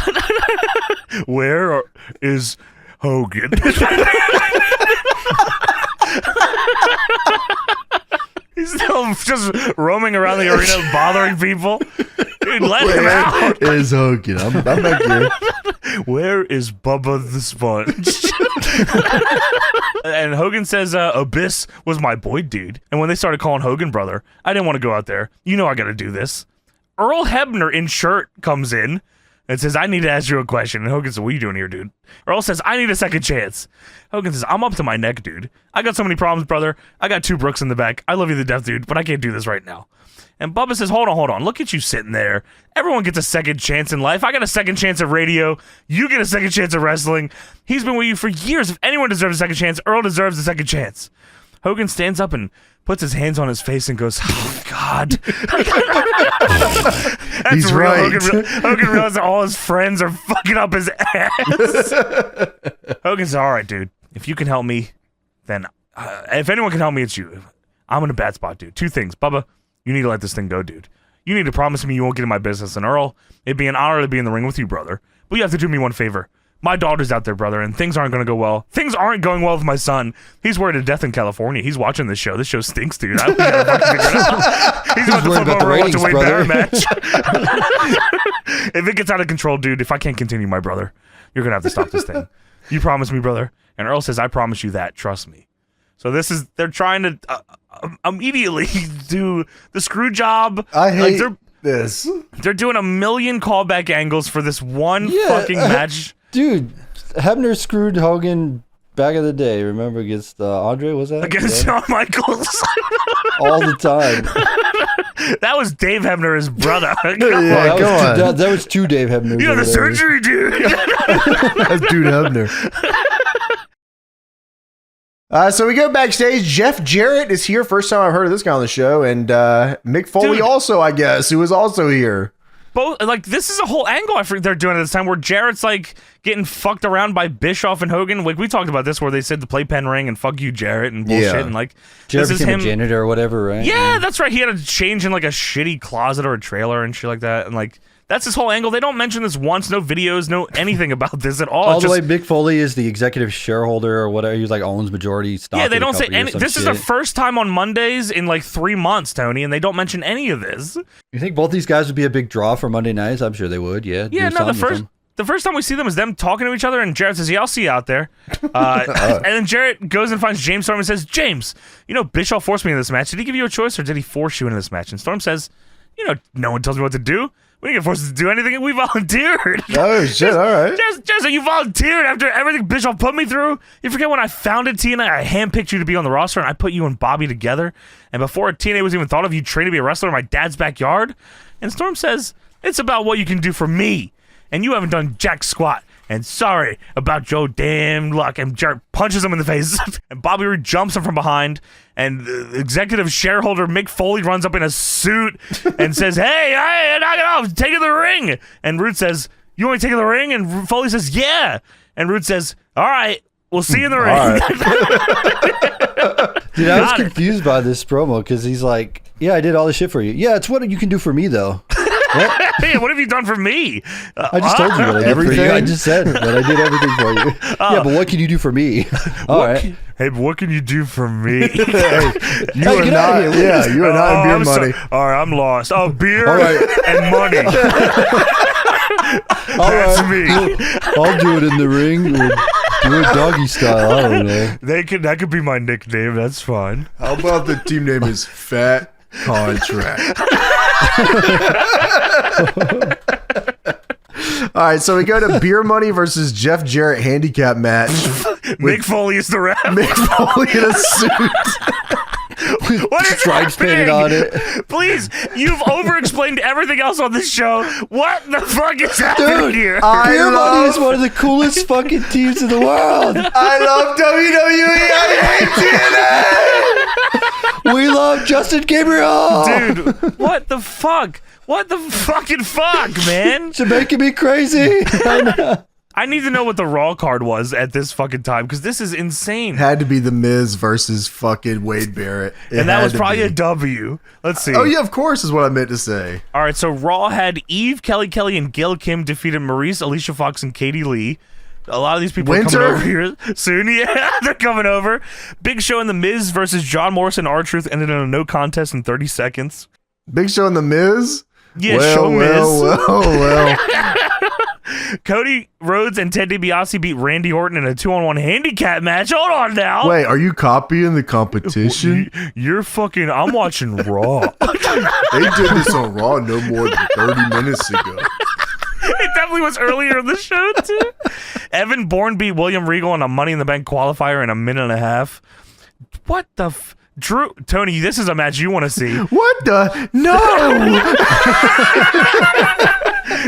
Where is Hogan? He's still just roaming around the arena bothering people. Dude, let him out. Where is Hogan? I'm back here. Where is Bubba the Sponge? And Hogan says, Abyss was my boy, dude. And when they started calling Hogan brother, I didn't want to go out there. You know I got to do this. Earl Hebner in shirt comes in. and says, I need to ask you a question. And Hogan says, what are you doing here, dude? Earl says, I need a second chance. Hogan says, I'm up to my neck, dude. I got so many problems, brother. I got 2 Brooks in the back. I love you to death, dude, but I can't do this right now. And Bubba says, hold on. Look at you sitting there. Everyone gets a second chance in life. I got a second chance at radio. You get a second chance at wrestling. He's been with you for years. If anyone deserves a second chance, Earl deserves a second chance. Hogan stands up and puts his hands on his face and goes, oh, God. That's He's real. right. Hogan realizes that all his friends are fucking up his ass. Hogan says, all right, dude. If you can help me, then if anyone can help me, it's you. I'm in a bad spot, dude. 2 things. Bubba, you need to let this thing go, dude. You need to promise me you won't get in my business. And Earl, it'd be an honor to be in the ring with you, brother. But you have to do me one favor. My daughter's out there, brother, and things aren't going to go well. Things aren't going well with my son. He's worried to death in California. He's watching this show. This show stinks, dude. I don't think I fucking figure it out. He's about to flip over and watch a Wade Barrett match. If it gets out of control, dude, if I can't continue, my brother, you're going to have to stop this thing. You promise me, brother? And Earl says, I promise you that. Trust me. So they're trying to immediately do the screw job. I hate this. They're doing a million callback angles for this one fucking match. Dude, Hebner screwed Hogan back in the day. Remember against Andre? Was that against Shawn Michaels? All the time. That was Dave Hebner, his brother. That was 2 Dave Hebners. You had the surgery, dude. That's Dude Hebner. So we go backstage. Jeff Jarrett is here. First time I've heard of this guy on the show. And Mick Foley also, I guess, who was also here. Both, like, this is a whole angle I think they're doing at this time where Jarrett's like getting fucked around by Bischoff and Hogan. Like, we talked about this where they said the playpen ring and fuck you, Jarrett, and bullshit. And like, Jarrett this is became him. a janitor or whatever, right? Yeah, that's right. He had to change in like a shitty closet or a trailer and shit like that. And like, that's his whole angle. They don't mention this once. No videos. No anything about this at all. All the way, Mick Foley is the executive shareholder or whatever. He's like owns majority stock. Yeah, they don't say any. This is the first time on Mondays in like 3 months, Tony, and they don't mention any of this. You think both these guys would be a big draw for Monday nights? I'm sure they would. Yeah. Yeah. No, the first time we see them is them talking to each other, and Jarrett says, "Yeah, I'll see you out there." And then Jarrett goes and finds James Storm and says, "James, you know Bischoff forced me in this match. Did he give you a choice, or did he force you into this match?" And Storm says, "You know, no one tells me what to do. We didn't get forced to do anything. We volunteered." Oh, shit. All right. Just you volunteered after everything Bischoff put me through. You forget when I founded TNA, I handpicked you to be on the roster, and I put you and Bobby together. And before TNA was even thought of, you trained to be a wrestler in my dad's backyard. And Storm says, it's about what you can do for me. And you haven't done jack squat. And sorry about your damn luck. And Jarrett punches him in the face. And Bobby Roode jumps him from behind. And the executive shareholder Mick Foley runs up in a suit and says, hey, knock it off. Take it to the ring. And Roode says, you want me to take it to the ring? And Foley says, yeah. And Roode says, all right, we'll see you in the ring. Dude, I was confused by this promo because he's like, yeah, I did all this shit for you. Yeah, it's what you can do for me, though. What? Hey, what have you done for me? I just told you what I did for you. I just said that I did everything for you. Yeah, but what can you do for me? All right. Hey, but what can you do for me? You are not. Yeah, you are not in beer money. All right, I'm lost. Oh, beer and money. That's me. I'll do it in the ring. Or do it doggy style. I don't know. That could be my nickname. That's fine. How about the team name is Fat Contract? All right, so we go to Beer Money versus Jeff Jarrett handicap match. Mick Foley is the ref. Mick Foley in a suit. What is stripes painted on it? Please, you've over-explained everything else on this show. What the fuck is happening here? Beer Money is one of the coolest fucking teams in the world. I love WWE. I hate TNA. We love Justin Gabriel. Dude, what the fuck? What the fucking fuck, man? You're making me crazy. I need to know what the Raw card was at this fucking time, because this is insane. Had to be The Miz versus fucking Wade Barrett. And that was probably a W. Let's see. Oh, yeah, of course is what I meant to say. All right, so Raw had Eve, Kelly, and Gail Kim defeated Maurice, Alicia Fox, and Katie Lee. A lot of these people are coming over here soon. Yeah, they're coming over. Big Show and The Miz versus John Morrison and R-Truth ended in a no contest in 30 seconds. Big Show and The Miz? Yeah, Show Miz. Well. Cody Rhodes and Ted DiBiase beat Randy Orton in a 2-on-1 handicap match. Hold on now. Wait, are you copying the competition? You're fucking... I'm watching Raw. They did this on Raw no more than 30 minutes ago. It definitely probably was earlier in the show, too. Evan Bourne beat William Regal in a Money in the Bank qualifier in a minute and a half. What the Drew, Tony, this is a match you want to see. What the? No!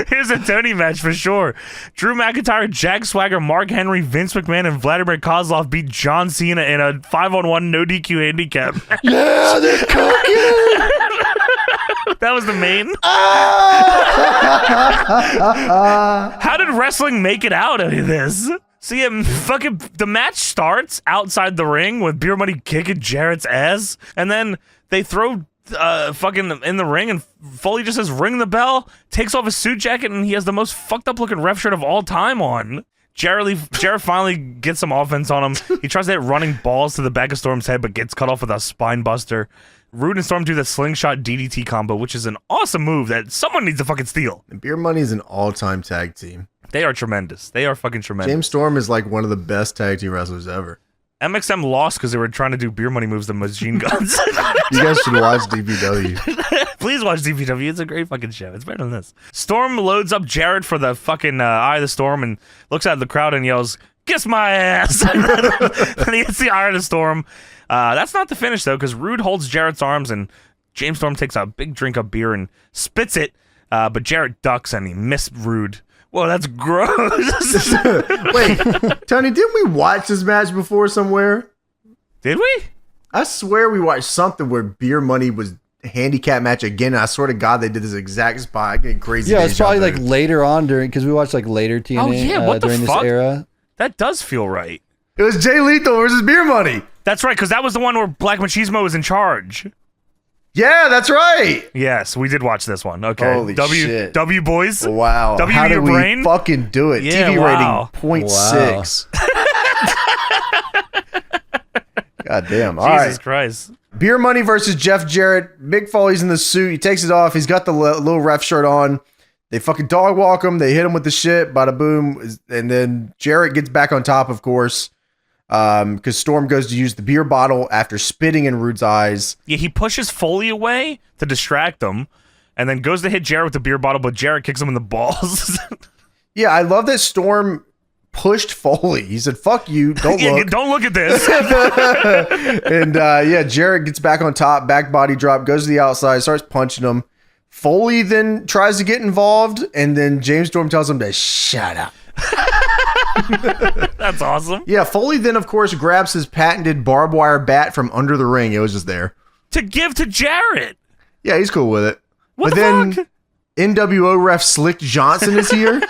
Here's a Tony match for sure. Drew McIntyre, Jack Swagger, Mark Henry, Vince McMahon, and Vladimir Kozlov beat John Cena in a 5-on-1 no DQ handicap. Yeah, they're cooking. That was the main. How did wrestling make it out of this? See, the match starts outside the ring with Beer Money kicking Jarrett's ass, and then they throw fucking in the ring, and Foley just says, ring the bell, takes off his suit jacket, and he has the most fucked up looking ref shirt of all time on. Jarrett finally gets some offense on him. He tries to hit running balls to the back of Storm's head, but gets cut off with a spine buster. Rude and Storm do the slingshot DDT combo, which is an awesome move that someone needs to fucking steal. And Beer Money is an all-time tag team. They are tremendous. They are fucking tremendous. James Storm is like one of the best tag team wrestlers ever. MXM lost because they were trying to do Beer Money moves to machine guns. You guys should watch DPW. Please watch DPW. It's a great fucking show. It's better than this. Storm loads up Jarrett for the fucking Eye of the Storm and looks at the crowd and yells, "Kiss my ass!" And he hits the Eye of the Storm. That's not the finish, though, because Rude holds Jarrett's arms and James Storm takes a big drink of beer and spits it, but Jarrett ducks and he missed Rude. Whoa, that's gross. Wait, Tony, didn't we watch this match before somewhere? Did we? I swear we watched something where Beer Money was a handicap match again. And I swear to God they did this exact spot. I get crazy. Yeah, it's probably like later on because we watched like later TNA during this era. That does feel right. It was Jay Lethal versus Beer Money. That's right, because that was the one where Black Machismo was in charge. Yeah, that's right. Yes, we did watch this one. Okay. Holy shit. W boys. Wow. W How did your we brain? fucking do it? Yeah, TV wow. rating 0.6. God damn. All Jesus right. Christ. Beer Money versus Jeff Jarrett. Mick Foley's in the suit. He takes it off. He's got the little ref shirt on. They fucking dog walk him. They hit him with the shit. Bada boom. And then Jarrett gets back on top, of course. Because Storm goes to use the beer bottle after spitting in Rude's eyes. Yeah, he pushes Foley away to distract him, and then goes to hit Jarrett with the beer bottle, but Jarrett kicks him in the balls. Yeah, I love that Storm pushed Foley. He said, "Fuck you, don't look. Don't look at this." And yeah, Jarrett gets back on top, back body drop, goes to the outside, starts punching him. Foley then tries to get involved, and then James Storm tells him to shut up. That's awesome. Yeah, Foley then, of course, grabs his patented barbed wire bat from under the ring. It was just there. To give to Jarrett. Yeah, he's cool with it. What but the then fuck? NWO ref Slick Johnson is here.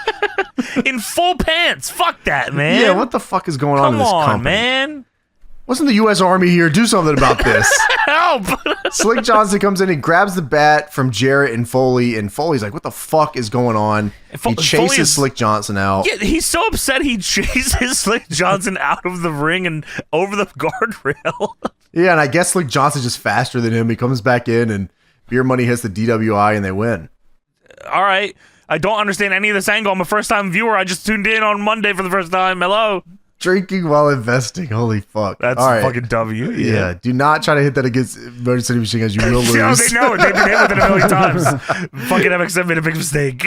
In full pants. Fuck that, man. Yeah, what the fuck is going on in this company? Man. Wasn't the U.S. Army here? Do something about this. Help. Slick Johnson comes in and grabs the bat from Jarrett and Foley's like, what the fuck is going on? He chases Slick Johnson out. Yeah, he's so upset he chases Slick Johnson out of the ring and over the guardrail. Yeah, and I guess Slick Johnson's just faster than him. He comes back in and Beer Money hits the DWI and they win. All right. I don't understand any of this angle. I'm a first-time viewer. I just tuned in on Monday for the first time. Hello. Drinking while investing. Holy fuck. That's all right. fucking W. Yeah. Do not try to hit that against Motor City Machine Guns. You will lose. No, they know it. They've been hit with it a million times. Fucking MXM made a big mistake.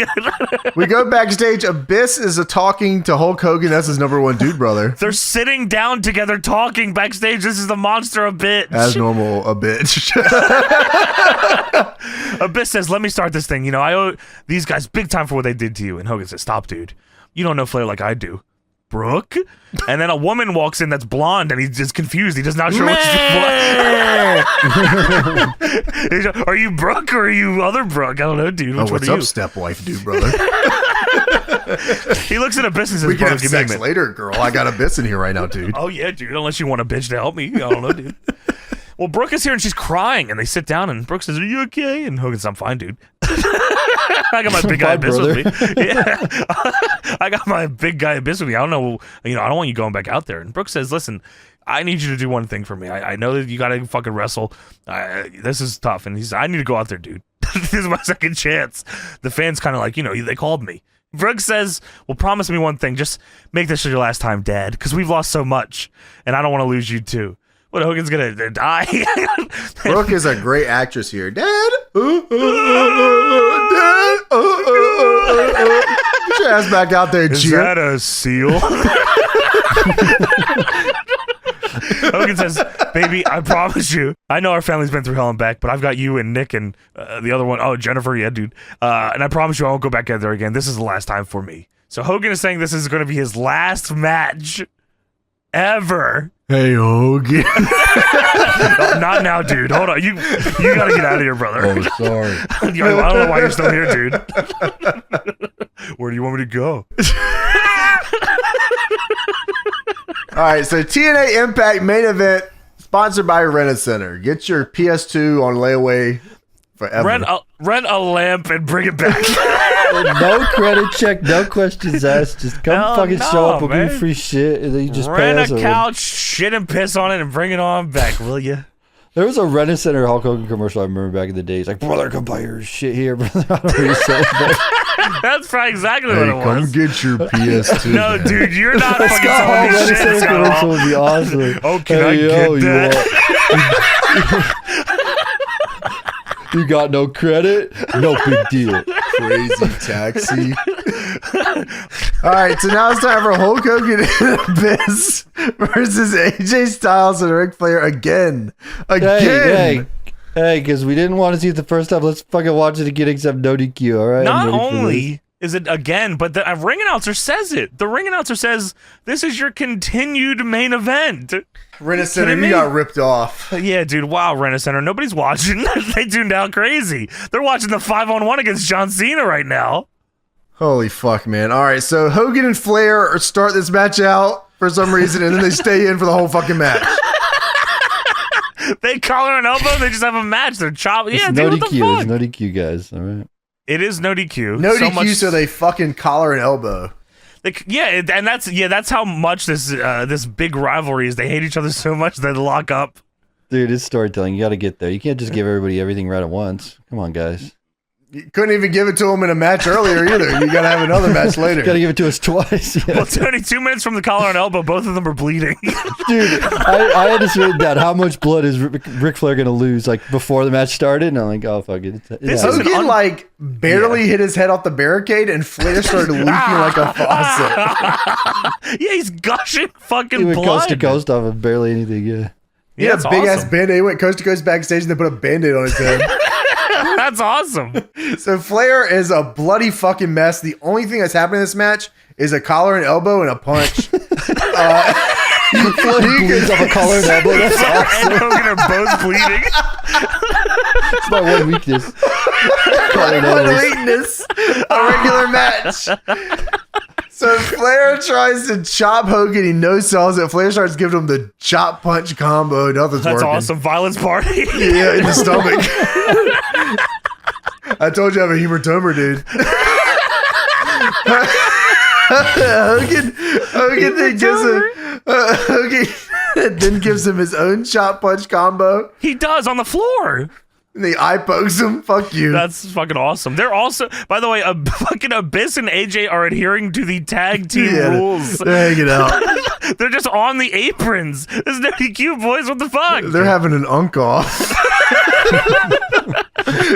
We go backstage. Abyss is talking to Hulk Hogan. That's his number one dude, brother. They're sitting down together talking backstage. This is the monster of bitch. As normal, a bitch. Abyss says, let me start this thing. You know, I owe these guys big time for what they did to you. And Hogan says, stop, dude. You don't know Flair like I do. Brooke? And then a woman walks in that's blonde and he's just confused. He does not sure what she's Are you Brooke or are you other Brooke? I don't know, dude. Which what's one are up, you? stepwife, dude, brother? He looks at Abyss and says, We can have sex later, girl. I got Abyss in here right now, dude. Oh, yeah, dude. Unless you want a bitch to help me. I don't know, dude. Well, Brooke is here and she's crying and they sit down and Brooke says, are you okay? And Hogan says, I'm fine, dude. I got my big guy Abyss with me. Yeah. I got my big guy Abyss with me. I don't know, you know, I don't want you going back out there. And Brooke says, listen, I need you to do one thing for me. I know that you got to fucking wrestle. This is tough. And he says, I need to go out there, dude. This is my second chance. The fans kind of like, you know, they called me. Brooke says, well, promise me one thing. Just make this your last time, Dad, because we've lost so much. And I don't want to lose you, too. What, Hogan's going to die? Brooke is a great actress here. Dad? Dad? Get your ass back out there and Is cheer. that a seal? Hogan says, baby, I promise you, I know our family's been through hell and back, but I've got you and Nick and the other one, Jennifer, yeah, dude. And I promise you I won't go back out there again. This is the last time for me. So Hogan is saying this is going to be his last match ever. Hey, Hogan. No, not now, dude. Hold on. You got to get out of here, brother. Oh, sorry. I don't know why you're still here, dude. Where do you want me to go? All right, so TNA Impact main event sponsored by Rent-A-Center. Get your PS2 on layaway forever. Rent a lamp and bring it back. No credit check, no questions asked. Just come show up. We'll give you free shit, and then you just pay us. Rent a couch, shit and piss on it, and bring it on back, will you? There was a Rent-A-Center Hulk Hogan commercial I remember back in the day. He's like, brother, come buy your shit here, brother. I don't know what you said. That's probably exactly what it was. Come get your PS2. No, dude, you're not fucking selling this shit. Rent-A-Center commercial would be awesome. Oh, can I get that? You got no credit? No big deal. Crazy taxi. All right, so now it's time for Hulk Hogan and Abyss versus AJ Styles and Ric Flair again. Hey, because we didn't want to see it the first time. Let's fucking watch it again, except no DQ, all right? Not only is it again, but the ring announcer says it. The ring announcer says, this is your continued main event. Rent-A-Center, you got ripped off. Yeah, dude, wow, Rent-A-Center. Nobody's watching. They tuned out crazy. They're watching the 5-on-1 against John Cena right now. Holy fuck, man. All right, so Hogan and Flair start this match out for some reason, and then they stay in for the whole fucking match. They collar and elbow, they just have a match. They're chopping. Yeah, no dude, what the DQ. fuck? It's no DQ, guys, all right? It is no DQ. No DQ, so they fucking collar and elbow. And that's how much this big rivalry is. They hate each other so much they lock up. Dude, it's storytelling. You got to get there. You can't just give everybody everything right at once. Come on, guys. You couldn't even give it to him in a match earlier either. You got to have another match later. Got to give it to us twice. Yeah. Well, Tony, 2 minutes from the collar and elbow, both of them are bleeding. Dude, I had this written down. How much blood is Ric Flair going to lose like before the match started? And I'm like, oh, fuck it. Hogan barely hit his head off the barricade, and Flair started leaking like a faucet. Yeah, he's gushing fucking he went blood. coast to coast off of barely anything, yeah. He had a big-ass Band-Aid. He went coast to coast backstage, and they put a Band-Aid on his head. That's awesome. So Flair is a bloody fucking mess. The only thing that's happening in this match is a collar and elbow and a punch. Flair bleeds off a collar and elbow. That's awesome. And Hogan are both bleeding. It's my one weakness. One weakness. A regular match. So Flair tries to chop Hogan. He no-sells it. Flair starts giving him the chop punch combo. Nothing's That's working. awesome. Violence party. Yeah, in the stomach. I told you I have a hematoma, dude. Hogan then gives him his own chop punch combo. He does on the floor. And the eye pokes him. Fuck you. That's fucking awesome. They're also, by the way, fucking Abyss and AJ are adhering to the tag team rules. They're hanging out. They're just on the aprons. There's no DQ, boys. What the fuck? They're having an unk off.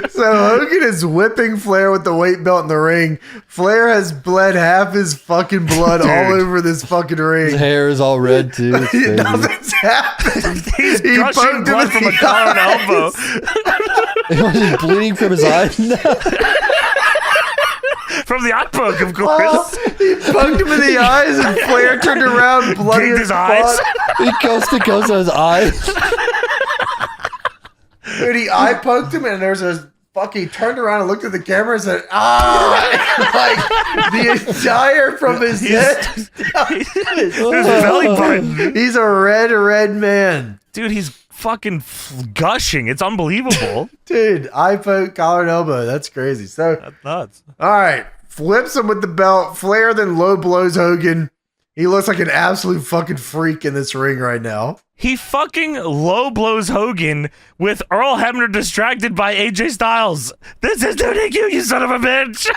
So Hogan is whipping Flair with the weight belt in the ring. Flair has bled half his fucking blood all over this fucking ring. His hair is all red too. Nothing's happened. He's gushing blood from a collar and elbow. He's bleeding from his eyes. From the eye poke, of course. He poked him in the eyes, and Flair turned around, bloody as his eyes. He coast to coast on his eyes. Dude, he eye poked him, and there's a fucking turned around and looked at the camera and said, like the entire from his head. His belly button. He's a red man. Dude, he's fucking gushing. It's unbelievable. Dude, eye poke, collar and elbow. That's crazy. So, That's nuts. All right. Flips him with the belt. Flair then low blows Hogan. He looks like an absolute fucking freak in this ring right now. He fucking low blows Hogan with Earl Hebner distracted by AJ Styles. This is no DQ, you son of a bitch.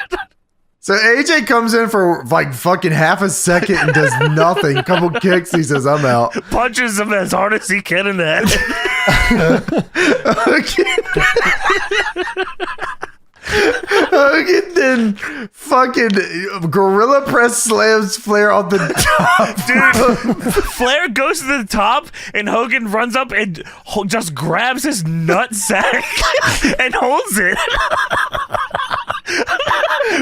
So AJ comes in for like fucking half a second and does nothing. Couple kicks. He says, I'm out. Punches him as hard as he can in the head. Hogan then fucking gorilla press slams Flair on the top. Dude, Flair goes to the top, and Hogan runs up and just grabs his nut sack and holds it.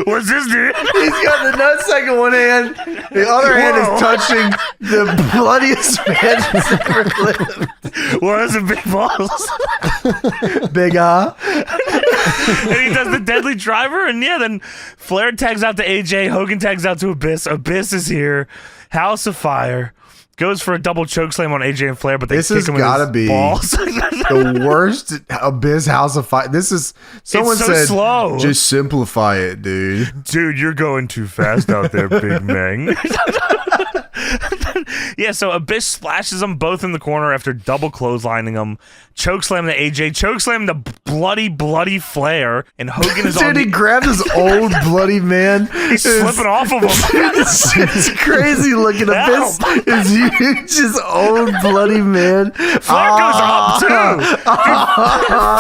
What's this, dude? He's got the nutsack in one hand. The other hand is touching the bloodiest man he's ever lived. Well, that's a big balls. Big And he does the deadly driver, and yeah, then Flair tags out to AJ, Hogan tags out to Abyss. Abyss is here. House of Fire goes for a double chokeslam on AJ and Flair, but they This kick has him in gotta his be balls. the worst Abyss House of Fire. This is someone It's so said slow. just simplify it, dude. Dude, you're going too fast out there, Big Meng. Yeah, so Abyss splashes them both in the corner after double clotheslining them. Chokeslam to AJ, chokeslam to bloody Flair, and Hogan is on Dude, he grabbed his old bloody man. He's slipping off of him. It's crazy looking. Abyss is huge, his old bloody man. Flair goes up, too.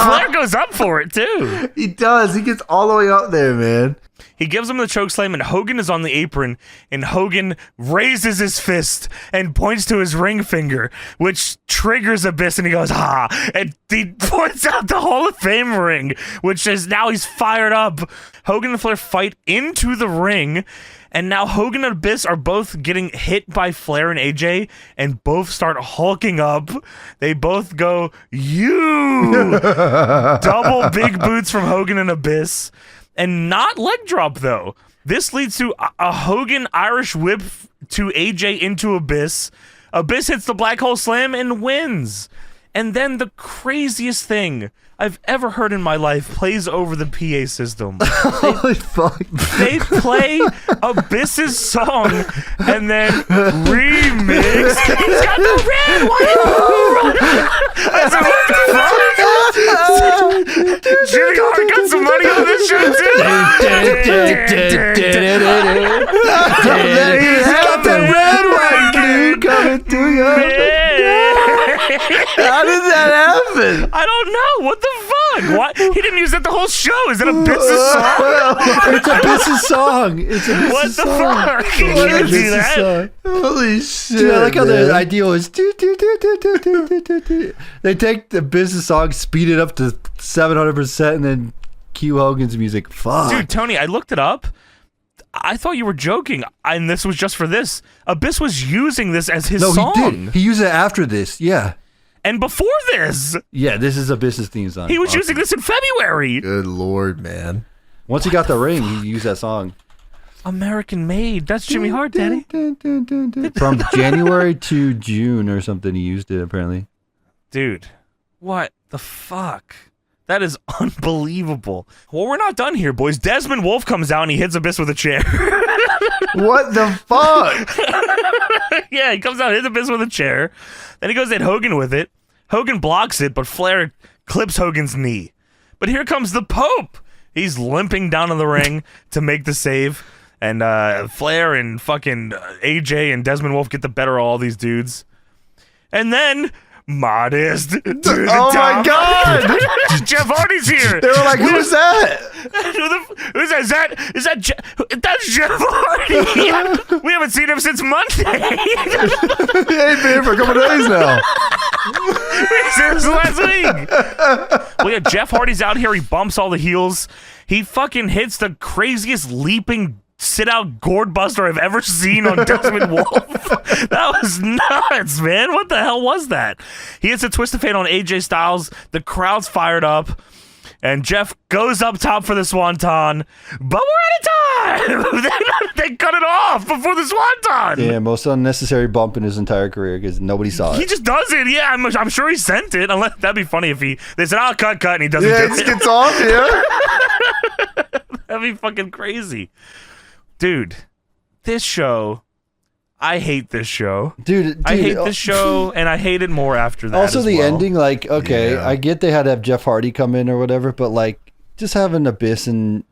Flair goes up for it, too. He does. He gets all the way up there, man. He gives him the chokeslam, and Hogan is on the apron, and Hogan raises his fist and points to his ring finger, which triggers Abyss, and he goes, ha! And he points out the Hall of Fame ring, which is now he's fired up. Hogan and Flair fight into the ring, and now Hogan and Abyss are both getting hit by Flair and AJ, and both start hulking up. They both go, you! Double big boots from Hogan and Abyss. And not leg drop, though. This leads to a Hogan Irish whip to AJ into Abyss. Abyss hits the black hole slam and wins. And then the craziest thing I've ever heard in my life plays over the PA system. Holy fuck. They play Abyss's song and then remix. He's got the red, white, blue. I said, what the fuck? Jimmy Hart got some money on this show, too. He's got the red, white, blue coming through your How did that happen? I don't know. What the fuck? What? He didn't use that the whole show. Is that Abyss's song? It's Abyss's song. It's Abyss's What the song. fuck? You It's can't do Abyss's that. song. Holy shit. Dude, I like how man. the idea was they take the business song, speed it up to 700%, and then cue Hogan's music. Fuck. Dude, Tony, I looked it up. I thought you were joking, and this was just for this. Abyss was using this as his song. He did. He used it after this. Yeah. And before this, Yeah, this is Abyss's theme song. he was using this in February. Good lord, man. Once he got the ring, he used that song. American made. That's Jimmy Hart, Daddy. From January to June or something, he used it, apparently. Dude, what the fuck? That is unbelievable. Well, we're not done here, boys. Desmond Wolfe comes out and he hits Abyss with a chair. What the fuck? Yeah, he comes out, hits Abyss with a chair. Then he goes at Hogan with it. Hogan blocks it, but Flair clips Hogan's knee. But here comes the Pope. He's limping down in the ring to make the save. And Flair and fucking AJ and Desmond Wolfe get the better of all these dudes. And then... Modest to the Oh top. my god! Jeff Hardy's here. They were like, who's that? Who's that? Is that that's Jeff Hardy? We haven't seen him since Monday. He ain't been here for a couple days now. Since last week. Well, yeah, Jeff Hardy's out here. He bumps all the heels. He fucking hits the craziest leaping sit-out gourd buster I've ever seen on Desmond Wolfe. That was nuts, man. What the hell was that? He hits a twist of fate on AJ Styles. The crowd's fired up. And Jeff goes up top for the swanton. But we're out of time! They cut it off before the swanton! Yeah, most unnecessary bump in his entire career because nobody saw He it. just does it. Yeah, I'm sure he sent it. Unless that'd be funny if they said, "Oh, cut," and he doesn't Yeah, do it just it. gets off, yeah. That'd be fucking crazy. Dude, this show, I hate this show. Dude, I hate this show, and I hate it more after that. Also, as the well. ending, like, okay, Yeah. I get they had to have Jeff Hardy come in or whatever, but like, just having Abyss and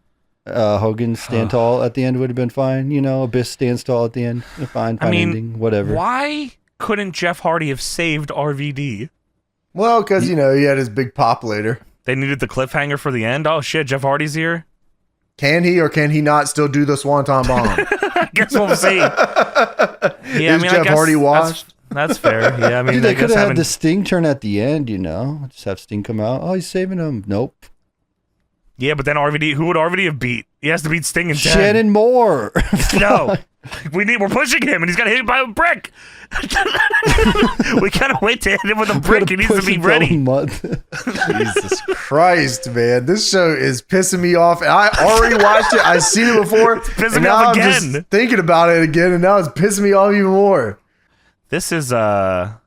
Hogan stand tall at the end would have been fine. You know, Abyss stands tall at the end. Fine ending, whatever. Why couldn't Jeff Hardy have saved RVD? Well, because, you know, he had his big pop later. They needed the cliffhanger for the end. Oh shit, Jeff Hardy's here. Can he or can he not still do the Swanton Bomb? I guess we'll see. Yeah, Is Jeff Hardy washed? That's fair. Yeah, I mean, Dude, they could have having... had the Sting turn at the end, you know? Just have Sting come out. Oh, he's saving him. Nope. Yeah, but then RVD, who would RVD have beat? He has to beat Sting and Shannon Moore. No. We're pushing him, and he's got to hit him by a brick. We gotta wait to hit him with a brick. He needs to be ready. Jesus Christ, man! This show is pissing me off. I already watched it. I've seen it before. It's pissing me off again. I'm just thinking about it again, and now it's pissing me off even more. This is a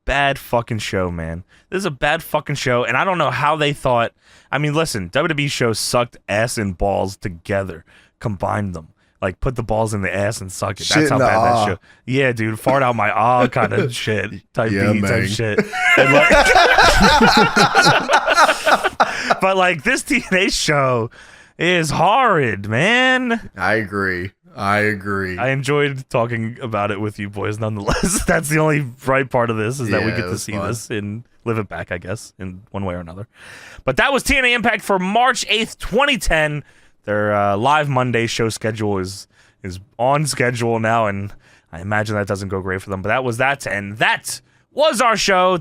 bad fucking show, man. This is a bad fucking show, and I don't know how they thought. I mean, listen, WWE shows sucked ass and balls together, combined them. Like, put the balls in the ass and suck it. That's how bad that show. Yeah, dude, fart out my kind of shit. Type beat, type shit. And like, but like, this TNA show is horrid, man. I agree. I enjoyed talking about it with you boys nonetheless. That's the only right part of this, is that we get to see this and live it back, I guess, in one way or another. But that was TNA Impact for March 8th, 2010. Their live Monday show schedule is on schedule now, and I imagine that doesn't go great for them. But that was that, and that was our show.